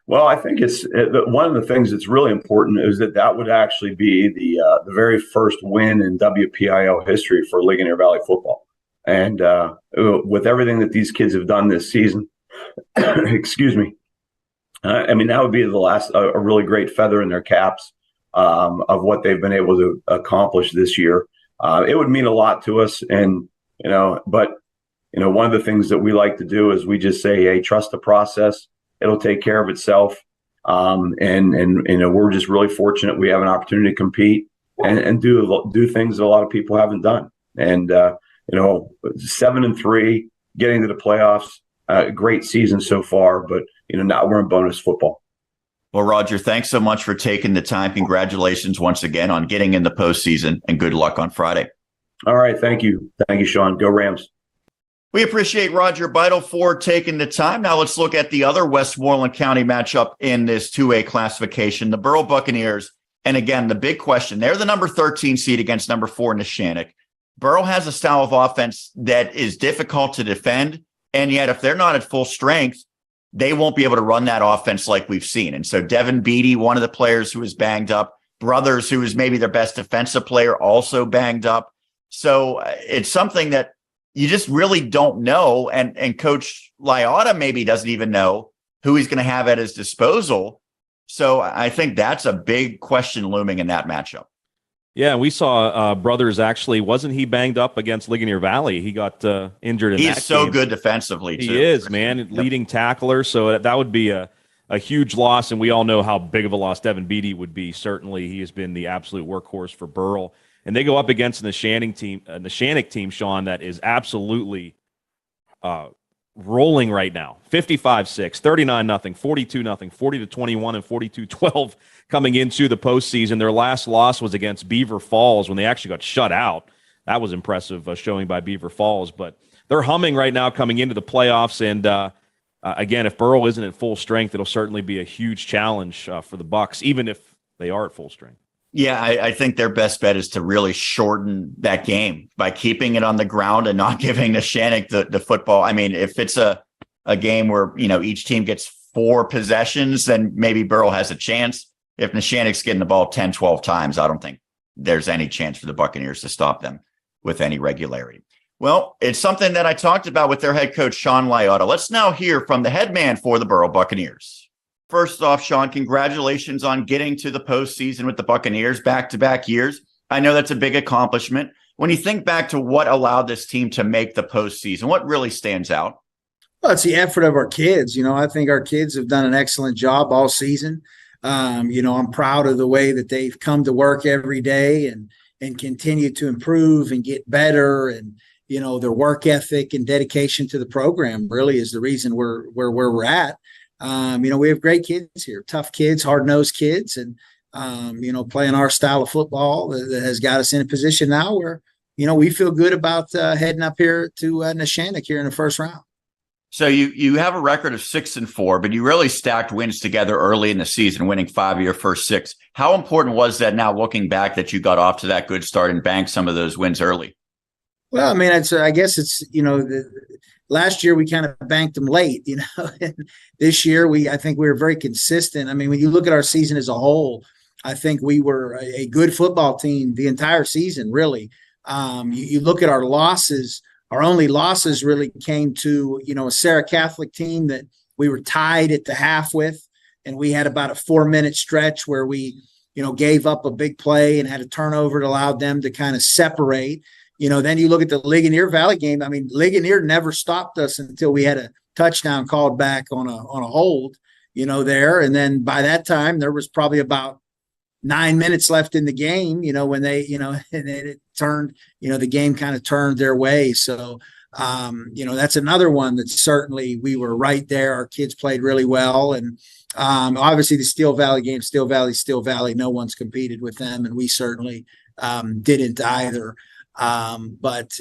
Well, I think it's one of the things that's really important is that would actually be the very first win in WPIAL history for Ligonier Valley football. And with everything that these kids have done this season, excuse me, that would be the last, a really great feather in their caps of what they've been able to accomplish this year. It would mean a lot to us. And, but one of the things that we like to do is we just say, hey, trust the process. It'll take care of itself. And we're just really fortunate we have an opportunity to compete and do things that a lot of people haven't done. And, 7-3, getting to the playoffs, great season so far, but, now we're in bonus football. Well, Roger, thanks so much for taking the time. Congratulations once again on getting in the postseason, and good luck on Friday. All right. Thank you. Thank you, Sean. Go Rams. We appreciate Roger Beidel for taking the time. Now let's look at the other Westmoreland County matchup in this 2A classification, the Borough Buccaneers. And again, the big question, they're the number 13 seed against number 4 Neshannock. Borough has a style of offense that is difficult to defend. And yet, if they're not at full strength, they won't be able to run that offense like we've seen. And so Devin Beatty, one of the players who is banged up, Brothers, who is maybe their best defensive player, also banged up. So it's something that you just really don't know. And Coach Liotta maybe doesn't even know who he's going to have at his disposal. So I think that's a big question looming in that matchup. Yeah, we saw Brothers actually, wasn't he banged up against Ligonier Valley? He got injured in that game. He's so good defensively, too. He is, man, leading tackler. So that would be a huge loss, and we all know how big of a loss Devin Beatty would be. Certainly, he has been the absolute workhorse for Burrell. And they go up against the Neshannock team, Sean, that is absolutely rolling right now. 55-6, 39-0, 42-0, 40-21, and 42-12 coming into the postseason. Their last loss was against Beaver Falls when they actually got shut out. That was impressive showing by Beaver Falls. But they're humming right now coming into the playoffs. And again, if Burrell isn't at full strength, it'll certainly be a huge challenge for the Bucks, even if they are at full strength. Yeah, I think their best bet is to really shorten that game by keeping it on the ground and not giving Neshannock the football. I mean, if it's a a game where, each team gets 4 possessions, then maybe Burrow has a chance. If Neshannock's getting the ball 10, 12 times, I don't think there's any chance for the Buccaneers to stop them with any regularity. Well, it's something that I talked about with their head coach, Sean Liotta. Let's now hear from the head man for the Burrow Buccaneers. First off, Sean, congratulations on getting to the postseason with the Buccaneers back-to-back years. I know that's a big accomplishment. When you think back to what allowed this team to make the postseason, what really stands out? Well, it's the effort of our kids. I think our kids have done an excellent job all season. I'm proud of the way that they've come to work every day and continue to improve and get better. And, their work ethic and dedication to the program really is the reason we're where we're at. We have great kids here, tough kids, hard-nosed kids, and, playing our style of football that has got us in a position now where, we feel good about heading up here to Neshannock here in the first round. So you have a record of 6-4, but you really stacked wins together early in the season, winning 5 of your first 6. How important was that now looking back that you got off to that good start and banked some of those wins early? Well, I guess it's, last year we kind of banked them late, and this year I think we were very consistent. When you look at our season as a whole, I think we were a good football team the entire season, really. You look at our losses, our only losses really came to, a Sarah Catholic team that we were tied at the half with, and we had about a 4-minute stretch where we, gave up a big play and had a turnover that allowed them to kind of separate. Then you look at the Ligonier Valley game. Ligonier never stopped us until we had a touchdown called back on a hold, there. And then by that time, there was probably about 9 minutes left in the game, when they, and it turned, the game kind of turned their way. So, that's another one that certainly we were right there. Our kids played really well. And obviously the Steel Valley game, Steel Valley, no one's competed with them. And we certainly didn't either. But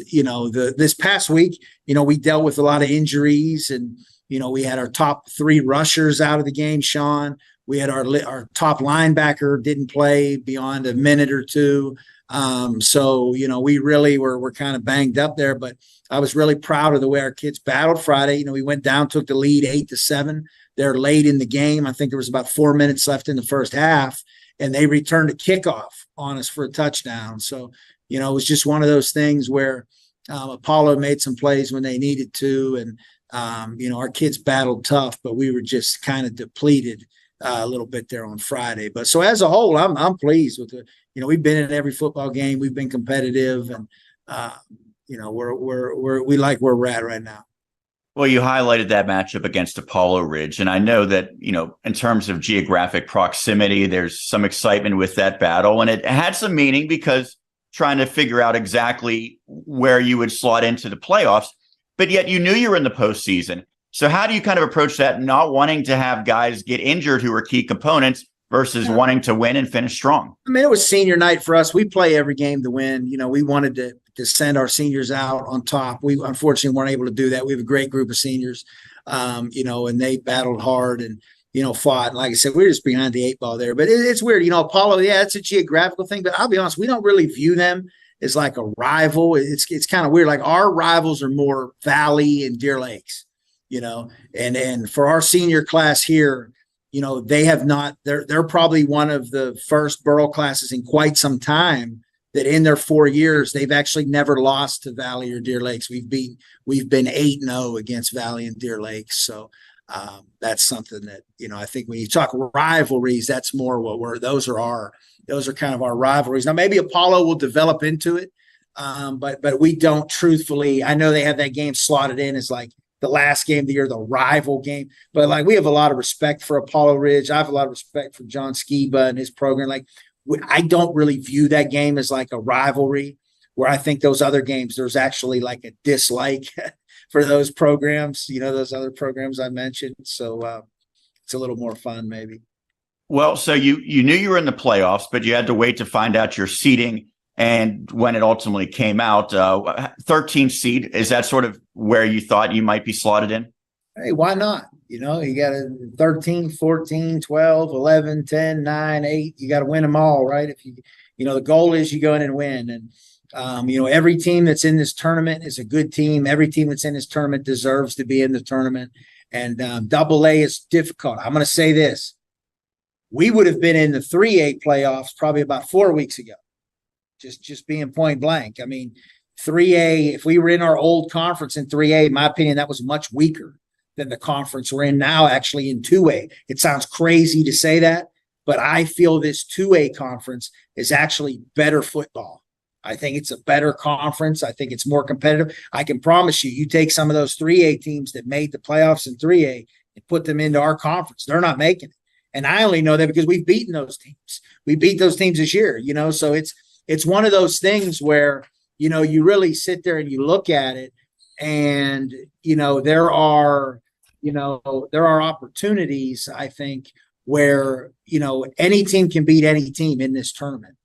this past week, we dealt with a lot of injuries, and, we had our top 3 rushers out of the game, Sean. We had our top linebacker didn't play beyond a minute or two. So, we really were kind of banged up there, but I was really proud of the way our kids battled Friday. We went down, took the lead 8-7. They're late in the game. I think there was about 4 minutes left in the first half, and they returned a kickoff on us for a touchdown. So, it was just one of those things where Apollo made some plays when they needed to. And, our kids battled tough, but we were just kind of depleted a little bit there on Friday. But so as a whole, I'm pleased with it. We've been in every football game. We've been competitive, and, we like where we're at right now. Well, you highlighted that matchup against Apollo Ridge. And I know that, in terms of geographic proximity, there's some excitement with that battle. And it had some meaning because trying to figure out exactly where you would slot into the playoffs, but yet you knew you were in the postseason. So how do you kind of approach that, not wanting to have guys get injured who are key components versus wanting to win and finish strong? It was senior night for us. We play every game to win. We wanted to send our seniors out on top. We unfortunately weren't able to do that. We have a great group of seniors, and they battled hard and, fought. And like I said, we're just behind the 8 ball there. But it's weird. Apollo, it's a geographical thing. But I'll be honest, we don't really view them as like a rival. It's kind of weird. Like our rivals are more Valley and Deer Lakes, and for our senior class here, they have not. They're probably one of the first Burrow classes in quite some time that in their 4 years they've actually never lost to Valley or Deer Lakes. We've been 8-0 against Valley and Deer Lakes. So that's something that, I think when you talk rivalries, that's more what those are kind of our rivalries. Now, maybe Apollo will develop into it. But we don't truthfully. I know they have that game slotted in as like the last game of the year, the rival game. But like we have a lot of respect for Apollo Ridge. I have a lot of respect for John Skiba and his program. Like I don't really view that game as like a rivalry, where I think those other games, there's actually like a dislike for those programs, those other programs I mentioned. So it's a little more fun maybe. Well, so you knew you were in the playoffs, but you had to wait to find out your seeding. And when it ultimately came out, 13th seed, is that sort of where you thought you might be slotted in? Hey, why not? You got a 13, 14, 12, 11, 10, 9, 8. You got to win them all, right? If the goal is you go in and win. And, every team that's in this tournament is a good team. Every team that's in this tournament deserves to be in the tournament. And double A is difficult. I'm going to say this. We would have been in the 3A playoffs probably about 4 weeks ago. Just being point blank. I mean, 3A, if we were in our old conference in 3A, in my opinion, that was much weaker than the conference we're in now, actually in 2A. It sounds crazy to say that, but I feel this 2A conference is actually better football. I think it's a better conference. I think it's more competitive. I can promise you, you take some of those 3A teams that made the playoffs in 3A and put them into our conference, they're not making it. And I only know that because we've beaten those teams. We beat those teams this year, so it's one of those things where, you really sit there and you look at it and, there are opportunities, I think, where, any team can beat any team in this tournament,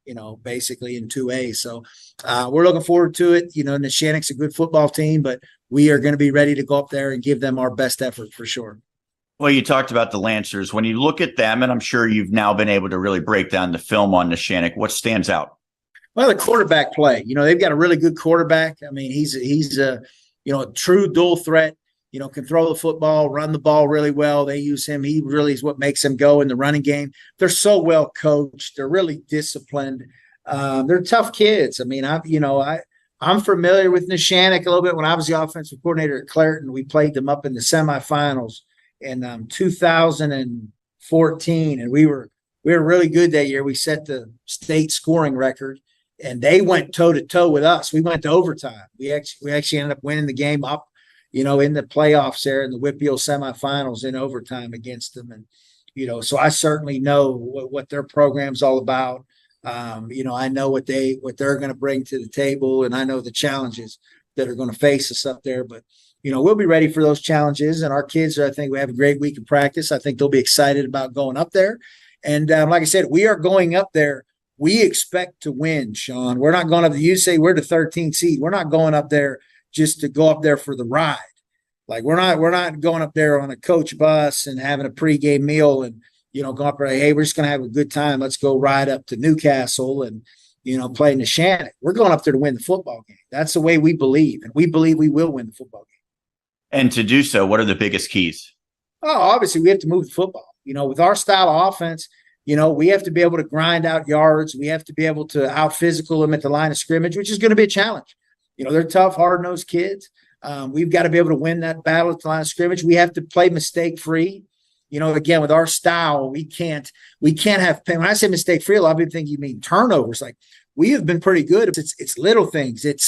basically in 2A. So we're looking forward to it. Neshannock's a good football team, but we are going to be ready to go up there and give them our best effort for sure. Well, you talked about the Lancers. When you look at them, and I'm sure you've now been able to really break down the film on Neshannock, what stands out? Well, the quarterback play. They've got a really good quarterback. I mean, he's a true dual threat. Can throw the football, run the ball really well. They use him. He really is what makes them go in the running game. They're so well coached. They're really disciplined. They're tough kids. I mean, I'm familiar with Neshannock a little bit. When I was the offensive coordinator at Clairton, we played them up in the semifinals in 2014, and we were really good that year. We set the state scoring record, and they went toe to toe with us. We went to overtime. We actually ended up winning the game up, in the playoffs there in the WPIAL semifinals in overtime against them. And so I certainly know what their program's all about. I know what they're going to bring to the table, and I know the challenges that are going to face us up there. But we'll be ready for those challenges, and our kids I think we have a great week of practice. I think they'll be excited about going up there. And like I said, we are going up there. We expect to win, Sean. We're not going up there. You say we're the 13th seed. We're not going up there just to go up there for the ride. Like we're not going up there on a coach bus and having a pregame meal and, go up there, hey, we're just going to have a good time. Let's go ride up to Newcastle and, play Neshannock. We're going up there to win the football game. That's the way we believe. And we believe we will win the football game. And to do so, what are the biggest keys? Oh, obviously we have to move the football. With our style of offense, we have to be able to grind out yards. We have to be able to out physical them at the line of scrimmage, which is going to be a challenge. They're tough, hard-nosed kids. We've got to be able to win that battle at the line of scrimmage. We have to play mistake-free. Again, with our style, we can't have – when I say mistake-free, a lot of people think you mean turnovers. Like, we have been pretty good. It's little things. It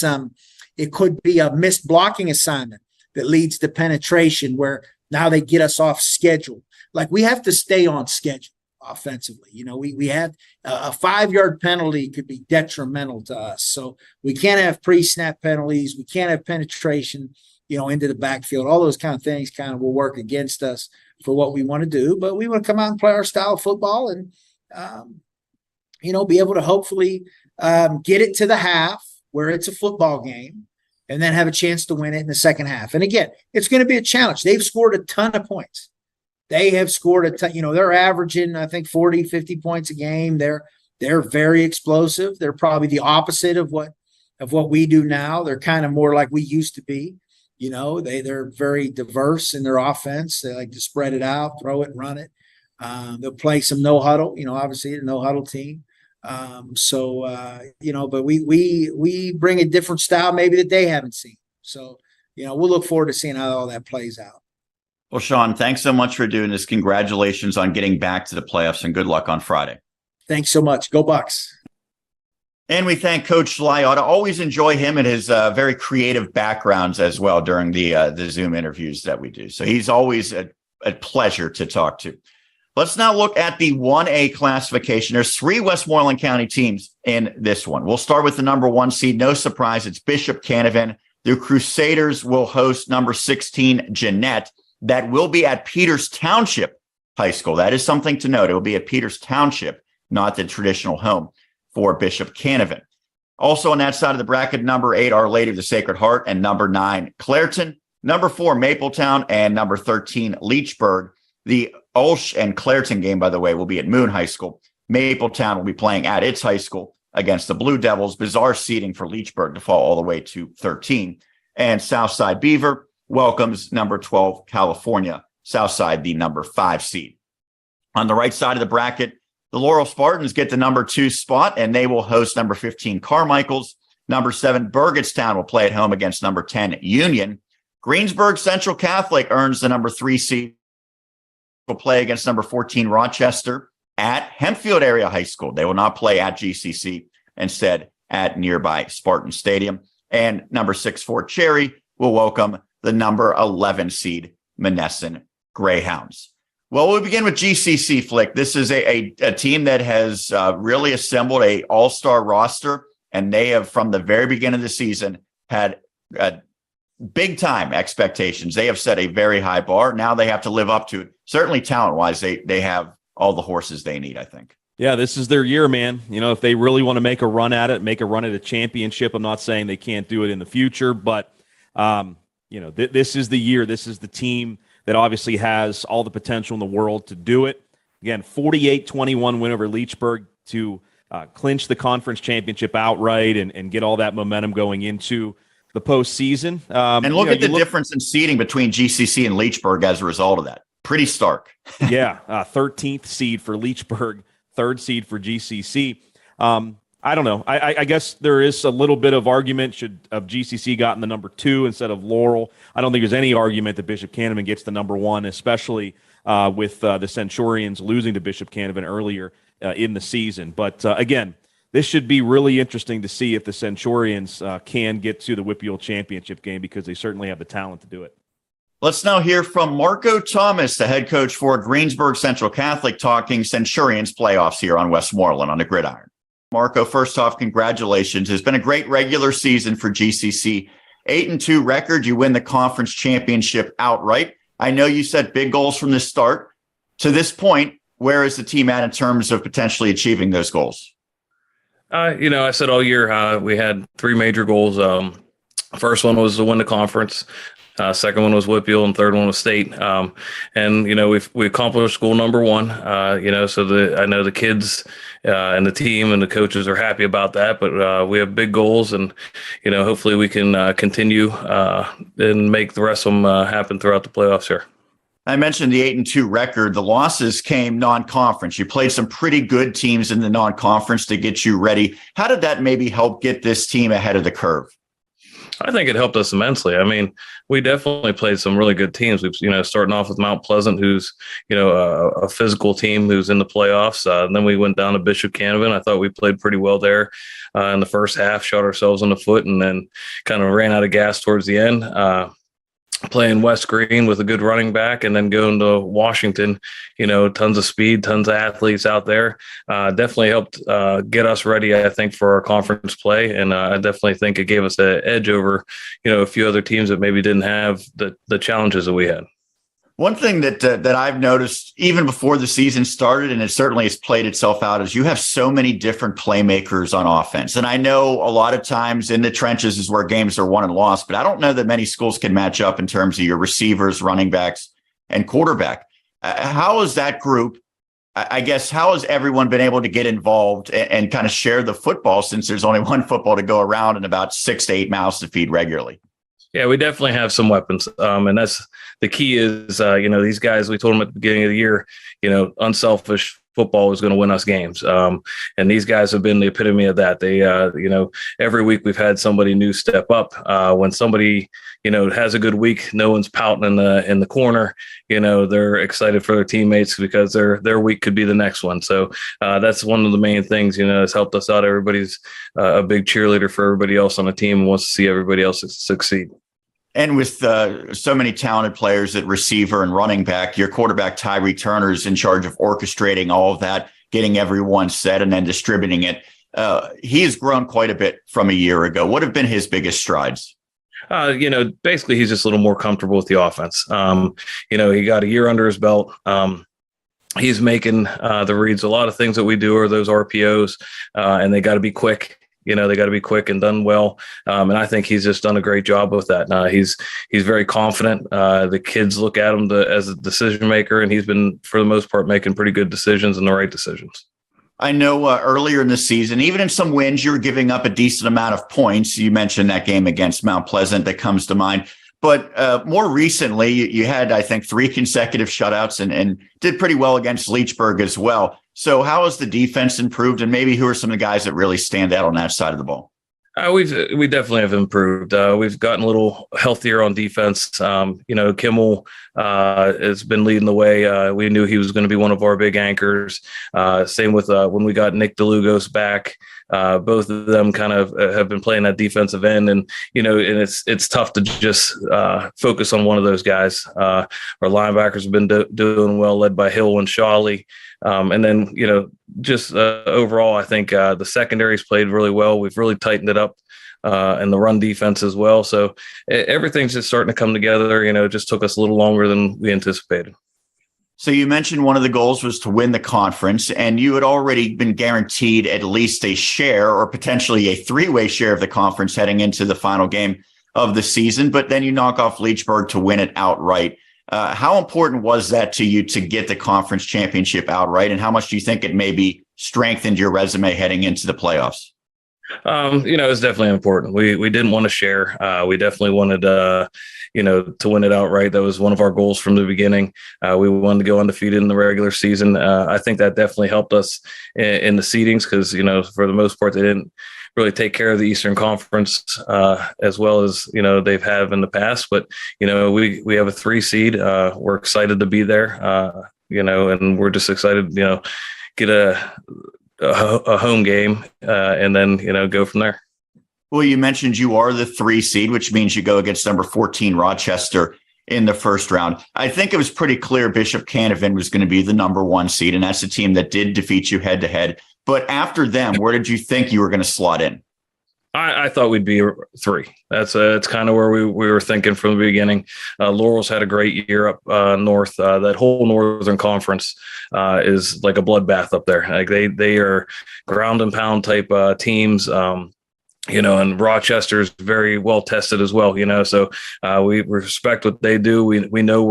could be a missed blocking assignment that leads to penetration where now they get us off schedule. Like, we have to stay on schedule offensively. We had a 5-yard penalty could be detrimental to us. So we can't have pre-snap penalties. We can't have penetration, into the backfield. All those kind of things kind of will work against us for what we want to do. But we want to come out and play our style of football and, be able to hopefully get it to the half where it's a football game and then have a chance to win it in the second half. And again, it's going to be a challenge. They've scored a ton of points. They have scored a ton, they're averaging, I think, 40, 50 points a game. They're very explosive. They're probably the opposite of what we do now. They're kind of more like we used to be. They're very diverse in their offense. They like to spread it out, throw it, and run it. They'll play some no huddle, obviously a no huddle team. But we bring a different style maybe that they haven't seen. So, we'll look forward to seeing how all that plays out. Well, Sean, thanks so much for doing this. Congratulations on getting back to the playoffs and good luck on Friday. Thanks so much. Go Bucks. And we thank Coach Lyotta. Always enjoy him and his very creative backgrounds as well during the Zoom interviews that we do. So he's always a pleasure to talk to. Let's now look at the 1A classification. There's 3 Westmoreland County teams in this one. We'll start with the number 1 seed. No surprise, it's Bishop Canavan. The Crusaders will host number 16, Jeanette. That will be at Peters Township High School. That is something to note. It will be at Peters Township, not the traditional home for Bishop Canavan. Also on that side of the bracket, number 8, Our Lady of the Sacred Heart, and number 9, Clairton. Number 4, Mapletown, and number 13, Leechburg. The Ulsh and Clairton game, by the way, will be at Moon High School. Mapletown will be playing at its high school against the Blue Devils. Bizarre seeding for Leechburg to fall all the way to 13. And Southside Beaver welcomes number 12, California. Southside, the number 5 seed. On the right side of the bracket, the Laurel Spartans get the number 2 spot, and they will host number 15, Carmichael's. Number 7, Burgettstown will play at home against number 10, Union. Greensburg Central Catholic earns the number 3 seed, will play against number 14, Rochester, at Hempfield Area High School. They will not play at GCC, instead at nearby Spartan Stadium. And number 6, Fort Cherry will welcome the number 11 seed, Monessen Greyhounds. Well, we'll begin with GCC, Flick. This is a team that has really assembled a all-star roster, and they have, from the very beginning of the season, had big-time expectations. They have set a very high bar. Now they have to live up to it. Certainly talent-wise, they have all the horses they need, I think. Yeah, this is their year, man. You know, if they really want to make a run at it, make a run at a championship, I'm not saying they can't do it in the future, but, this is the year. This is the team that obviously has all the potential in the world to do it. Again, 48-21 win over Leechburg to clinch the conference championship outright and get all that momentum going into the postseason. And look at the difference in seeding between GCC and Leechburg as a result of that. Pretty stark. Yeah, 13th seed for Leechburg, 3rd seed for GCC. I don't know. I guess there is a little bit of argument should have GCC gotten the number 2 instead of Laurel. I don't think there's any argument that Bishop Canevin gets the number 1, especially with the Centurions losing to Bishop Canevin earlier in the season. But again, this should be really interesting to see if the Centurions can get to the WPIAL championship game, because they certainly have the talent to do it. Let's now hear from Marco Thomas, the head coach for Greensburg Central Catholic, talking Centurions playoffs here on Westmoreland on the Gridiron. Marco, first off, congratulations. It's been a great regular season for GCC. 8-2 record. You win the conference championship outright. I know you set big goals from the start. To this point, where is the team at in terms of potentially achieving those goals? I said all year we had 3 major goals. First one was to win the conference. Second one was WPIAL, and third one was state. We accomplished goal number 1. So I know the kids and the team and the coaches are happy about that. But we have big goals, and hopefully we can continue and make the rest of them happen throughout the playoffs here. I mentioned the 8-2 record. The losses came non-conference. You played some pretty good teams in the non-conference to get you ready. How did that maybe help get this team ahead of the curve? I think it helped us immensely. I mean, we definitely played some really good teams. We've, starting off with Mount Pleasant, who's, a physical team who's in the playoffs. And then we went down to Bishop Canevin. I thought we played pretty well there in the first half, shot ourselves in the foot, and then kind of ran out of gas towards the end. Playing West Green with a good running back, and then going to Washington, tons of speed, tons of athletes out there. Definitely helped get us ready, I think, for our conference play. And I definitely think it gave us an edge over, a few other teams that maybe didn't have the challenges that we had. One thing that I've noticed even before the season started, and it certainly has played itself out, is you have so many different playmakers on offense. And I know a lot of times in the trenches is where games are won and lost, but I don't know that many schools can match up in terms of your receivers, running backs, and quarterback. How is that group? I guess, how has everyone been able to get involved and kind of share the football, since there's only one football to go around and about 6 to 8 mouths to feed regularly? Yeah, we definitely have some weapons. And that's the key is, these guys, we told them at the beginning of the year, unselfish football is going to win us games. And these guys have been the epitome of that. They, every week we've had somebody new step up. When somebody, has a good week, no one's pouting in the corner. They're excited for their teammates because their week could be the next one. So that's one of the main things, has helped us out. Everybody's a big cheerleader for everybody else on the team and wants to see everybody else succeed. And with so many talented players at receiver and running back, your quarterback, Tyree Turner, is in charge of orchestrating all of that, getting everyone set and then distributing it. He has grown quite a bit from a year ago. What have been his biggest strides? Basically, he's just a little more comfortable with the offense. He got a year under his belt. He's making the reads. A lot of things that we do are those RPOs, and they got to be quick. They got to be quick and done well. And I think he's just done a great job with that. He's very confident. The kids look at him as a decision maker, and he's been, for the most part, making pretty good decisions and the right decisions. I know earlier in the season, even in some wins, you were giving up a decent amount of points. You mentioned that game against Mount Pleasant that comes to mind. But more recently, you had, I think, 3 consecutive shutouts and did pretty well against Leechburg as well. So how has the defense improved, and maybe who are some of the guys that really stand out on that side of the ball? We definitely have improved. We've gotten a little healthier on defense. Kimmel has been leading the way. We knew he was going to be one of our big anchors. Same with when we got Nick DeLugos back. Both of them kind of have been playing that defensive end, and it's tough to just focus on one of those guys. Our linebackers have been doing well, led by Hill and Shawley. And then, just overall, I think the secondary's played really well. We've really tightened it up and the run defense as well. So everything's just starting to come together. It just took us a little longer than we anticipated. So you mentioned one of the goals was to win the conference, and you had already been guaranteed at least a share or potentially a 3-way share of the conference heading into the final game of the season. But then you knock off Leechburg to win it outright. How important was that to you to get the conference championship outright, and how much do you think it maybe strengthened your resume heading into the playoffs? It's definitely important. We didn't want to share. We definitely wanted, to win it outright. That was one of our goals from the beginning. We wanted to go undefeated in the regular season. I think that definitely helped us in the seedings because, for the most part, they didn't really take care of the Eastern Conference as well as they've had in the past. But we have a 3 seed. We're excited to be there. And we're just excited. Get a home game and then go from there. Well, you mentioned you are the 3 seed, which means you go against number 14 Rochester in the first round. I think it was pretty clear Bishop Canevin was going to be the number 1 seed, and that's the team that did defeat you head to head. But after them, where did you think you were going to slot in? I thought we'd be 3. That's kind of where we were thinking from the beginning. Laurel's had a great year up north. That whole Northern Conference is like a bloodbath up there. Like they are ground and pound type teams. And Rochester's very well tested as well. So we respect what they do. We know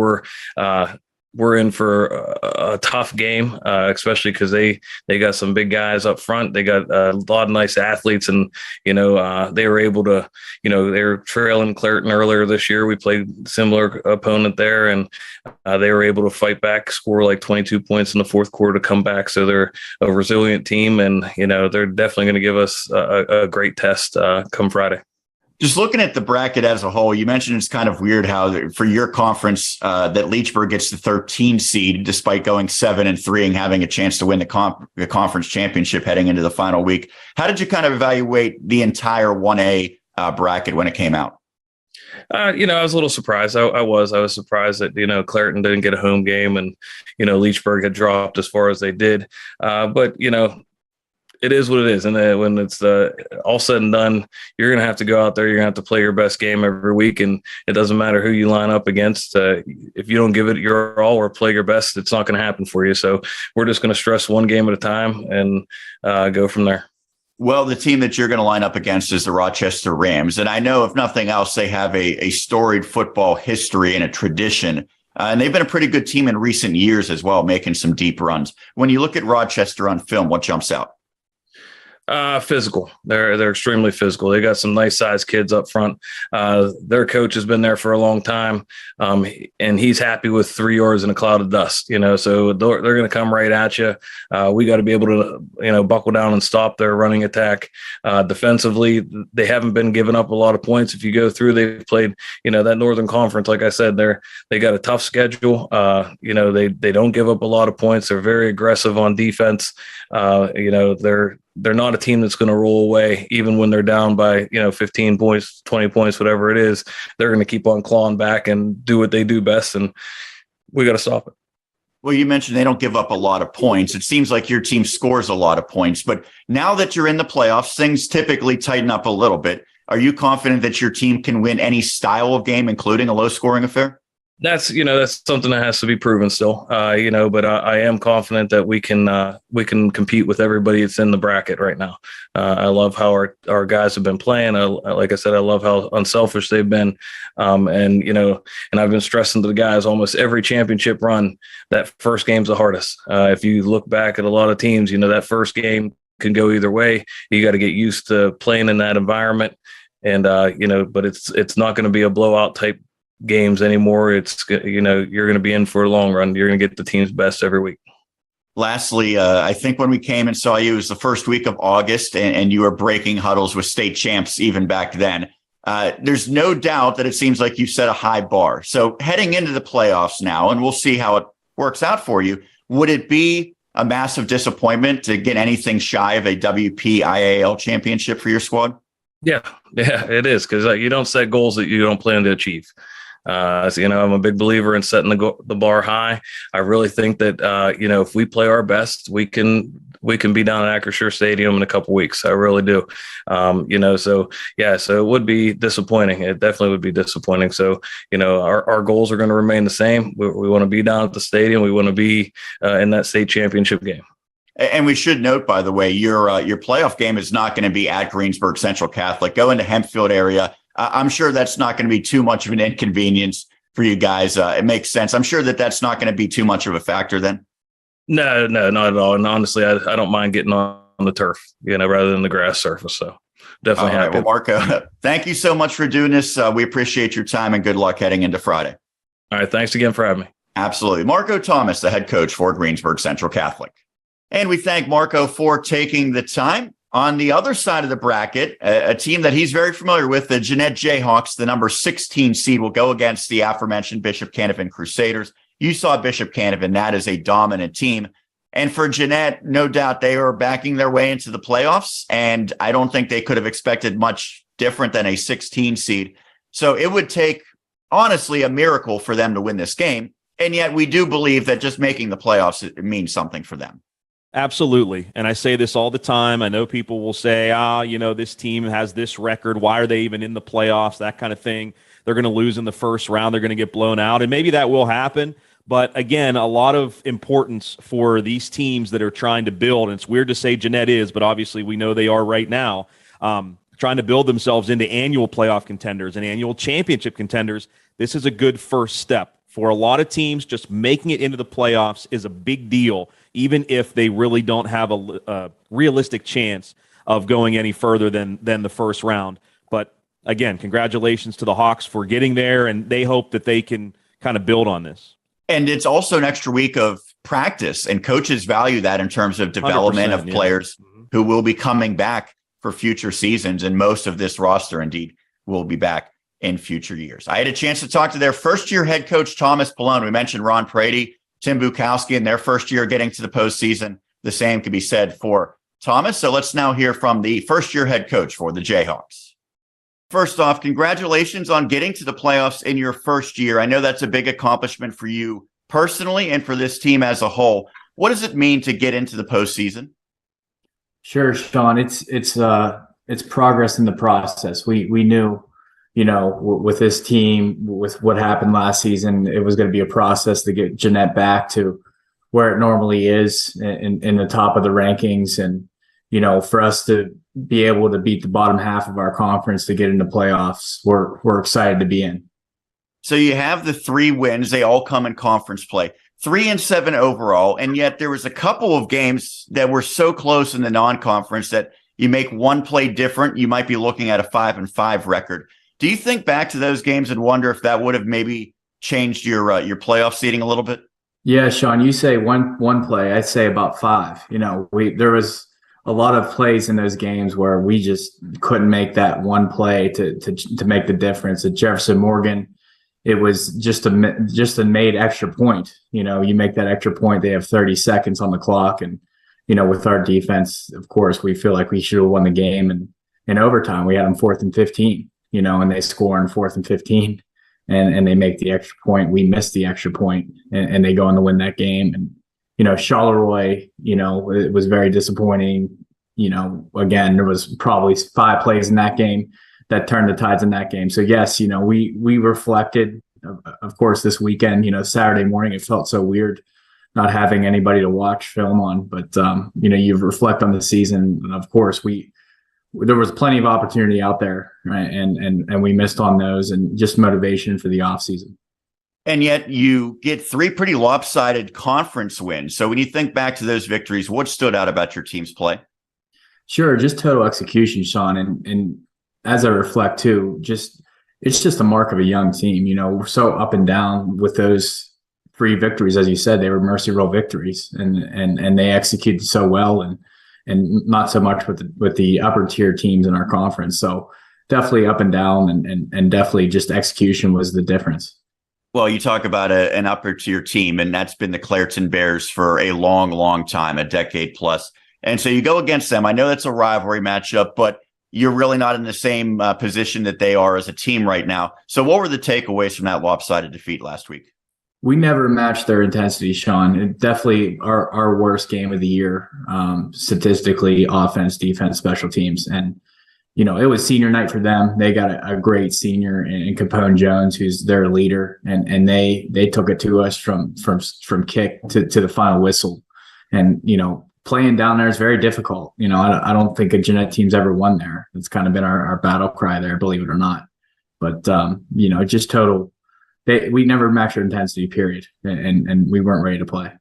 we're in for a tough game, especially because they got some big guys up front. They got a lot of nice athletes, and they were able to, they were trailing Clairton earlier this year. We played similar opponent there, and they were able to fight back, score like 22 points in the fourth quarter to come back. So they're a resilient team, and they're definitely going to give us a great test come Friday. Just looking at the bracket as a whole, you mentioned it's kind of weird how for your conference that Leechburg gets the 13 seed despite going 7-3 and having a chance to win the conference championship heading into the final week. How did you kind of evaluate the entire 1A bracket when it came out? I was a little surprised. I was surprised that, Clairton didn't get a home game and, Leechburg had dropped as far as they did. But it is what it is. And when it's all said and done, you're going to have to go out there. You're going to have to play your best game every week. And it doesn't matter who you line up against. If you don't give it your all or play your best, it's not going to happen for you. So we're just going to stress one game at a time and go from there. Well, the team that you're going to line up against is the Rochester Rams. And I know, if nothing else, they have a storied football history and a tradition. And they've been a pretty good team in recent years as well, making some deep runs. When you look at Rochester on film, what jumps out? Physical. They're extremely physical. They got some nice sized kids up front. Their coach has been there for a long time, and he's happy with 3 yards in a cloud of dust. So they're going to come right at you. We got to be able to, buckle down and stop their running attack. Defensively, they haven't been giving up a lot of points. If you go through, they've played, that Northern Conference. Like I said, they got a tough schedule. They don't give up a lot of points. They're very aggressive on defense. They're not a team that's going to roll away, even when they're down by, 15 points, 20 points, whatever it is. They're going to keep on clawing back and do what they do best, and we got to stop it. Well, you mentioned they don't give up a lot of points. It seems like your team scores a lot of points, but now that you're in the playoffs, things typically tighten up a little bit. Are you confident that your team can win any style of game, including a low-scoring affair? That's something that has to be proven still, but I am confident that we can compete with everybody that's in the bracket right now. I love how our guys have been playing. Like I said, I love how unselfish they've been. And I've been stressing to the guys almost every championship run, that first game's the hardest. If you look back at a lot of teams, that first game can go either way. You got to get used to playing in that environment. And, but it's not going to be a blowout type games anymore. It's, you're going to be in for a long run. You're going to get the team's best every week. Lastly, I think when we came and saw you, it was the first week of August, and you were breaking huddles with state champs even back then. There's no doubt that it seems like you set a high bar. So heading into the playoffs now, and we'll see how it works out for you, would it be a massive disappointment to get anything shy of a WPIAL championship for your squad? Yeah, it is, because you don't set goals that you don't plan to achieve. I'm a big believer in setting the bar high. I really think that if we play our best, we can be down at Acrisure Stadium in a couple weeks. I really do. So it would be disappointing. It definitely would be disappointing. So our goals are going to remain the same. We want to be down at the stadium. We want to be in that state championship game. And we should note, by the way, your playoff game is not going to be at Greensburg Central Catholic. Go into Hempfield area. I'm sure that's not going to be too much of an inconvenience for you guys. It makes sense. I'm sure that's not going to be too much of a factor then. No, not at all. And honestly, I don't mind getting on the turf, rather than the grass surface. So definitely happy. Well, Marco, thank you so much for doing this. We appreciate your time and good luck heading into Friday. All right. Thanks again for having me. Absolutely. Marco Thomas, the head coach for Greensburg Central Catholic. And we thank Marco for taking the time. On the other side of the bracket, a team that he's very familiar with, the Jeanette Jayhawks, the number 16 seed, will go against the aforementioned Bishop Canevin Crusaders. You saw Bishop Canevin. That is a dominant team. And for Jeanette, no doubt they are backing their way into the playoffs. And I don't think they could have expected much different than a 16 seed. So it would take, honestly, a miracle for them to win this game. And yet we do believe that just making the playoffs, it means something for them. Absolutely. And I say this all the time. I know people will say, this team has this record. Why are they even in the playoffs? That kind of thing. They're going to lose in the first round. They're going to get blown out. And maybe that will happen. But again, a lot of importance for these teams that are trying to build. And it's weird to say Jeanette is, but obviously we know they are right now, trying to build themselves into annual playoff contenders and annual championship contenders. This is a good first step. For a lot of teams, just making it into the playoffs is a big deal, even if they really don't have a realistic chance of going any further than the first round. But again, congratulations to the Hawks for getting there, and they hope that they can kind of build on this. And it's also an extra week of practice, and coaches value that in terms of development of players who will be coming back for future seasons, and most of this roster indeed will be back in future years. I had a chance to talk to their first-year head coach, Thomas Pallone. We mentioned Ron Prady, Tim Bukowski in their first year getting to the postseason. The same could be said for Thomas. So let's now hear from the first-year head coach for the Jayhawks. First off, congratulations on getting to the playoffs in your first year. I know that's a big accomplishment for you personally and for this team as a whole. What does it mean to get into the postseason? Sure, Sean. It's progress in the process. We knew, with this team, with what happened last season, it was going to be a process to get Jeanette back to where it normally is in the top of the rankings. And, for us to be able to beat the bottom half of our conference to get into playoffs, we're excited to be in. So you have the 3 wins. They all come in conference play, 3-7 overall. And yet there was a couple of games that were so close in the non-conference that you make one play different, you might be looking at a 5-5 record. Do you think back to those games and wonder if that would have maybe changed your playoff seeding a little bit? Yeah, Sean, you say one play, I'd say about 5. There was a lot of plays in those games where we just couldn't make that one play to make the difference. At Jefferson Morgan, it was just a made extra point. You make that extra point, they have 30 seconds on the clock, and with our defense, of course, we feel like we should have won the game. And in overtime, we had them 4th and 15. And they score on 4th and 15 and they make the extra point. We missed the extra point and they go on to win that game. And, Charleroi, it was very disappointing. Again, there was probably 5 plays in that game that turned the tides in that game. So yes, we reflected, of course, this weekend, Saturday morning, it felt so weird not having anybody to watch film on, but, you reflect on the season. And of course there was plenty of opportunity out there, right? And we missed on those, and just motivation for the offseason. And yet you get 3 pretty lopsided conference wins. So when you think back to those victories, what stood out about your team's play? Sure. Just total execution, Sean. And as I reflect too, just it's just a mark of a young team. We're so up and down with those 3 victories. As you said, they were mercy rule victories, and they executed so well, and not so much with the upper tier teams in our conference. So definitely up and down, and definitely just execution was the difference. Well, you talk about an upper tier team, and that's been the Clairton Bears for a long, long time, a decade plus. And so you go against them. I know that's a rivalry matchup, but you're really not in the same position that they are as a team right now. So what were the takeaways from that lopsided defeat last week? We never matched their intensity, Sean. It definitely our worst game of the year, statistically, offense, defense, special teams. And it was senior night for them. They got a great senior in Capone Jones, who's their leader, and they took it to us from kick to the final whistle. And playing down there is very difficult. I don't think a Jeanette team's ever won there. It's kind of been our battle cry there, believe it or not. But just total. We never matched their intensity, period, and we weren't ready to play.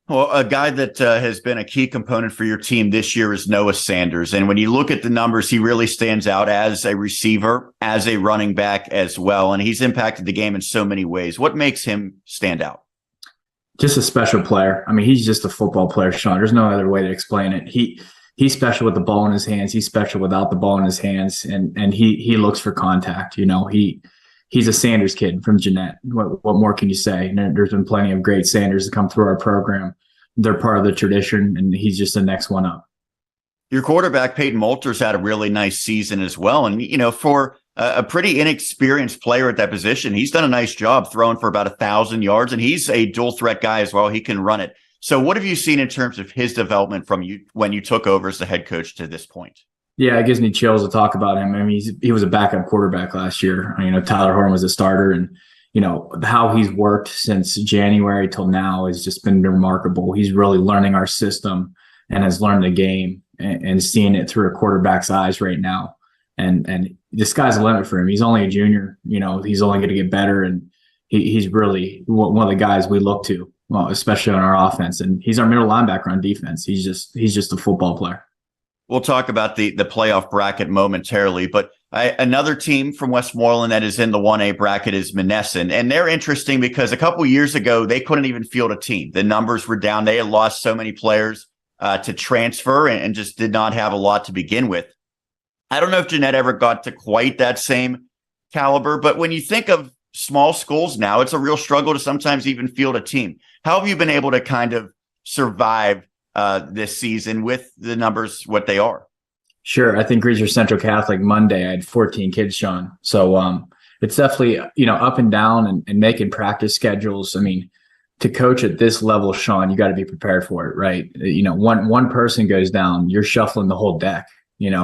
Well, a guy that has been a key component for your team this year is Noah Sanders. And when you look at the numbers, he really stands out as a receiver, as a running back as well. And he's impacted the game in so many ways. What makes him stand out? Just a special player. I mean, he's just a football player, Sean. There's no other way to explain it. He's special with the ball in his hands. He's special without the ball in his hands. And he looks for contact. He's a Sanders kid from Jeanette. What more can you say? There's been plenty of great Sanders that come through our program. They're part of the tradition, and he's just the next one up. Your quarterback, Peyton Moulters, had a really nice season as well. And, for a pretty inexperienced player at that position, he's done a nice job throwing for about 1,000 yards, and he's a dual threat guy as well. He can run it. So what have you seen in terms of his development from you when you took over as the head coach to this point? Yeah, it gives me chills to talk about him. I mean, he was a backup quarterback last year. Tyler Horn was a starter, and how he's worked since January till now has just been remarkable. He's really learning our system and has learned the game and seeing it through a quarterback's eyes right now. And the sky's the limit for him. He's only a junior. He's only going to get better, and he's really one of the guys we look to, well, especially on our offense. And he's our middle linebacker on defense. He's just a football player. We'll talk about the playoff bracket momentarily, but another team from Westmoreland that is in the 1A bracket is Monessen. And they're interesting because a couple years ago, they couldn't even field a team. The numbers were down. They had lost so many players to transfer and just did not have a lot to begin with. I don't know if Jeanette ever got to quite that same caliber, but when you think of small schools now, it's a real struggle to sometimes even field a team. How have you been able to kind of survive this season with the numbers what they are? Sure. I think Gridiron Central Catholic Monday, I had 14 kids, Sean. So it's definitely, up and down and making practice schedules. I mean, to coach at this level, Sean, you got to be prepared for it, right? One person goes down, you're shuffling the whole deck,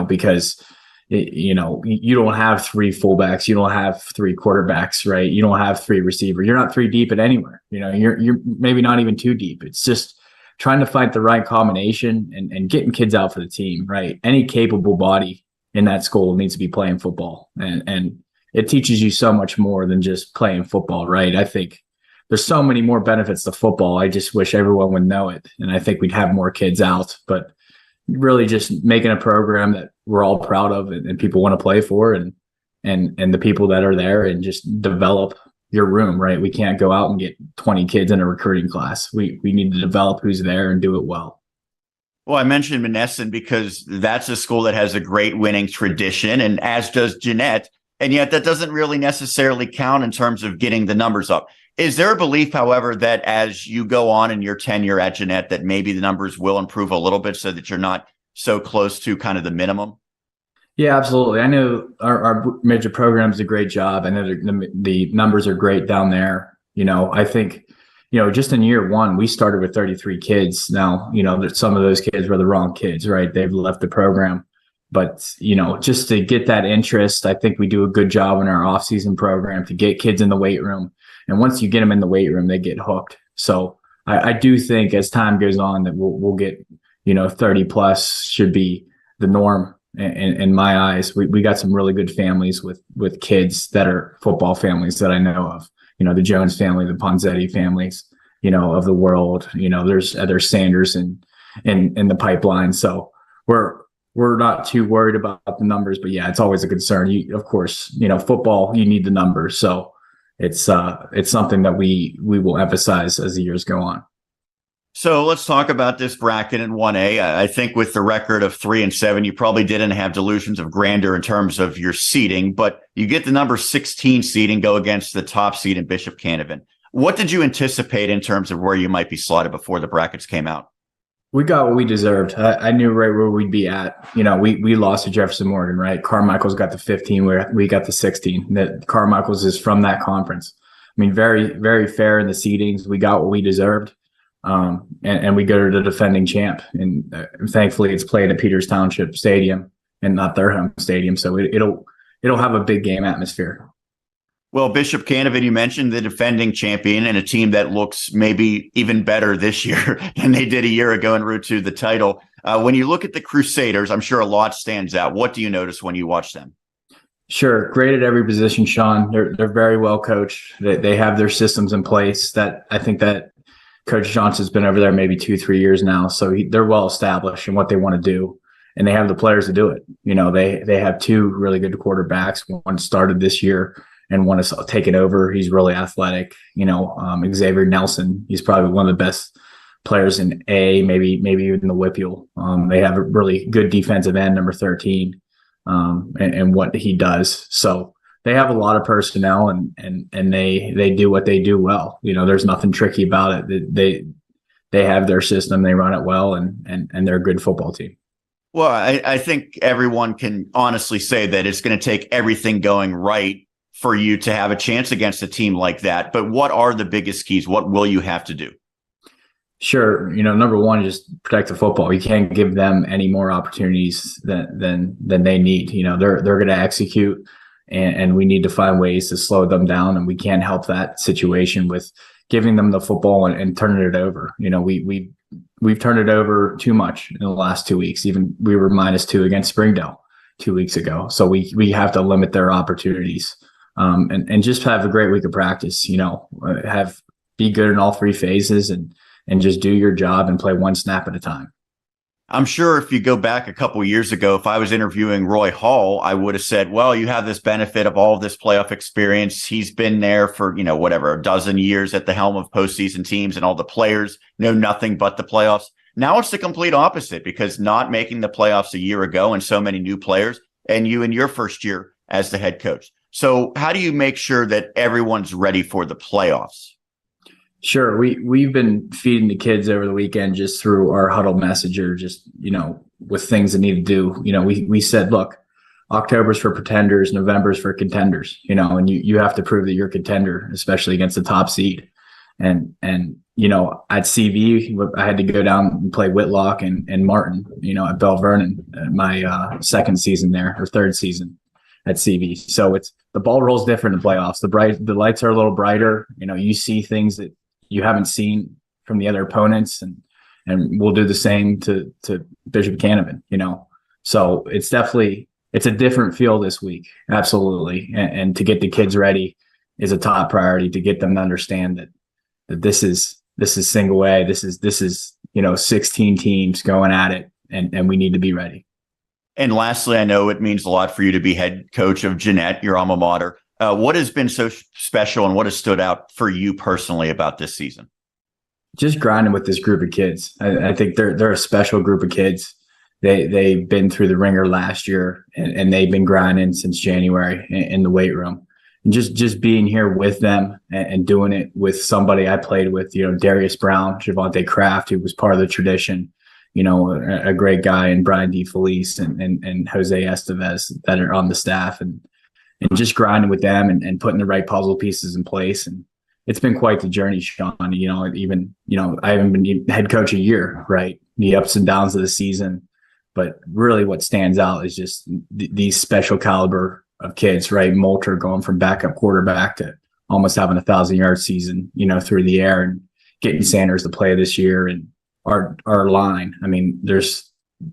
because you don't have 3 fullbacks, you don't have 3 quarterbacks, right? You don't have 3 receivers. You're not 3 deep at anywhere. You're maybe not even 2 deep. It's just trying to find the right combination and getting kids out for the team, right? Any capable body in that school needs to be playing football. And it teaches you so much more than just playing football, right? I think there's so many more benefits to football. I just wish everyone would know it. And I think we'd have more kids out, but really just making a program that we're all proud of and people want to play for and the people that are there, and just develop your room, right? We can't go out and get 20 kids in a recruiting class. We need to develop who's there and do it well. Well, I mentioned Monessen because that's a school that has a great winning tradition, and as does Jeanette. And yet that doesn't really necessarily count in terms of getting the numbers up. Is there a belief, however, that as you go on in your tenure at Jeanette, that maybe the numbers will improve a little bit so that you're not so close to kind of the minimum? Yeah, absolutely. I know our major program is a great job. I know the numbers are great down there. I think, just in year 1, we started with 33 kids. Now, some of those kids were the wrong kids, right? They've left the program. But, just to get that interest, I think we do a good job in our off-season program to get kids in the weight room. And once you get them in the weight room, they get hooked. So I do think as time goes on that we'll get, 30 plus should be the norm. In my eyes, we got some really good families with kids that are football families that I know of. The Jones family, the Ponzetti families, of the world. There's other Sanders in the pipeline. So we're we're not too worried about the numbers, but yeah, it's always a concern. Of course, football, you need the numbers. So it's something that we will emphasize as the years go on. So let's talk about this bracket in 1A. I think with the record of 3-7, you probably didn't have delusions of grandeur in terms of your seeding, but you get the number 16 seed and go against the top seed in Bishop Canevin. What did you anticipate in terms of where you might be slotted before the brackets came out? We got what we deserved. I knew right where we'd be at. We lost to Jefferson Morgan, right? Carmichael's got the 15, where we got the 16. That Carmichael's is from that conference. I mean, very, very fair in the seedings. We got what we deserved. And we go to the defending champ. And thankfully it's played at Peters Township Stadium and not their home stadium. So it'll have a big game atmosphere. Well, Bishop Canevin, you mentioned the defending champion and a team that looks maybe even better this year than they did a year ago en route to the title. When you look at the Crusaders, I'm sure a lot stands out. What do you notice when you watch them? Sure. Great at every position, Sean. They're very well coached. They have their systems in place that I think that Coach Johnson's been over there maybe 2-3 years now. So they're well established in what they want to do, and they have the players to do it. They have two really good quarterbacks. One started this year and one is taken over. He's really athletic. Xavier Nelson, he's probably one of the best players in A, maybe even the WPIAL. They have a really good defensive end, number 13, and what he does. So they have a lot of personnel and they do what they do well. There's nothing tricky about it. They have their system, they run it well, and they're a good football team. Well, I think everyone can honestly say that it's going to take everything going right for you to have a chance against a team like that. But what are the biggest keys? What will you have to do? Sure. Number one, just protect the football. You can't give them any more opportunities than they need. They're going to execute, and we need to find ways to slow them down. And we can't help that situation with giving them the football and turning it over. We've turned it over too much in the last 2 weeks. Even we were -2 against Springdale 2 weeks ago. So we have to limit their opportunities. And just have a great week of practice, be good in all three phases and just do your job and play one snap at a time. I'm sure if you go back a couple of years ago, if I was interviewing Roy Hall, I would have said, well, you have this benefit of all of this playoff experience. He's been there for, a dozen years at the helm of postseason teams, and all the players know nothing but the playoffs. Now it's the complete opposite, because not making the playoffs a year ago and so many new players, and you in your first year as the head coach. So how do you make sure that everyone's ready for the playoffs? Sure. We've been feeding the kids over the weekend just through our huddle messenger, just, with things that need to do. We said, look, October's for pretenders, November's for contenders, and you have to prove that you're a contender, especially against the top seed. And at CV, I had to go down and play Whitlock and Martin, at Bell Vernon, my second season there, or third season at CV. So it's, the ball rolls different in playoffs. The lights are a little brighter. You see things that you haven't seen from the other opponents, and we'll do the same to Bishop Canevin, So it's a different feel this week. Absolutely. And to get the kids ready is a top priority, to get them to understand that this is single A. This is 16 teams going at it, and we need to be ready. And lastly, I know it means a lot for you to be head coach of Jeanette, your alma mater. What has been so special and what has stood out for you personally about this season? Just grinding with this group of kids. I think they're a special group of kids. They've been through the ringer last year, and they've been grinding since January in the weight room. And just being here with them and doing it with somebody I played with, Darius Brown, Javante Kraft, who was part of the tradition, a great guy, and Brian DeFelice and Jose Estevez that are on the staff, and just grinding with them and putting the right puzzle pieces in place. And it's been quite the journey, Sean. I haven't been head coach a year, right? The ups and downs of the season, but really what stands out is just these special caliber of kids, right? Moulter going from backup quarterback to almost having 1,000-yard season, through the air, and getting Sanders to play this year. And our line, there's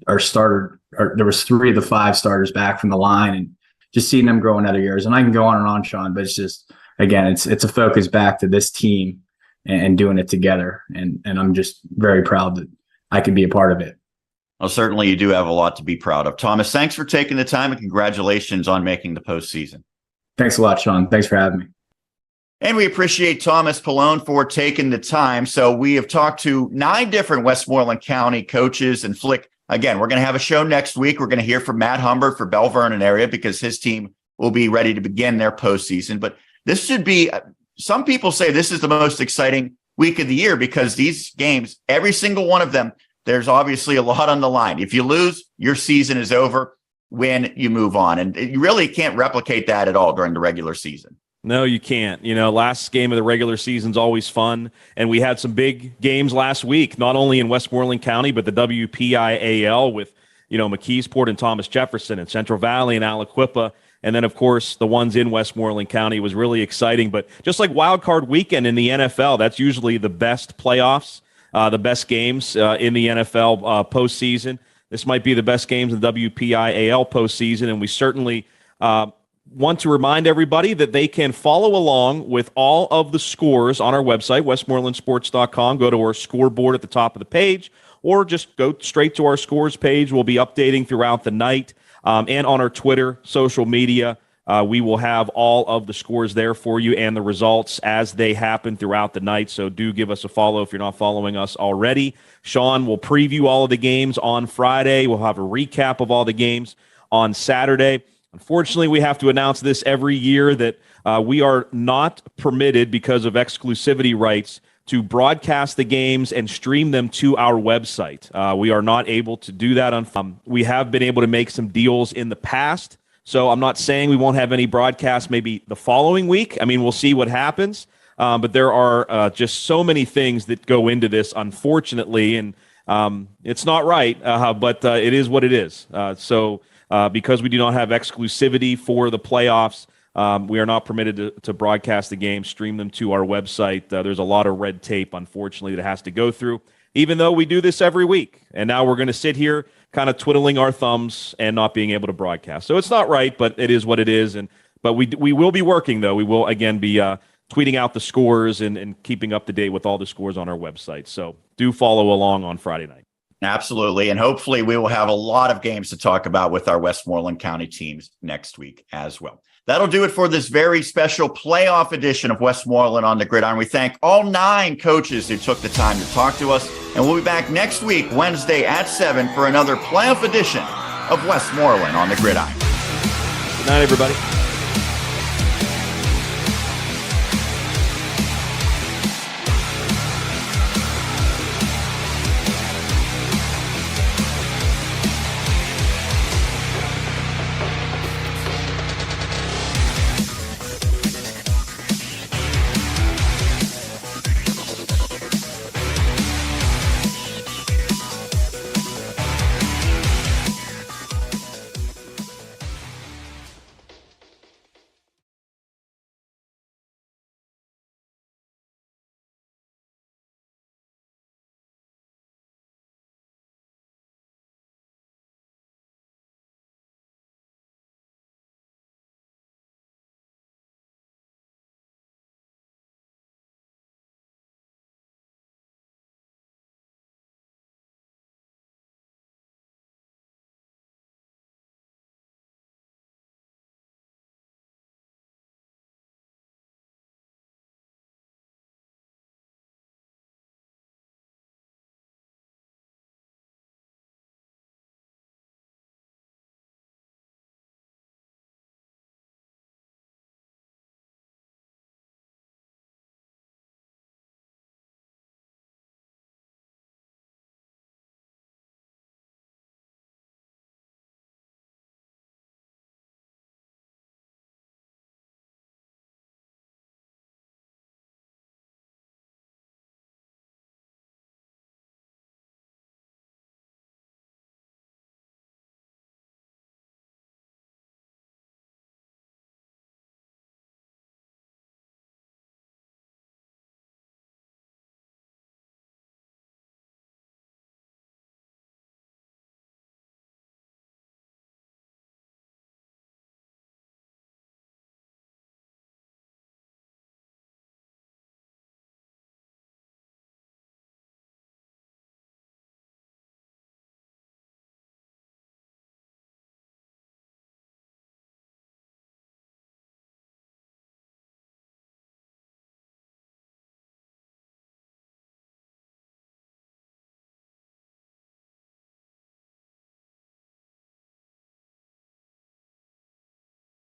our starter, there was 3 of the 5 starters back from the line, and just seeing them grow in other years. And I can go on and on, Sean, but it's just, again, it's a focus back to this team and doing it together. And I'm just very proud that I could be a part of it. Well, certainly you do have a lot to be proud of. Thomas, thanks for taking the time and congratulations on making the postseason. Thanks a lot, Sean. Thanks for having me. And we appreciate Thomas Pallone for taking the time. So we have talked to 9 different Westmoreland County coaches. And Flick, again, we're going to have a show next week. We're going to hear from Matt Humbert for Bell Vernon area because his team will be ready to begin their postseason. But this should be, some people say this is the most exciting week of the year because these games, every single one of them, there's obviously a lot on the line. If you lose, your season is over. Win, you move on. And you really can't replicate that at all during the regular season. No, you can't. Last game of the regular season's always fun. And we had some big games last week, not only in Westmoreland County, but the WPIAL with, McKeesport and Thomas Jefferson and Central Valley and Aliquippa. And then, of course, the ones in Westmoreland County was really exciting. But just like Wild Card Weekend in the NFL, that's usually the best playoffs, the best games in the NFL postseason. This might be the best games in the WPIAL postseason. And we certainly want to remind everybody that they can follow along with all of the scores on our website, westmorelandsports.com. Go to our scoreboard at the top of the page, or just go straight to our scores page. We'll be updating throughout the night. And on our Twitter, social media, we will have all of the scores there for you and the results as they happen throughout the night. So do give us a follow if you're not following us already. Sean will preview all of the games on Friday. We'll have a recap of all the games on Saturday. Unfortunately, we have to announce this every year that we are not permitted because of exclusivity rights to broadcast the games and stream them to our website. We are not able to do that. We have been able to make some deals in the past, so I'm not saying we won't have any broadcasts maybe the following week. I mean, we'll see what happens, but there are just so many things that go into this, unfortunately, and it's not right, but it is what it is. Because we do not have exclusivity for the playoffs, we are not permitted to broadcast the games, stream them to our website. There's a lot of red tape, unfortunately, that has to go through, even though we do this every week. And now we're going to sit here kind of twiddling our thumbs and not being able to broadcast. So it's not right, but it is what it is. But we will be working, though. We will, again, be tweeting out the scores and keeping up to date with all the scores on our website. So do follow along on Friday night. Absolutely. And hopefully we will have a lot of games to talk about with our Westmoreland County teams next week as well. That'll do it for this very special playoff edition of Westmoreland on the Gridiron. We thank all 9 coaches who took the time to talk to us. And we'll be back next week, Wednesday at 7 for another playoff edition of Westmoreland on the Gridiron. Good night, everybody.